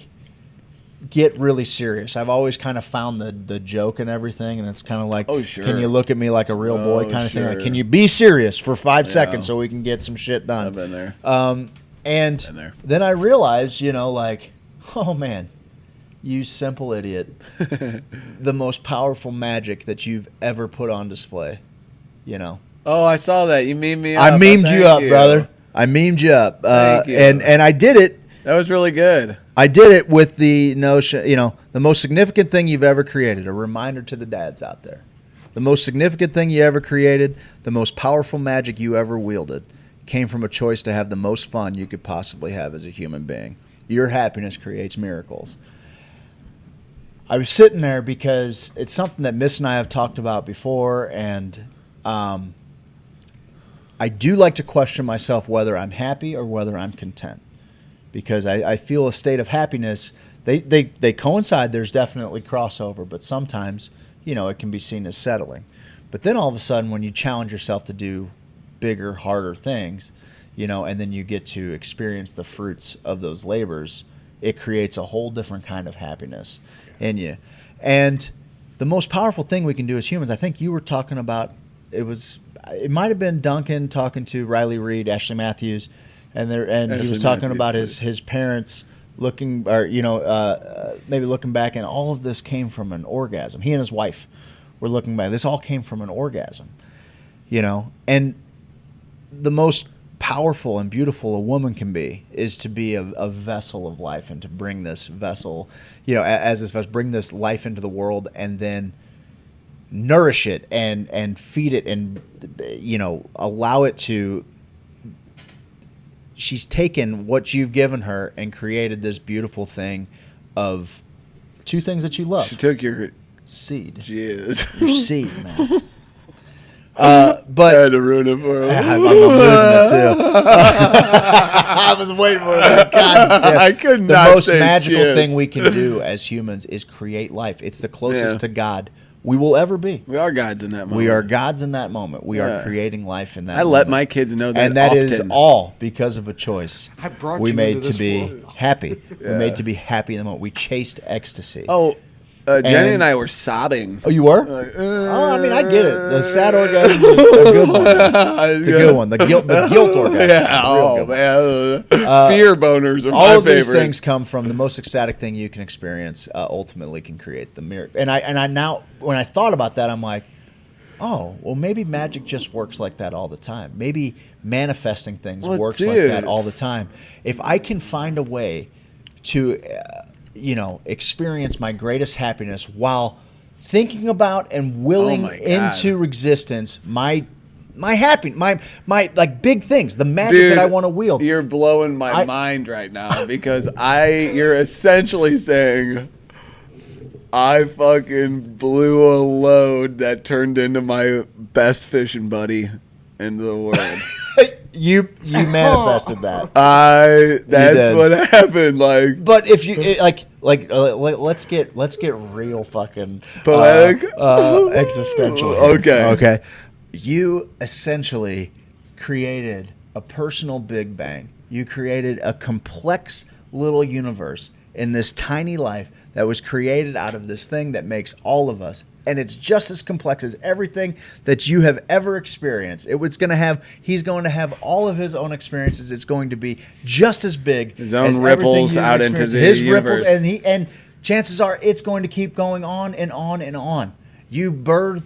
get really serious. I've always kind of found the joke and everything, and it's kind of like, can you look at me like a real boy kind of thing? Like, can you be serious for 5 seconds so we can get some shit done? I've been there. And then I realized, oh man, you simple idiot, the most powerful magic that you've ever put on display, Oh, I saw that. You memed me up. I memed you up, brother. I memed you up. Thank you. And I did it. That was really good. I did it with the notion, the most significant thing you've ever created, a reminder to the dads out there. The most significant thing you ever created, the most powerful magic you ever wielded, came from a choice to have the most fun you could possibly have as a human being. Your happiness creates miracles. I was sitting there because it's something that Miss and I have talked about before, and I do like to question myself whether I'm happy or whether I'm content, because I feel a state of happiness. They coincide. There's definitely crossover, but sometimes, it can be seen as settling. But then all of a sudden, when you challenge yourself to do bigger, harder things, and then you get to experience the fruits of those labors, it creates a whole different kind of happiness in you. And the most powerful thing we can do as humans, I think you were talking about, it might have been Duncan talking to Riley Reed, Ashley Matthews, and he was talking about his parents looking, or maybe looking back, and all of this came from an orgasm. He and his wife were looking back. This all came from an orgasm, and the most powerful and beautiful a woman can be is to be a vessel of life, and to bring this vessel, as this vessel, bring this life into the world, and then nourish it and feed it and, you know, allow it to. She's taken what you've given her and created this beautiful thing of two things that you love. She took your seed. Jizz. Your seed, man. But I had to ruin it for him. I'm losing it too. I was waiting for it. God damn. I could not The most say magical jizz. thing we can do as humans is create life. It's the closest to God we will ever be. We are gods in that moment. We are gods in that moment. We Yeah. are creating life in that I moment. let my kids know that And that is often. all because of a choice I brought we you made into to this be world. happy. We Yeah. made to be happy in the moment. We chased ecstasy. Oh, Jenny And- and I were sobbing. Oh, you were? Like, Oh, I mean, I get it. The sad orgasm is a good one. It's a good one. The guilt orgasm. Yeah. Real Oh good. man. Fear boners are my All of these favorite. things come from the most ecstatic thing you can experience. Ultimately, can create the miracle. And I now, when I thought about that, I'm like, oh, well, maybe magic just works like that all the time. Maybe manifesting things Well, works like dude. that all the time. If I can find a way to, you know, experience my greatest happiness while thinking about and willing Oh my God. into existence my like big things, the magic Dude, that I want to wield. You're blowing my mind right now because you're essentially saying I fucking blew a load that turned into my best fishing buddy in the world. You manifested that. That's did. what happened. Like, But if you let's get real fucking Poetic? existential. here. Okay. Okay. You essentially created a personal Big Bang. You created a complex little universe in this tiny life that was created out of this thing that makes all of us. And it's just as complex as everything that you have ever experienced. He's going to have all of his own experiences. It's going to be just as big. His own as everything ripples you've out into experienced. the his universe. ripples, and chances are it's going to keep going on and on and on. You birthed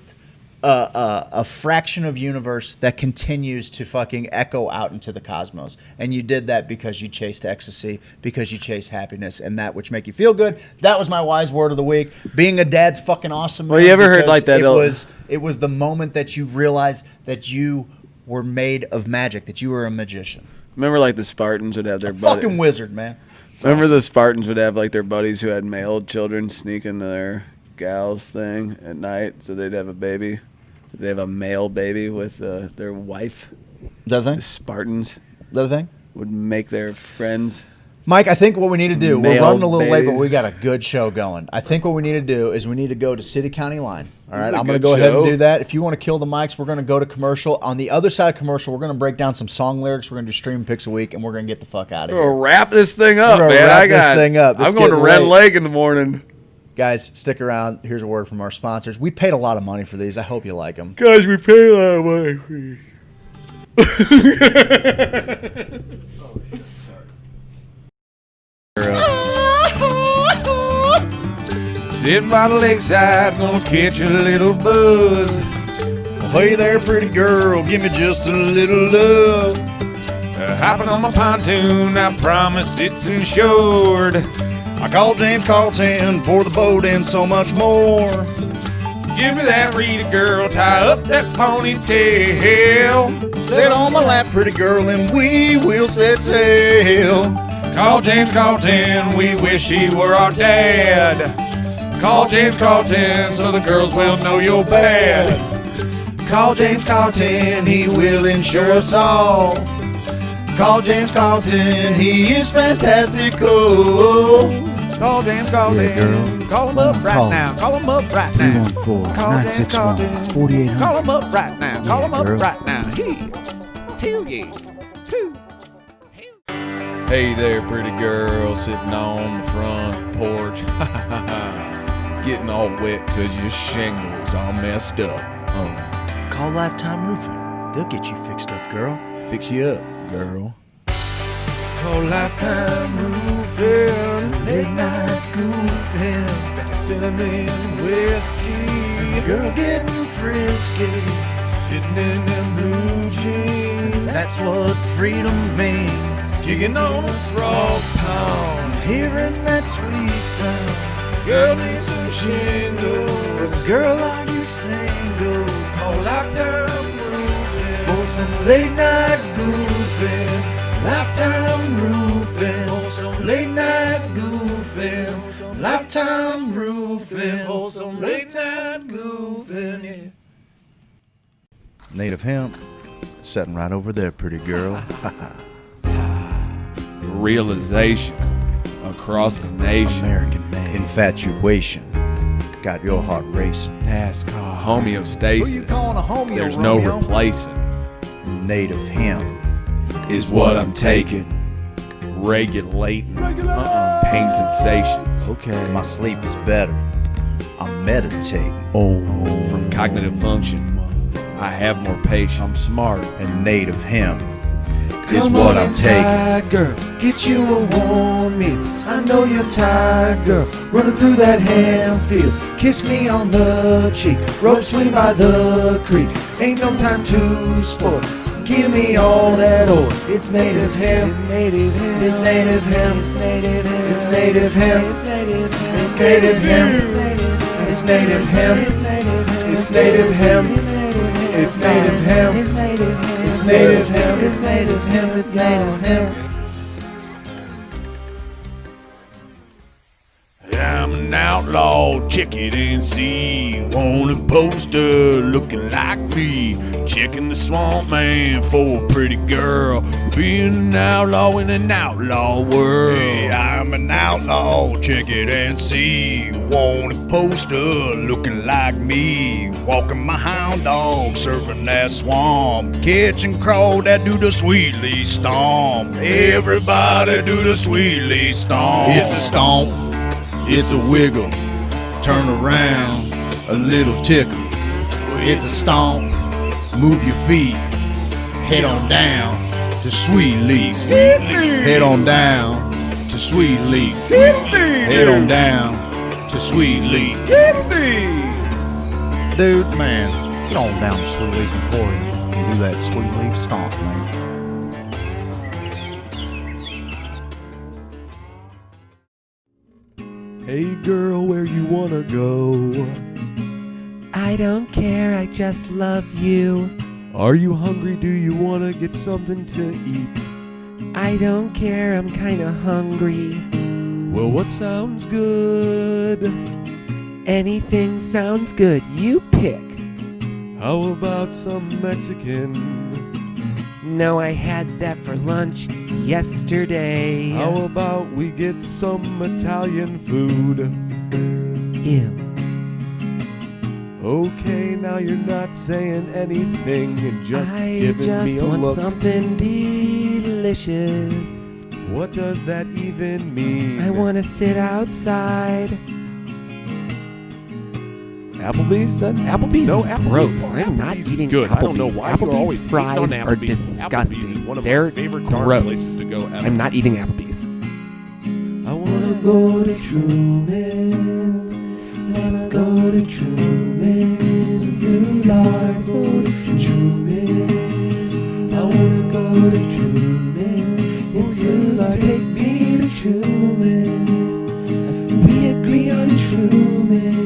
a fraction of universe that continues to fucking echo out into the cosmos, and you did that because you chased ecstasy, because you chased happiness, and that which make you feel good. That was my wise word of the week. Being a dad's fucking awesome. Well, man, you ever heard because like that? It was the moment that you realized that you were made of magic, that you were a magician, remember, like the Spartans would have their fucking wizard, man. Remember the Spartans would have like their buddies who had male children sneak into their gals thing at night, so they'd have a baby. They have a male baby with their wife. Is that the thing? The Spartans Is that the thing? would make their friends. Mike, I think what we need to do, we're Male running a little late, baby. but we got a good show going. I think what we need to do is we need to go to City County Line. All right, This is a I'm going to good go ahead and show. do that. If you want to kill the mics, we're going to go to commercial. On the other side of commercial, we're going to break down some song lyrics. We're going to do stream picks a week, and we're going to get the fuck out of We're here. gonna wrap this thing up, We're gonna man. wrap I got this thing up. I'm It's going to getting Red late. Lake in the morning. Guys, stick around. Here's a word from our sponsors. We paid a lot of money for these. I hope you like them. Guys, we pay a lot of money for you. Sitting by the lakeside, gonna catch a little buzz. Hey there, pretty girl. Give me just a little love. Hopping on my pontoon, I promise it's insured. I called James Carlton for the boat and so much more. Give me that Rita girl, tie up that ponytail. Sit on my lap, pretty girl, and we will set sail. Call James Carlton, we wish he were our dad. Call James Carlton so the girls will know you're bad. Call James Carlton, he will insure us all. Call James Carlton, he is fantastical. Call James Carlton, Yeah, girl. call him up right Call now. Call him up right now. 314-961-4800. Call him up right now. Call him up girl. right now. Hell yeah. Hey there, pretty girl, sitting on the front porch. Getting all wet cause your shingles all messed up. Call Lifetime Roofing. They'll get you fixed up, girl. Fix you up, girl. Call Lifetime Roofing, late night goofing, got the cinnamon whiskey, Girl getting frisky. sitting in them blue jeans, That's what freedom means. gigging on a frog pond. Hearing that sweet sound. Girl needs some shingles. Girl, are you single called Lifetime Roofing for some late night goofing. Lifetime Roofing for some late night goofing. Lifetime Roofing for some late night goofing. Yeah. Native hemp, sitting right over there, pretty girl. Realization across the nation. American made. Infatuation, got your heart racing. NASCAR. Homeostasis. Who you calling a homeo, There's no Romeo? replacing. Native hemp Is what I'm taking. Regulating. Pain sensations. Okay. My sleep is better. I'm meditating. From cognitive function. I have more patience. I'm smart. And native hemp is Come what on I'm inside, taking. girl, get you a warm meal. I know you're tired, girl, running through that ham field. Kiss me on the cheek, rope swing by the creek. Ain't no time to spoil. Give me all that oil. It's native hemp, native hemp. It's native hemp, it's native hemp. It's native hemp, it's native hemp. It's native hemp, it's native hemp. It's native hemp, it's native hemp. It's native hemp, it's native hemp. It's native hemp. I'm an outlaw, check it and see. Want a poster looking like me. Checking the swamp man for a pretty girl. Being an outlaw in an outlaw world. Hey, I'm an outlaw, check it and see. Want a poster looking like me. Walking my hound dog, surfing that swamp. Catch and crawl that do the sweetly stomp. Everybody do the sweetly stomp. It's a stomp, it's a wiggle, turn around, a little tickle. It's a stomp, move your feet, head on down to Sweet Leaf. Head on down to Sweet Leaf. Head on down to Sweet Leaf. Dude, man, get on down to Sweet Leaf Emporium and do that Sweet Leaf stomp, man. Hey girl, where you wanna go? I don't care, I just love you. Are you hungry? Do you wanna get something to eat? I don't care, I'm kinda hungry. Well, what sounds good? Anything sounds good, you pick. How about some Mexican? No, I had that for lunch yesterday. How about we get some Italian food? Ew. Okay, now you're not saying anything and just giving me a want look. something delicious. What does that even mean? I want to sit outside. Applebee's, son? Applebee's No, is Applebee's. gross. I'm not Applebee's is eating good. Applebee's. I don't know why you're always Applebee's hating on fries are Applebee's. disgusting. Applebee's is one of my They're favorite darn gross. places to go ever. I'm not eating Applebee's. I wanna go to Truman's. Let's go to Truman's. Soulard, go to Truman's. I wanna go to Truman's. In Soulard, take me to Truman's. We agree on Truman's.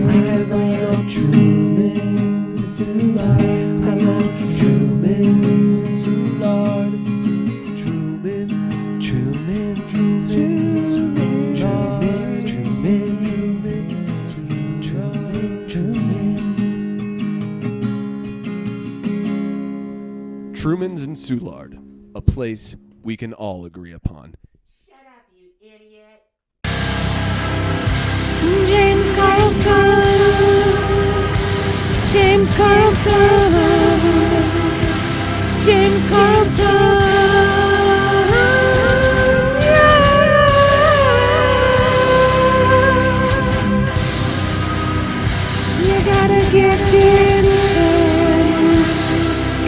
I agree on Truman's. Soulard, I love Truman's. Soulard, Truman, Truman, Truman, Truman, Truman. Truman's and Soulard, a place we can all agree upon. James Carlton, James Carlton, James Carlton. You gotta get your insurance.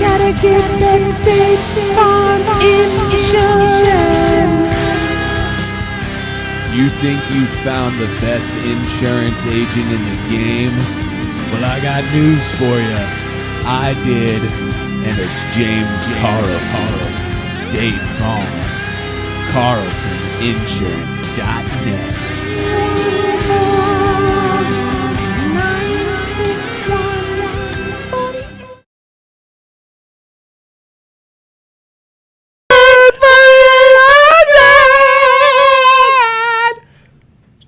Gotta get that State Farm insurance. You think you found the best insurance agent in the game? Well, I got news for you. I did, and it's James Carlton. State Farm. CarltonInsurance.net.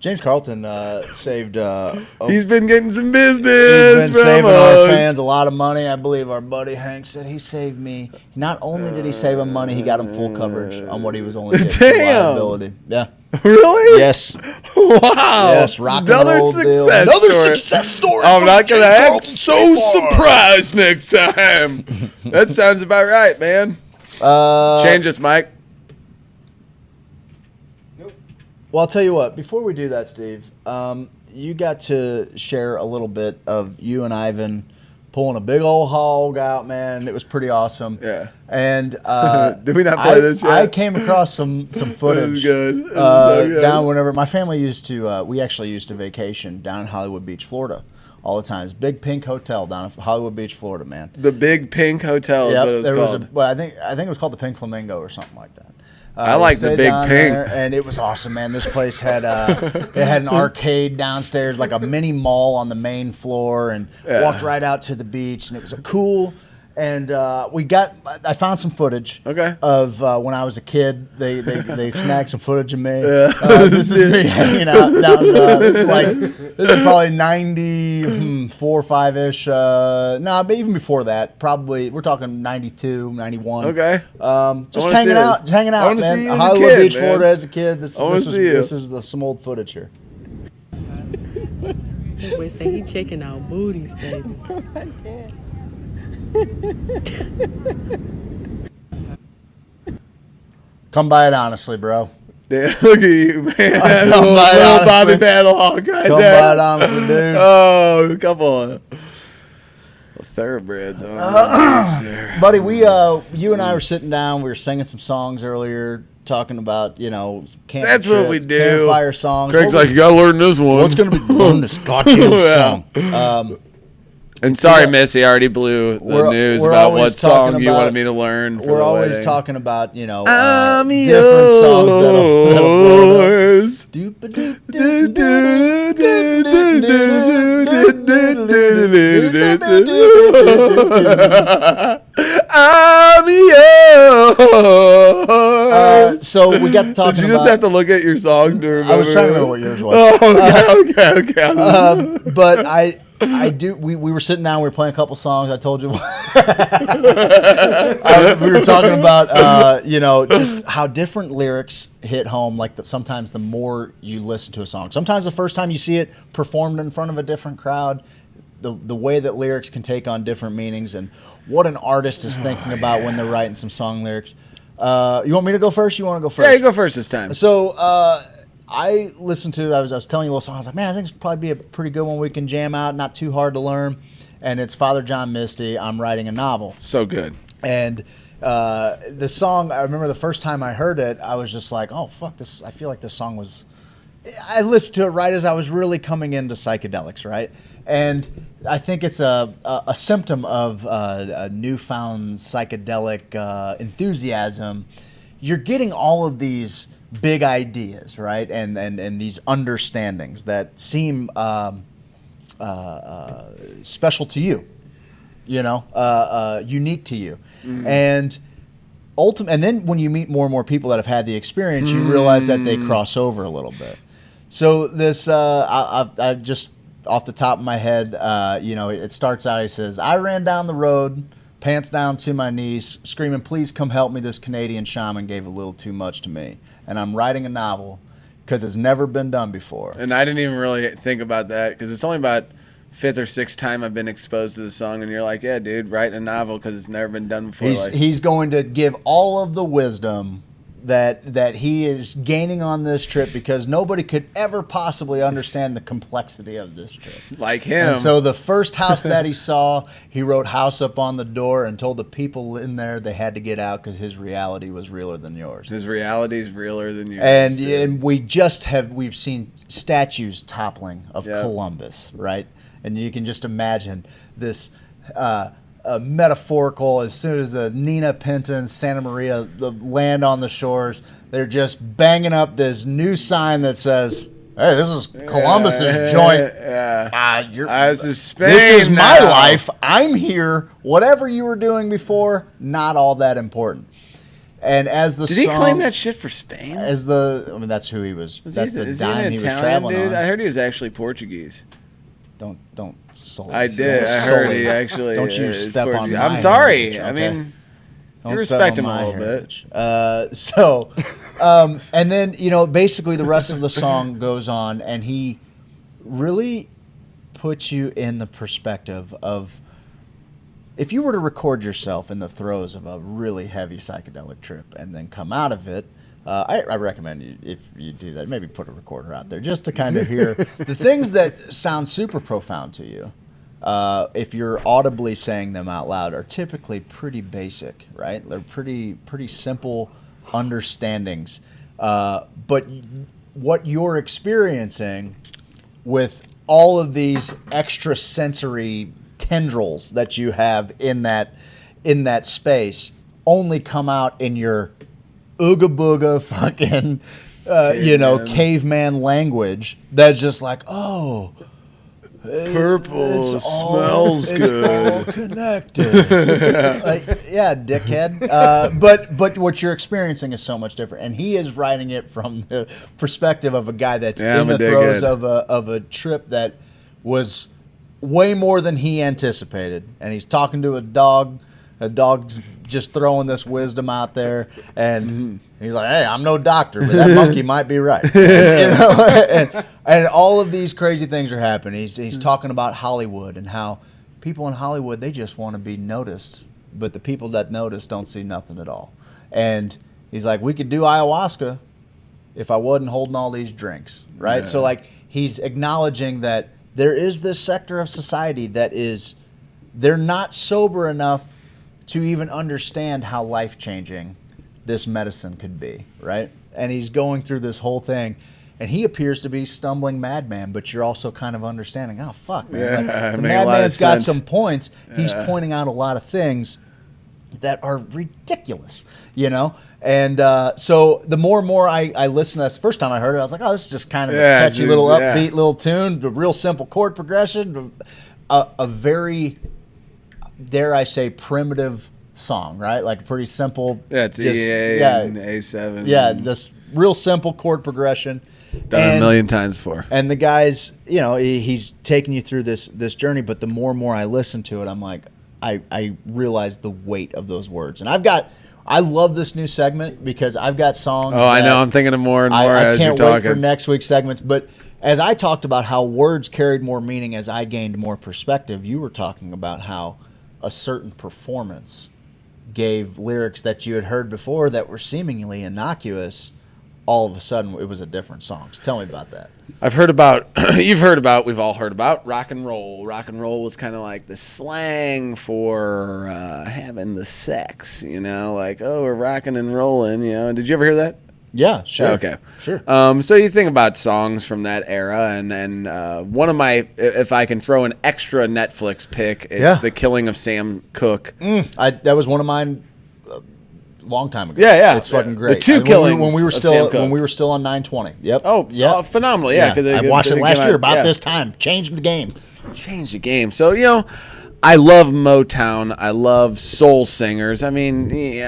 James Carlton saved. He's been getting some business. He's been from saving us. our fans a lot of money. I believe our buddy Hank said he saved me. Not only did he save him money, he got him full coverage on what he was only getting for liability. Yeah. Really? Yes. Wow. Yes. Another success Another story. success story. I'm from not gonna James act Carlton so State Farm. surprised next time. That sounds about right, man. Change us, Mike. Well, I'll tell you what. Before we do that, Steve, you got to share a little bit of you and Ivan pulling a big old hog out, man. It was pretty awesome. Yeah. And did we not play this yet? I came across some footage. Good. So good. Down whenever my family used to. We actually used to vacation down in Hollywood Beach, Florida, all the time. It's Big Pink Hotel down in Hollywood Beach, Florida, man. The Big Pink Hotel is what it was called. Well, I think it was called the Pink Flamingo or something like that. I like the Big Pink, and it was awesome, man. This place had it had an arcade downstairs, like a mini mall on the main floor, and walked right out to the beach, and it was a cool. And I found some footage of when I was a kid. They snagged some footage of me. This is me hanging out down. This is probably 94, 5-ish. But even before that, probably we're talking 92, 91. Okay. Just hanging out, man. Hollywood Beach, Florida, as a kid. This is some old footage here. Boy say he checking out booties, baby. Come by it honestly, bro. Yeah, look at you, man. Little Bobby Paddlehawk right Come there. by it honestly, dude. Oh, a couple of thoroughbreds. Buddy, you and I were sitting down. We were singing some songs earlier, talking about That's what we do. Campfire songs. Craig's like, you gotta learn this one. What's gonna be learn this goddamn song? And sorry, Missy, I already blew the news about what song you wanted me to learn. We're always talking about, I'm different songs yours. I'm yours. So we got to talking. Did you just have to look at your song to remember? I was trying to remember what yours was. Oh, okay. But I do. We were sitting down. We were playing a couple songs. I told you. We were talking about just how different lyrics hit home. Like sometimes the more you listen to a song, sometimes the first time you see it performed in front of a different crowd, the way that lyrics can take on different meanings, and what an artist is thinking about when they're writing some song lyrics. You want me to go first? You want to go first? Yeah, you go first this time. So. I listened to. I was telling you a little song. I was like, man, I think it's probably be a pretty good one we can jam out. Not too hard to learn. And it's Father John Misty. I'm writing a novel. So good. And the song. I remember the first time I heard it, I was just like, oh fuck this. I feel like this song was. I listened to it right as I was really coming into psychedelics, right? And I think it's a symptom of a newfound psychedelic enthusiasm. You're getting all of these big ideas, right, and these understandings that seem special to you, unique to you, and then when you meet more and more people that have had the experience, you realize that they cross over a little bit. So this, I just off the top of my head, it starts out. He says, "I ran down the road, pants down to my knees, screaming, 'Please come help me! This Canadian shaman gave a little too much to me.' And I'm writing a novel because it's never been done before." And I didn't even really think about that because it's only about 5th or 6th time I've been exposed to the song, and you're like, yeah, dude, writing a novel because it's never been done before. He's going to give all of the wisdom that he is gaining on this trip because nobody could ever possibly understand the complexity of this trip. Like him. And so the first house that he saw, he wrote house up on the door and told the people in there they had to get out because his reality was realer than yours. His reality is realer than yours. And we've seen statues toppling of Columbus, right? And you can just imagine this metaphorical, as soon as the Nina Pinta and Santa Maria land on the shores, they're just banging up this new sign that says, "Hey, this is Columbus's joint. This is Spain. This is my now. life. I'm here. Whatever you were doing before, not all that important." And as the Did song, he claim that shit for Spain? That's who he was. That's the dime he was traveling dude? on. I heard he was actually Portuguese. Don't sully. I did. I heard he actually. Don't you is step on Portuguese. my I'm sorry. heritage, I okay? mean, Don't you step respect on him a my little heritage. bit. And then basically the rest of the song goes on, and he really puts you in the perspective of if you were to record yourself in the throes of a really heavy psychedelic trip and then come out of it. I recommend you, if you do that, maybe put a recorder out there just to kind of hear the things that sound super profound to you. If you're audibly saying them out loud, are typically pretty basic, right? They're pretty simple understandings. But what you're experiencing with all of these extra sensory tendrils that you have in that space only come out in your ooga booga fucking caveman language that's just like, oh, purple smells good. It's all connected. Like, yeah, dickhead. But what you're experiencing is so much different, and he is writing it from the perspective of a guy that's in the throes of a trip that was way more than he anticipated, and he's talking to a dog. A dog's just throwing this wisdom out there, and he's like, "Hey, I'm no doctor, but that monkey might be right." And all of these crazy things are happening. He's talking about Hollywood and how people in Hollywood, they just want to be noticed, but the people that notice don't see nothing at all. And he's like, "We could do ayahuasca if I wasn't holding all these drinks, right?" Yeah. So like he's acknowledging that there is this sector of society that is they're not sober enough to even understand how life-changing this medicine could be, right? And he's going through this whole thing, and he appears to be stumbling madman, but you're also kind of understanding, oh, fuck, man. Yeah, Like, the make a lot of madman's got sense. some points. He's Yeah. pointing out a lot of things that are ridiculous, And so the more and more I listen to this, the first time I heard it, I was like, oh, this is just kind of a catchy dude, little yeah. upbeat little tune, a real simple chord progression, a very, dare I say, primitive song, right? Like a pretty simple. Yeah, it's EA and A7. Yeah, this real simple chord progression. Done it a million times before. And the guy's, he's taking you through this journey, but the more and more I listen to it, I'm like, I realize the weight of those words. And I love this new segment because I've got songs. Oh, I know. I'm thinking of more and more I as you're can't wait talking. for next week's segments. But as I talked about how words carried more meaning as I gained more perspective, you were talking about how a certain performance gave lyrics that you had heard before that were seemingly innocuous. All of a sudden, it was a different song. So tell me about that. I've heard about, we've all heard about rock and roll. Rock and roll was kind of like the slang for having the sex, like, oh, we're rocking and rolling, Did you ever hear that? Yeah, sure. Okay. Sure. So you think about songs from that era, and one of my, if I can throw an extra Netflix pick, it's The Killing of Sam Cooke. That was one of mine a long time ago. Yeah. It's fucking great. The two killings when we were of still Sam Cooke. when we were still on 920. Yep. Oh, phenomenal. Yeah. I watched it last year about this time. Changed the game. Changed the game. So, I love Motown. I love soul singers. I mean, we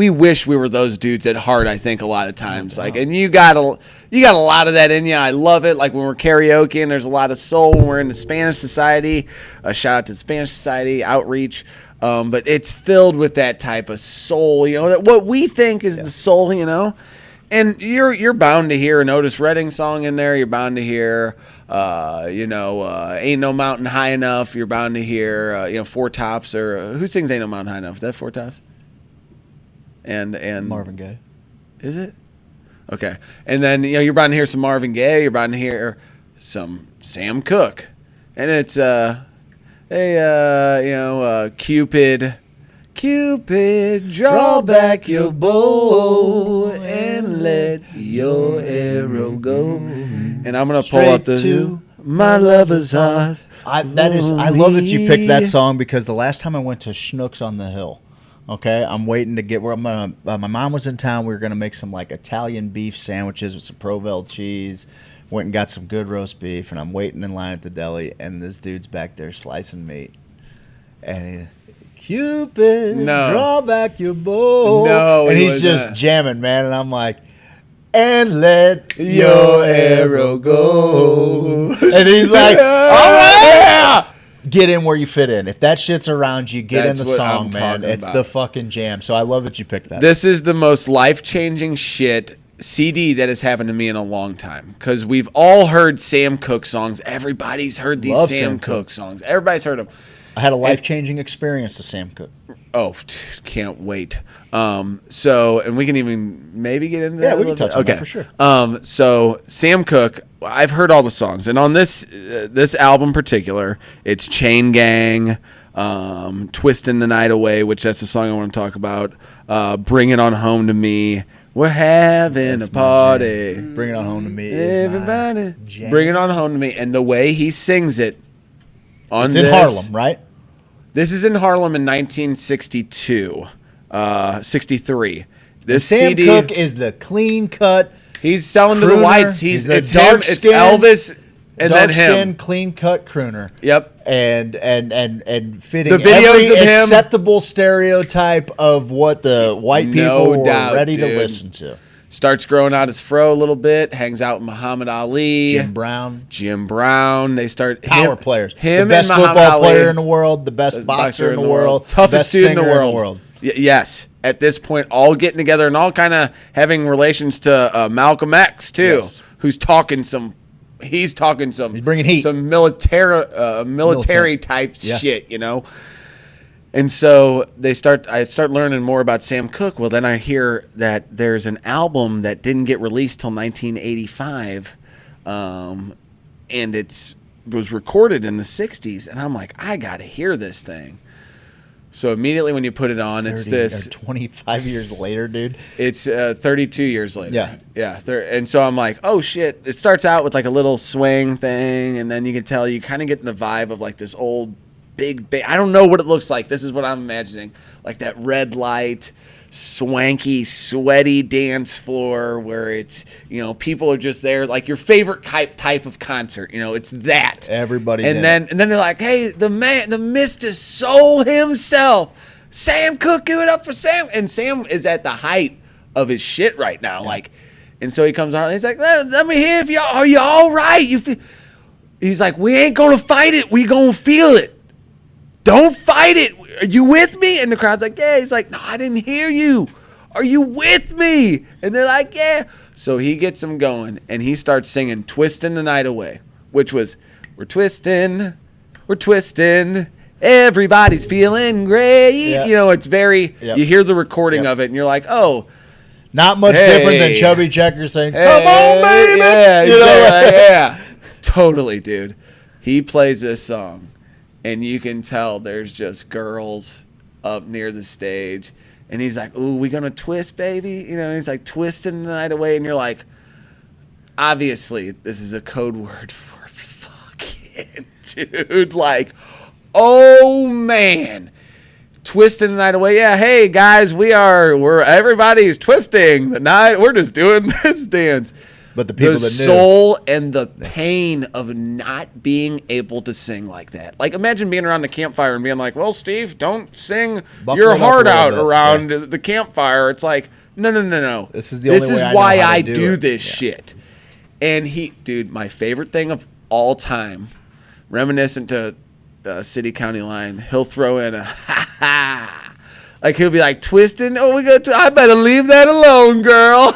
wish we were those dudes at heart, I think, a lot of times. And you got a lot of that in you. I love it. Like when we're karaoke and there's a lot of soul when we're in the Spanish Society. A shout out to the Spanish Society outreach. But it's filled with that type of soul, that what we think is the soul, And you're bound to hear an Otis Redding song in there. You're bound to hear Ain't No Mountain High Enough. You're bound to hear Four Tops, or who sings Ain't No Mountain High Enough? Is that Four Tops? And Marvin Gaye. Is it? Okay. And then you're bound to hear some Marvin Gaye. You're bound to hear some Sam Cooke, and it's Cupid, draw back your bow and let your arrow go. And I'm gonna pull up to my lover's heart. I love that you picked that song because the last time I went to Schnucks on the Hill, okay, I'm waiting to get where my mom was in town. We were gonna make some like Italian beef sandwiches with some Provel cheese. Went and got some good roast beef, and I'm waiting in line at the deli, and this dude's back there slicing meat, and Cupid, No. draw back your bow. No, and he he's was just not. jamming, man. And I'm like, and let your arrow go. And he's like, all right, get in where you fit in. If that shit's around you, get That's in the what song, I'm man. talking It's about. the fucking jam. So I love that you picked that. This is the most life-changing shit CD that has happened to me in a long time, because we've all heard Sam Cooke songs. Everybody's heard these Love Sam Sam Cooke Cooke. songs. Everybody's heard them. I had a life-changing experience with Sam Cooke. Oh, can't wait. So, and we can even maybe get into that. Yeah, a we can little touch bit. on that Okay. for sure. So Sam Cooke, I've heard all the songs, and on this album in particular, it's Chain Gang, Twisting the Night Away, which that's the song I want to talk about. Bring It On Home to Me. We're having That's a my party. jam. Bring It On Home to Me is Everybody, my jam. Bring It On Home to Me, and the way he sings it on It's this, in Harlem, right? This is in Harlem in 1962, 63. This Sam CD, Cooke is the clean cut. he's selling to the crooner. whites. He's It's the him, dark it's skin, Elvis, and then dark him. skin, clean cut crooner. Yep. And fitting The videos every of him- acceptable stereotype of what the white people No were doubt, ready to dude. listen to. Starts growing out his fro a little bit. Hangs out with Muhammad Ali, Jim Brown. They start Power players. Him the best and Muhammad football Ali, player in the world, the best boxer in the world, the toughest best dude in singer the world. Yes, at this point, all getting together and all kind of having relations to Malcolm X too, Yes. who's talking some. He's talking some. He's bringing heat. Some military Militant. type Yeah. shit, you know. And so I start learning more about Sam Cooke. Well, then I hear that there's an album that didn't get released till 1985, and it was recorded in the 60s. And I'm like, I gotta hear this thing. So immediately when you put it on, it's 30 this. or 25 years later, dude. It's 32 years later. Yeah. And so I'm like, oh shit. It starts out with like a little swing thing, and then you can tell you kind of get in the vibe of like this old big. I don't know what it looks like. This is what I'm imagining, like that red light, swanky, sweaty dance floor where it's, you know, people are just there, like your favorite type of concert. You know, it's that. Everybody's in and then they're like, hey, the Mr. Soul himself, Sam Cooke, give it up for Sam. And Sam is at the height of his shit right now, like, and so he comes out and he's like, let me hear if y'all are you all right? He's like, we ain't gonna fight it, we gonna feel it. Don't fight it. Are you with me? And the crowd's like, yeah. He's like, no, I didn't hear you. Are you with me? And they're like, yeah. So he gets them going, and he starts singing Twisting the Night Away, which was, we're twisting, everybody's feeling great. Yeah. You know, it's very, Yep. you hear the recording Yep. of it, and you're like, oh. Not much different than Chubby Checker saying, Hey, come on, baby. Yeah, You know? exactly, yeah. Totally, dude. He plays this song, and you can tell there's just girls up near the stage. And he's like, ooh, we gonna twist, baby? You know, he's like twisting the night away. And you're like, obviously, this is a code word for fucking, dude. Like, oh, man. Twisting the night away. Yeah, hey, guys, everybody's twisting the night. We're just doing this dance. But the people the that knew. soul and the pain of not being able to sing like that. Like, imagine being around the campfire and being like, well, Steve, don't sing Buckle your it up heart a little out bit. around the campfire. It's like, no. This is the only way I know why how to I do do it. this Yeah. shit. And dude, my favorite thing of all time, reminiscent to City County Line, he'll throw in a ha ha. Like, he'll be like, twisting, I better leave that alone, girl.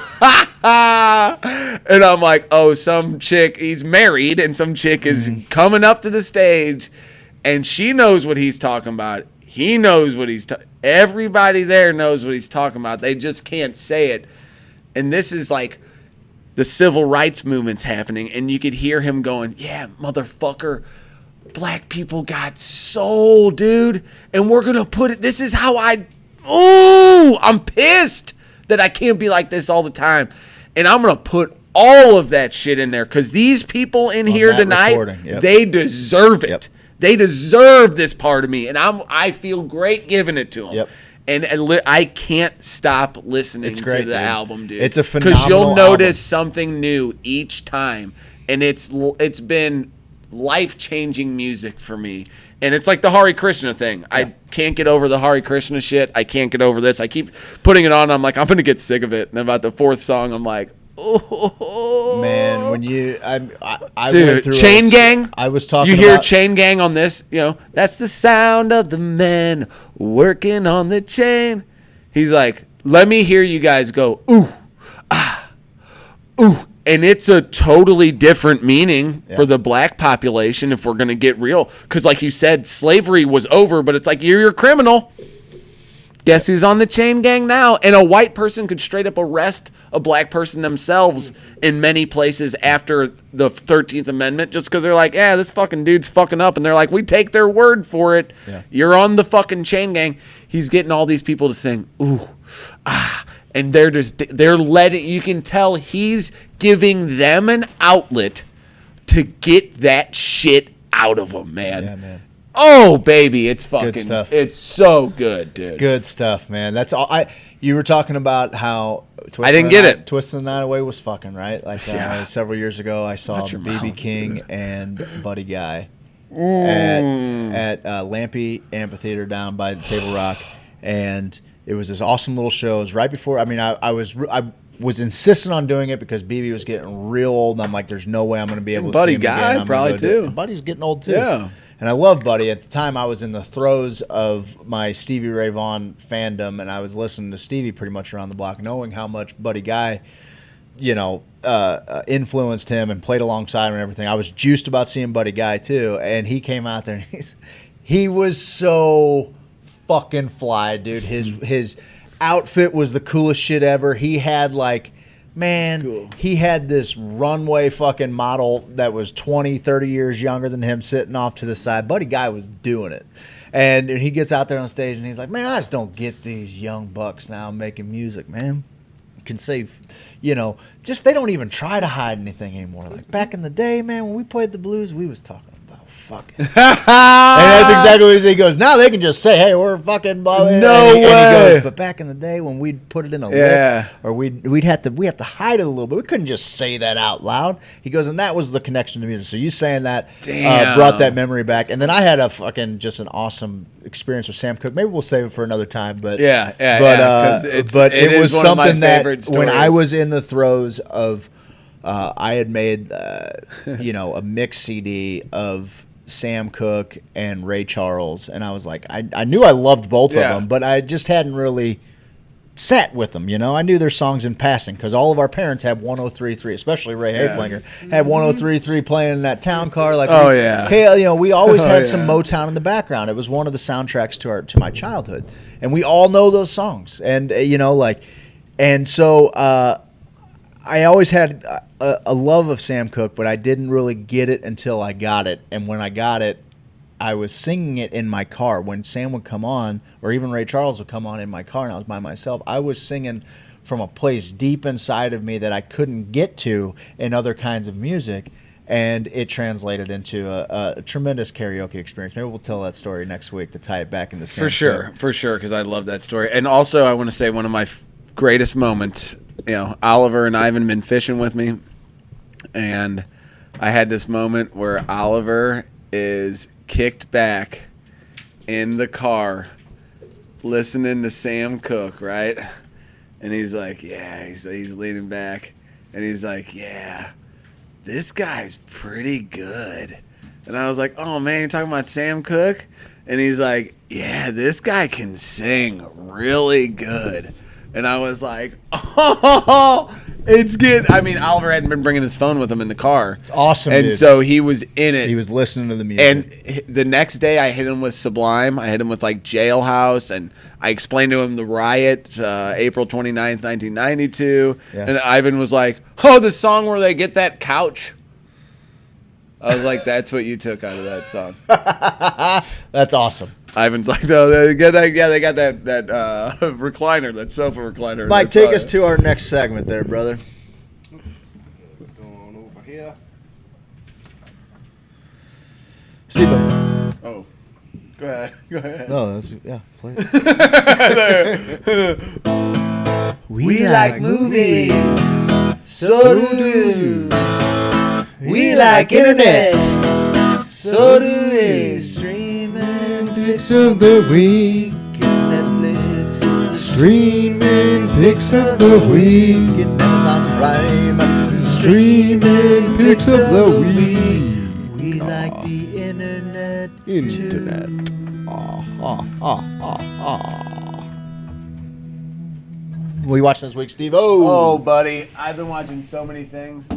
And I'm like, oh, some chick, he's married, and some chick is coming up to the stage, and she knows what he's talking about. He knows what everybody there knows what he's talking about. They just can't say it. And this is like the civil rights movement's happening, and you could hear him going, yeah, motherfucker, black people got soul, dude, and we're gonna put it, this is how I'm pissed that I can't be like this all the time, and I'm gonna put all of that shit in there, because these people in On here that tonight, recording, yep. they deserve it. Yep. They deserve this part of me, and I feel great giving it to them. Yep. And I can't stop listening It's great, to the dude. album, dude. It's a because you'll phenomenal notice album. something new each time, and it's been life-changing music for me. And it's like the Hare Krishna thing. I can't get over the Hare Krishna shit. I can't get over this. I keep putting it on. I'm like, I'm going to get sick of it. And about the fourth song, I'm like, oh. Man, when you... I Dude, went through Chain Gang? I was talking You hear about... Chain Gang on this? You know, that's the sound of the men working on the chain. He's like, let me hear you guys go, ooh, ah, ooh. And it's a totally different meaning for the black population if we're going to get real. Because like you said, slavery was over, but it's like, you're a criminal. Guess who's on the chain gang now? And a white person could straight up arrest a black person themselves in many places after the 13th Amendment just because they're like, yeah, this fucking dude's fucking up. And they're like, we take their word for it. Yeah. You're on the fucking chain gang. He's getting all these people to sing, ooh, ah. And they're letting, you can tell he's giving them an outlet to get that shit out of them, man. Yeah, man. Oh, baby, it's fucking, good stuff. It's so good, dude. It's good stuff, man. That's all. You were talking about how I didn't get it. Twisting the Night Away was fucking, right? Like several years ago, I saw BB King and Buddy Guy at Lampe Amphitheater down by the Table Rock, and it was this awesome little show. It was right before. I mean, I was insistent on doing it because BB was getting real old, and I'm like, there's no way I'm going to be able to see him again. Buddy Guy probably too. Buddy's getting old too. Yeah. And I love Buddy. At the time, I was in the throes of my Stevie Ray Vaughan fandom, and I was listening to Stevie pretty much around the block, knowing how much Buddy Guy, influenced him and played alongside him and everything. I was juiced about seeing Buddy Guy too, and he came out there, and he was so fucking fly, dude. His outfit was the coolest shit ever. He had he had this runway fucking model that was 20, 30 years younger than him sitting off to the side. Buddy Guy was doing it. And he gets out there on stage and he's like, man, I just don't get these young bucks now making music, man. You can say, just they don't even try to hide anything anymore. Like back in the day, man, when we played the blues, we was talking about fucking. And that's exactly what he goes, now they can just say, hey, we're fucking blah, blah. No way. And he goes, but back in the day when we'd put it in a lick, or we have to hide it a little bit. We couldn't just say that out loud. He goes, and that was the connection to music. So you saying that brought that memory back. And then I had just an awesome experience with Sam Cooke. Maybe we'll save it for another time. But but it was something that when I was in the throes of, I had made a mix CD of Sam Cooke and Ray Charles, and I was like, I knew I loved both of them, but I just hadn't really sat with them. I knew their songs in passing because all of our parents had 103.3, especially Ray Haflinger had 103.3 playing in that town car. Like, we always had some Motown in the background. It was one of the soundtracks to my childhood, and we all know those songs. And and so I always had a love of Sam Cooke, but I didn't really get it until I got it. And when I got it, I was singing it in my car. When Sam would come on, or even Ray Charles would come on in my car and I was by myself, I was singing from a place deep inside of me that I couldn't get to in other kinds of music. And it translated into a tremendous karaoke experience. Maybe we'll tell that story next week to tie it back into Sam Cooke. For sure, because I love that story. And also, I want to say one of my greatest moments, Oliver and Ivan have been fishing with me, and I had this moment where Oliver is kicked back in the car listening to Sam Cooke, right? And he's like, he's leaning back, and he's like, this guy's pretty good. And I was like, oh, man, you're talking about Sam Cooke? And he's like, this guy can sing really good. And I was like, oh, it's good. I mean, Oliver hadn't been bringing his phone with him in the car. It's awesome, and dude. So he was in it. He was listening to the music. And the next day I hit him with Sublime. I hit him with Jailhouse. And I explained to him the riot, April 29th, 1992. Yeah. And Ivan was like, the song where they get that couch. I was like, that's what you took out of that song. That's awesome. Ivan's like, no, they got that recliner, that sofa recliner. Mike, take us to our next segment there, brother. What's going on over here? Steve. Oh, go ahead. No, play it. We like movies, so do you. We like internet, So do we. Streaming Picks of the week. Netflix is the Streaming picks of the week. Amazon Prime. Streaming picks of the week. We like the internet. Internet. What you watching this week, Steve? Oh, buddy, I've been watching so many things.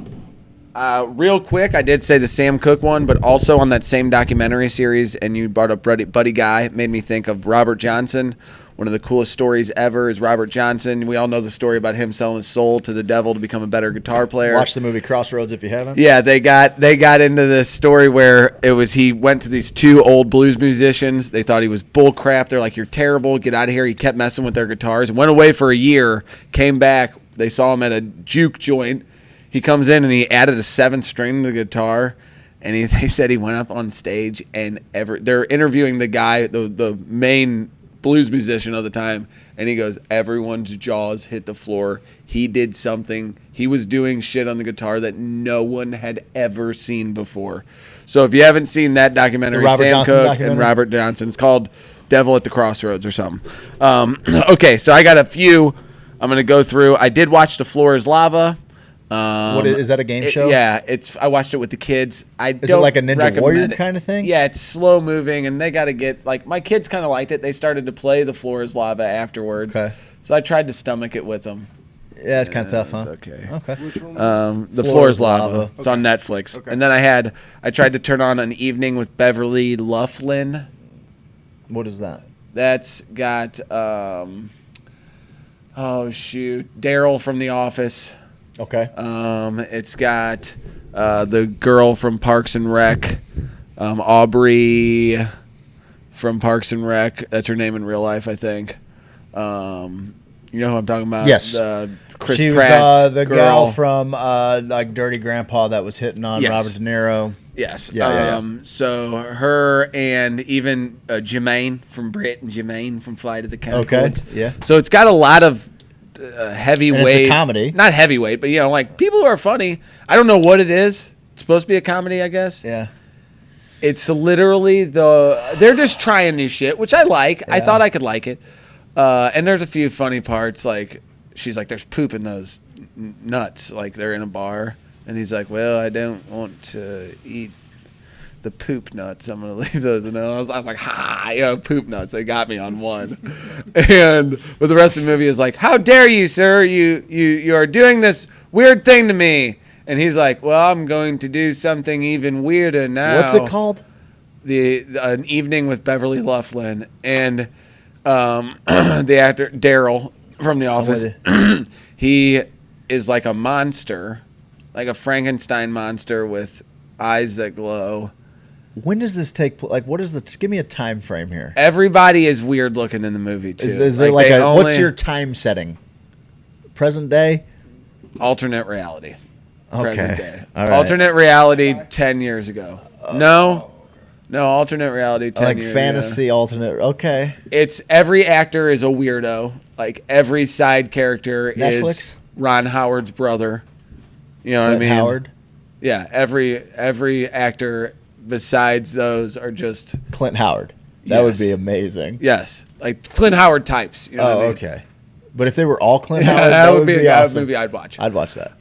Real quick, I did say the Sam Cooke one, but also on that same documentary series, and you brought up Buddy Guy, it made me think of Robert Johnson. One of the coolest stories ever is Robert Johnson. We all know the story about him selling his soul to the devil to become a better guitar player. Watch the movie Crossroads if you haven't. Yeah, they got into this story where it was he went to these two old blues musicians. They thought he was bull crap. They're like, "You're terrible. Get out of here." He kept messing with their guitars. Went away for a year. Came back. They saw him at a juke joint. He comes in and he added a 7th string to the guitar. And they said he went up on stage and they're interviewing the guy, the main blues musician of the time, and he goes, everyone's jaws hit the floor. He did something. He was doing shit on the guitar that no one had ever seen before. So if you haven't seen that documentary, Sam Cooke and Robert Johnson, it's called Devil at the Crossroads or something. Okay, so I got a few I'm going to go through. I did watch The Floor is Lava. What is that, a game show? Yeah, I watched it with the kids. Is it like a Ninja Warrior kind of thing? Yeah, it's slow moving, and they got to get like my kids kind of liked it. They started to play The Floor is Lava afterwards. Okay. So I tried to stomach it with them. Yeah, it's kind of tough, huh? Okay. Okay. Which one? The Floor is Lava. It's on Netflix. Okay. And then I tried to turn on An Evening with Beverly Loughlin. What is that? That's got Daryl from The Office. Okay. It's got the girl from Parks and Rec, Aubrey from Parks and Rec. That's her name in real life, I think. You know who I'm talking about? Yes. Chris she Pratt's was the girl from like Dirty Grandpa that was hitting on Robert De Niro. Yes. Yeah. So her and even Jermaine from Brit and Jermaine from Flight of the Conchords. Okay. Yeah. So it's got a lot of heavyweight. And it's a comedy. Not heavyweight, but like people who are funny. I don't know what it is. It's supposed to be a comedy, I guess. Yeah. It's literally they're just trying new shit, which I like. Yeah. I thought I could like it. And there's a few funny parts, like she's like, "There's poop in those nuts." Like they're in a bar, and he's like, "Well, I don't want to eat the poop nuts. I'm gonna leave those." And I was like, "Ha, poop nuts." They got me on one. But the rest of the movie is like, "How dare you, sir? You are doing this weird thing to me." And he's like, "Well, I'm going to do something even weirder now." What's it called? An Evening with Beverly Loughlin and the actor Daryl from The Office. He is like a monster, like a Frankenstein monster with eyes that glow. When does this take place? Like, what is the? Give me a time frame here. Everybody is weird looking in the movie too. Is there like what's your time setting? Present day? Alternate reality. Okay. Present day. All right. Alternate reality 10 years ago. No, alternate reality 10 years ago. Like fantasy alternate. Okay. It's every actor is a weirdo. Like every side character is Ron Howard's brother. You know what I mean? Howard? Yeah, every actor besides those are just Clint Howard. That would be amazing. Yes, like Clint Howard types. You know what I mean? Okay. But if they were all Clint Howard, that would be a awesome. movie I'd watch. I'd watch that.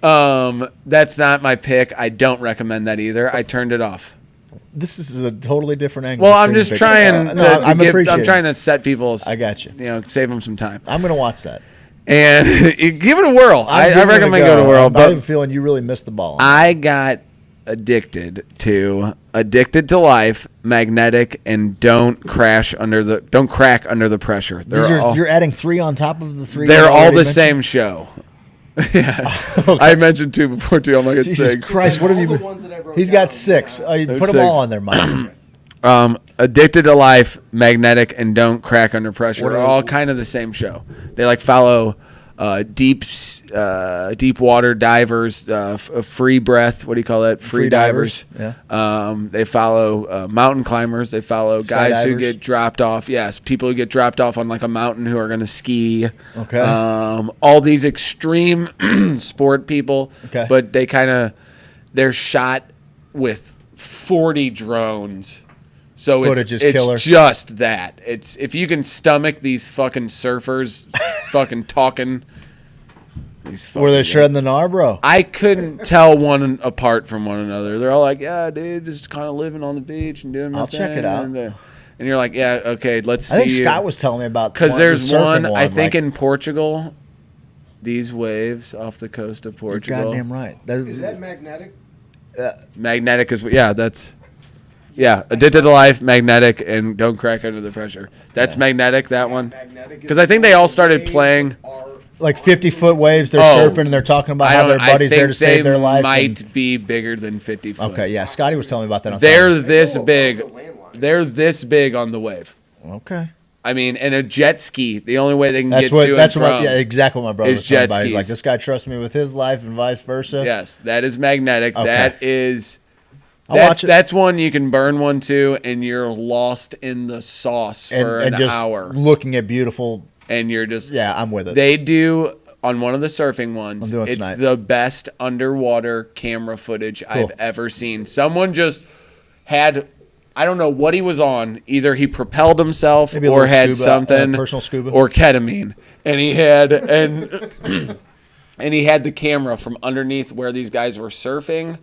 That's not my pick. I don't recommend that either. I turned it off. This is a totally different angle. Well, I'm just trying I'm trying to set people's. I got you. Save them some time. I'm gonna watch that. And give it a whirl. I recommend go to whirl. But I have a feeling you really missed the ball. I got addicted to Life, Magnetic, and Don't Crack Under the Pressure. You're adding 3 on top of the 3. They're all the same show. Yes. Okay. I mentioned 2 before too. I'm not gonna say. Jesus Christ, what have you been? He's got 6. You put them all on there, Mike. Addicted to Life, Magnetic, and Don't Crack Under Pressure are all kind of the same show. They like follow deep water divers, free breath. What do you call that? Free divers. Yeah. They follow mountain climbers. They follow guys who get dropped off. Yes, people who get dropped off on like a mountain who are going to ski. Okay. All these extreme sport people. Okay. But they're shot with 40 drones. So Footage it's is killer. just that. It's if you can stomach these fucking surfers fucking talking. Were they shredding the gnar, bro? I couldn't tell one apart from one another. They're all like, yeah, dude, just kind of living on the beach and doing my I'll thing. check it out. And you're like, yeah, okay, let's see. I think Scott was telling me about because there's the surfing one, I think like, in Portugal, these waves off the coast of Portugal. You're goddamn right. Is that magnetic? Magnetic is, that's, addicted to life, magnetic, and don't crack under the pressure. That's magnetic, that one. Because I think they all started playing. Like 50-foot waves, they're surfing and they're talking about how their buddies there to save their life. Might be bigger than 50 foot. Okay, yeah, Scotty was telling me about that on They're Saturday. this big. They're this big on the wave. Okay. I mean, and a jet ski, the only way they can get to and from exactly what my brother was talking about. He's skis. like, this guy trusts me with his life and vice versa. Yes, that is magnetic. Okay. That is... I'll watch it. That's one you can burn one to, and you're lost in the sauce for and an just hour. Looking at beautiful... And you're just... Yeah, I'm with it. They do... On one of the surfing ones, it's tonight. the best underwater camera footage I've ever seen. Someone just had... I don't know what he was on. Either he propelled himself Maybe a or little had scuba, something, personal scuba. or ketamine, and he had and he had the camera from underneath where these guys were surfing,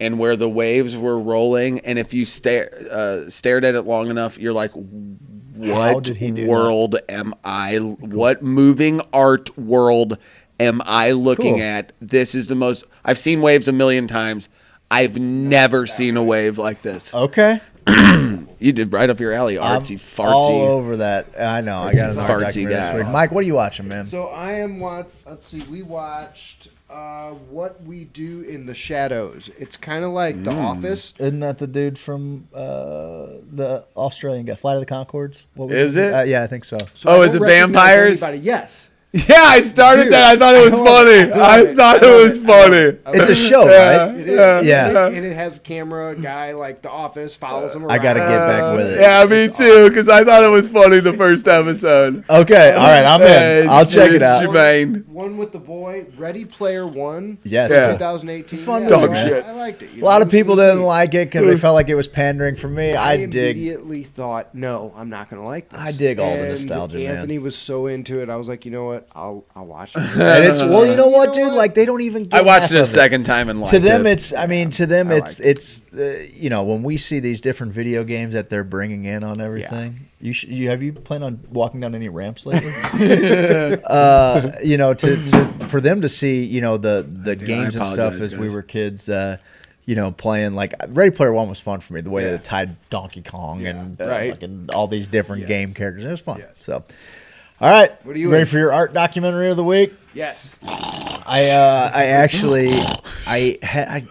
and where the waves were rolling. And if you stared at it long enough, you're like, "What world am I? What moving art world am I looking at? This is the most. I've seen waves a million times. I've never seen a wave like this." Okay. You did right up your alley, artsy, fartsy. All over that. I know. I got an art fartsy documentary this guy. week. Mike, what are you watching, man? So I am let's see, we watched What We Do in the Shadows. It's kind of like The Office. Isn't that the dude from the Australian guy, Flight of the Conchords? Is it? Yeah, I think so. So is it vampires? Yes. Yeah, I started that. I thought it was funny. I thought it was funny. It's a show, right? It is. Yeah. And it has a camera guy like The Office follows him around. I got to get back with it. Yeah, me too, because I thought it was funny the first episode. Okay, all right, I'm in. I'll check it out. One with the boy, Ready Player One. Yeah, it's cool. 2018. It's a fun Dog movie, shit. I liked it. A lot of people didn't like it because they felt like it was pandering for me. I dig. Immediately thought, no, I'm not going to like this. I dig all the And nostalgia, man. Anthony was so into it. I was like, you know what? I'll watch it. And it's you know what, dude? Like they don't even. Get I watched half it a of second time and liked to them, it. it's. I mean, to them, it's. You know, when we see these different video games that they're bringing in on everything, you have you planned on walking down any ramps lately? You know, for them to see, you know, the games and stuff as we were kids. You know, playing like Ready Player One was fun for me. The way they tied Donkey Kong and fucking all these different game characters, it was fun. So. All right, What are you ready in? for your art documentary of the week? Yes. I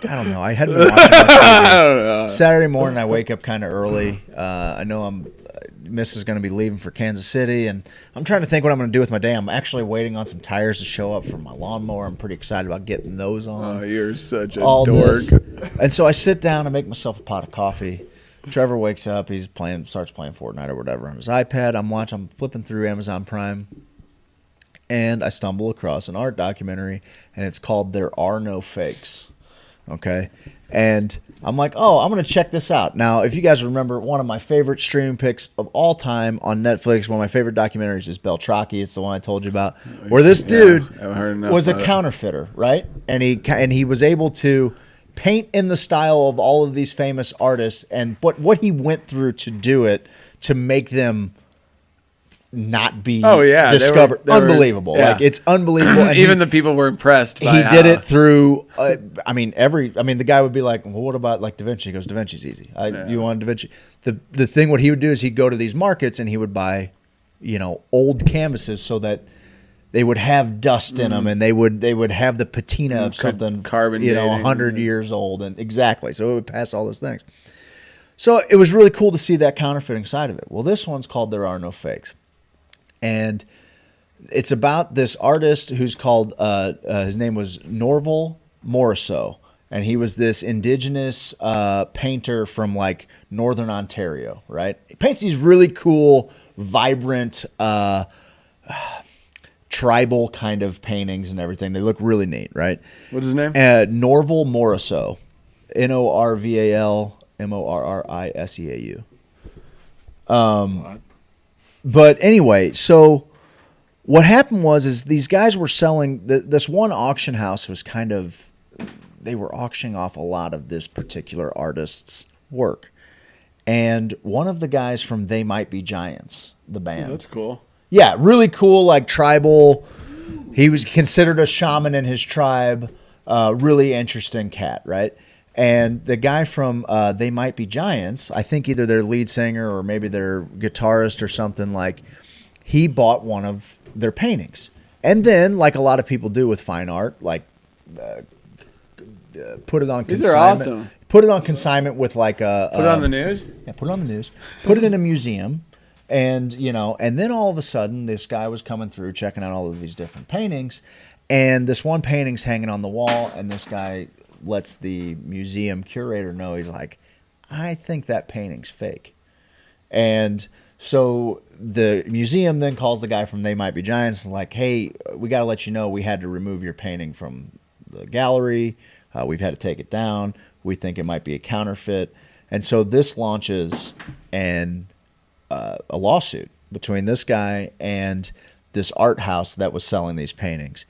don't know. I hadn't been watching much TV. Saturday morning, I wake up kind of early. I know Miss is going to be leaving for Kansas City, and I'm trying to think what I'm going to do with my day. I'm actually waiting on some tires to show up for my lawnmower. I'm pretty excited about getting those on. Oh, you're such a All dork. this. And so I sit down and make myself a pot of coffee. Trevor wakes up. He starts playing Fortnite or whatever on his iPad. I'm flipping through Amazon Prime, and I stumble across an art documentary, and it's called "There Are No Fakes." Okay, and I'm like, oh, I'm gonna check this out. Now, if you guys remember, one of my favorite streaming picks of all time on Netflix, one of my favorite documentaries is Beltraki. It's the one I told you about, where this dude was a counterfeiter, right? And he was able to paint in the style of all of these famous artists, and what he went through to do it, to make them not be discovered. Unbelievable. Like, it's unbelievable. And even the people were impressed by he did it through the guy would be like, well, what about like Da Vinci? He goes, Da Vinci's easy. You want Da Vinci? The thing what he would do is he'd go to these markets and he would buy, you know, old canvases so that they would have dust in them, and they would have the patina of something, carbon, 100 years old, and exactly. So it would pass all those things. So it was really cool to see that counterfeiting side of it. Well, this one's called "There Are No Fakes," and it's about this artist who's called his name was Norval Morrisseau, and he was this indigenous painter from like northern Ontario. Right, he paints these really cool, vibrant. Tribal kind of paintings and everything. They look really neat, right? What's his name? Norval Morrisseau, Norval Morrisiseau. But anyway, so what happened is these guys were selling this one auction house was kind of, they were auctioning off a lot of this particular artist's work. And one of the guys from They Might Be Giants, the band. That's cool. Yeah, really cool, like tribal. He was considered a shaman in his tribe. Really interesting cat, right? And the guy from They Might Be Giants, I think either their lead singer or maybe their guitarist or something, like, he bought one of their paintings. And then, like a lot of people do with fine art, like put it on consignment. These are awesome. Put it on consignment with like a... Put it on the news? Yeah, put it on the news. Put it in a museum. And, you know, and then all of a sudden, this guy was coming through, checking out all of these different paintings. And this one painting's hanging on the wall, and this guy lets the museum curator know. He's like, I think that painting's fake. And so the museum then calls the guy from They Might Be Giants and like, hey, we got to let you know we had to remove your painting from the gallery. We've had to take it down. We think it might be a counterfeit. And so this launches a lawsuit between this guy and this art house that was selling these paintings.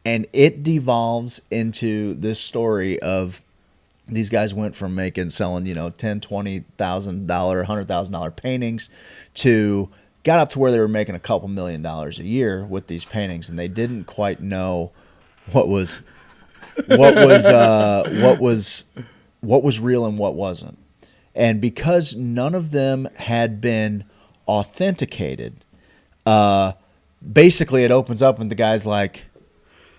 And it devolves into this story of these guys went from selling, you know, $10,000, $20,000, $100,000 paintings to got up to where they were making a couple $1 million a year with these paintings, and they didn't quite know what was real and what wasn't. And because none of them had been authenticated, basically it opens up and the guy's like,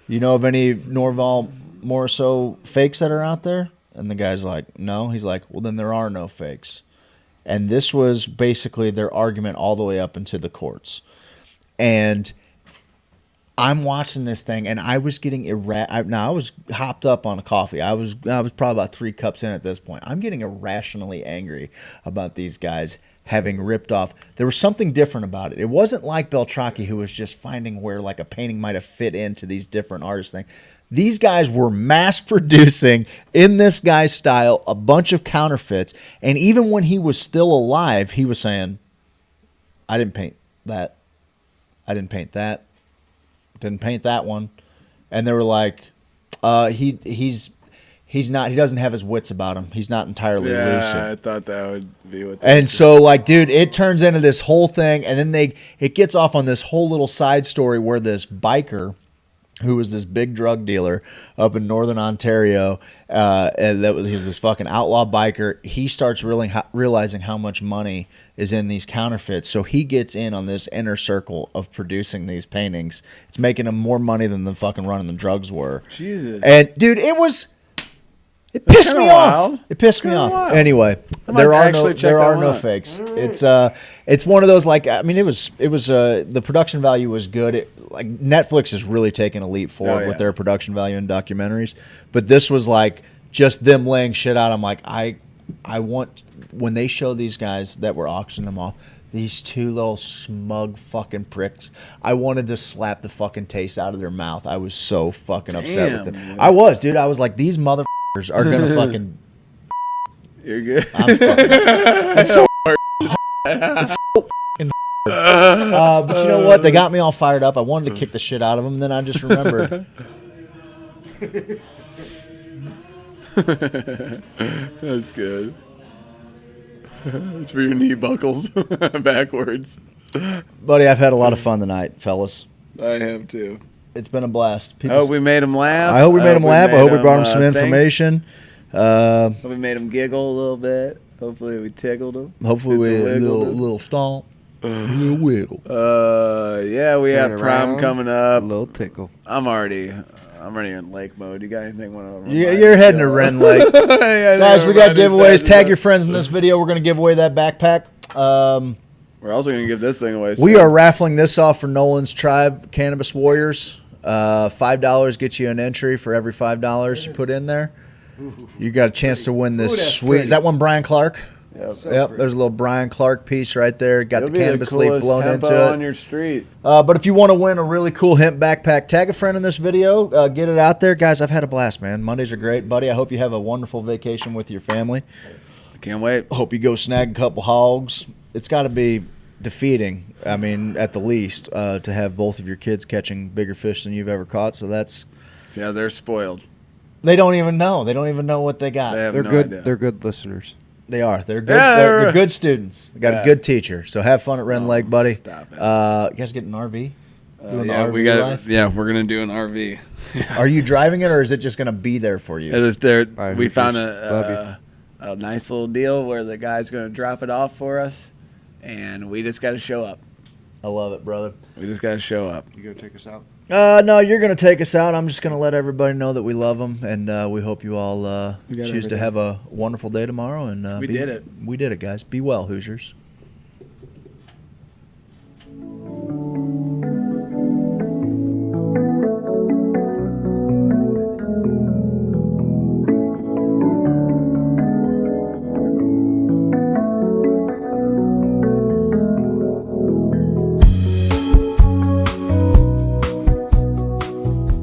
you know of any Norval Morrisseau fakes that are out there? And the guy's like, no. He's like, well, then there are no fakes. And this was basically their argument all the way up into the courts. And I'm watching this thing, and I was getting now I was hopped up on a coffee. I was probably about 3 cups in at this point. I'm getting irrationally angry about these guys having ripped off. There was something different about it. It wasn't like Beltracchi, who was just finding where like a painting might have fit into these different artists things. These guys were mass producing in this guy's style a bunch of counterfeits, and even when he was still alive, he was saying, "I didn't paint that. I didn't paint that. Didn't paint that one." And they were like, he's not, he doesn't have his wits about him. He's not entirely lucid. Yeah, I thought that would be what. And so, like, dude, it turns into this whole thing, and then it gets off on this whole little side story where this biker, who was this big drug dealer up in northern Ontario, and he was this fucking outlaw biker. He starts realizing how much money is in these counterfeits, so he gets in on this inner circle of producing these paintings. It's making him more money than the fucking running the drugs were. Jesus. And dude, it pissed me off. It pissed me off. Anyway, there are no fakes. It's one of those, like, I mean, it was the production value was good. Like Netflix is really taking a leap forward with their production value in documentaries, but this was like just them laying shit out. I'm like, I want, when they show these guys that were auctioning them off, these 2 little smug fucking pricks, I wanted to slap the fucking taste out of their mouth. I was so fucking upset with them. Man. I was, dude. I was like, these motherfuckers are gonna fucking. You're good. I'm fucking. It's so. It's so fucking. But you know what? They got me all fired up. I wanted to kick the shit out of them, and then I just remembered. That's good. It's for your knee buckles backwards. Buddy, I've had a lot of fun tonight, fellas. I have too. It's been a blast. I hope we made them laugh. I hope we made them laugh. I hope we brought them some information. Hope we made them giggle a little bit. Hopefully we tickled them. Hopefully we a little stomp. A little wiggle. Yeah, we have prom coming up. A little tickle. I'm already in lake mode. You got anything? You're heading to Ren Lake. Guys, we got giveaways. Tag your friends in this video. We're going to give away that backpack. We're also going to give this thing away. We are raffling this off for Nolan's Tribe Cannabis Warriors. $5 gets you an entry for every $5 you put in there. You got a chance to win this sweet. Is that one Brian Clark? Yep. There's a little Brian Clark piece right there. Got the cannabis leaf blown into it. On your street. But if you want to win a really cool hemp backpack, tag a friend in this video. Get it out there, guys. I've had a blast, man. Mondays are great, buddy. I hope you have a wonderful vacation with your family. Can't wait. Hope you go snag a couple hogs. It's got to be defeating, I mean, at the least, to have both of your kids catching bigger fish than you've ever caught. So that's... Yeah, they're spoiled. They don't even know. They don't even know what they got. They have They're no good. idea. They're good listeners. They are. They're good. Yeah, they're good students. They got Yeah. a good teacher. So have fun at Ren Lake, buddy. Stop it. You guys get an RV? Doing the Yeah, RV we got. life? Yeah, we're gonna do an RV. Are you driving it, or is it just going to be there for you? It is there. Bye, We Hoosiers. found Love a nice little deal where the guy's gonna drop it off for us, and we just got to show up. I love it, brother. We just got to show up. You gonna take us out? No, you're going to take us out. I'm just going to let everybody know that we love them, and we hope you all We got choose to everything. have a wonderful day tomorrow. And We did it. We did it, guys. Be well, Hoosiers.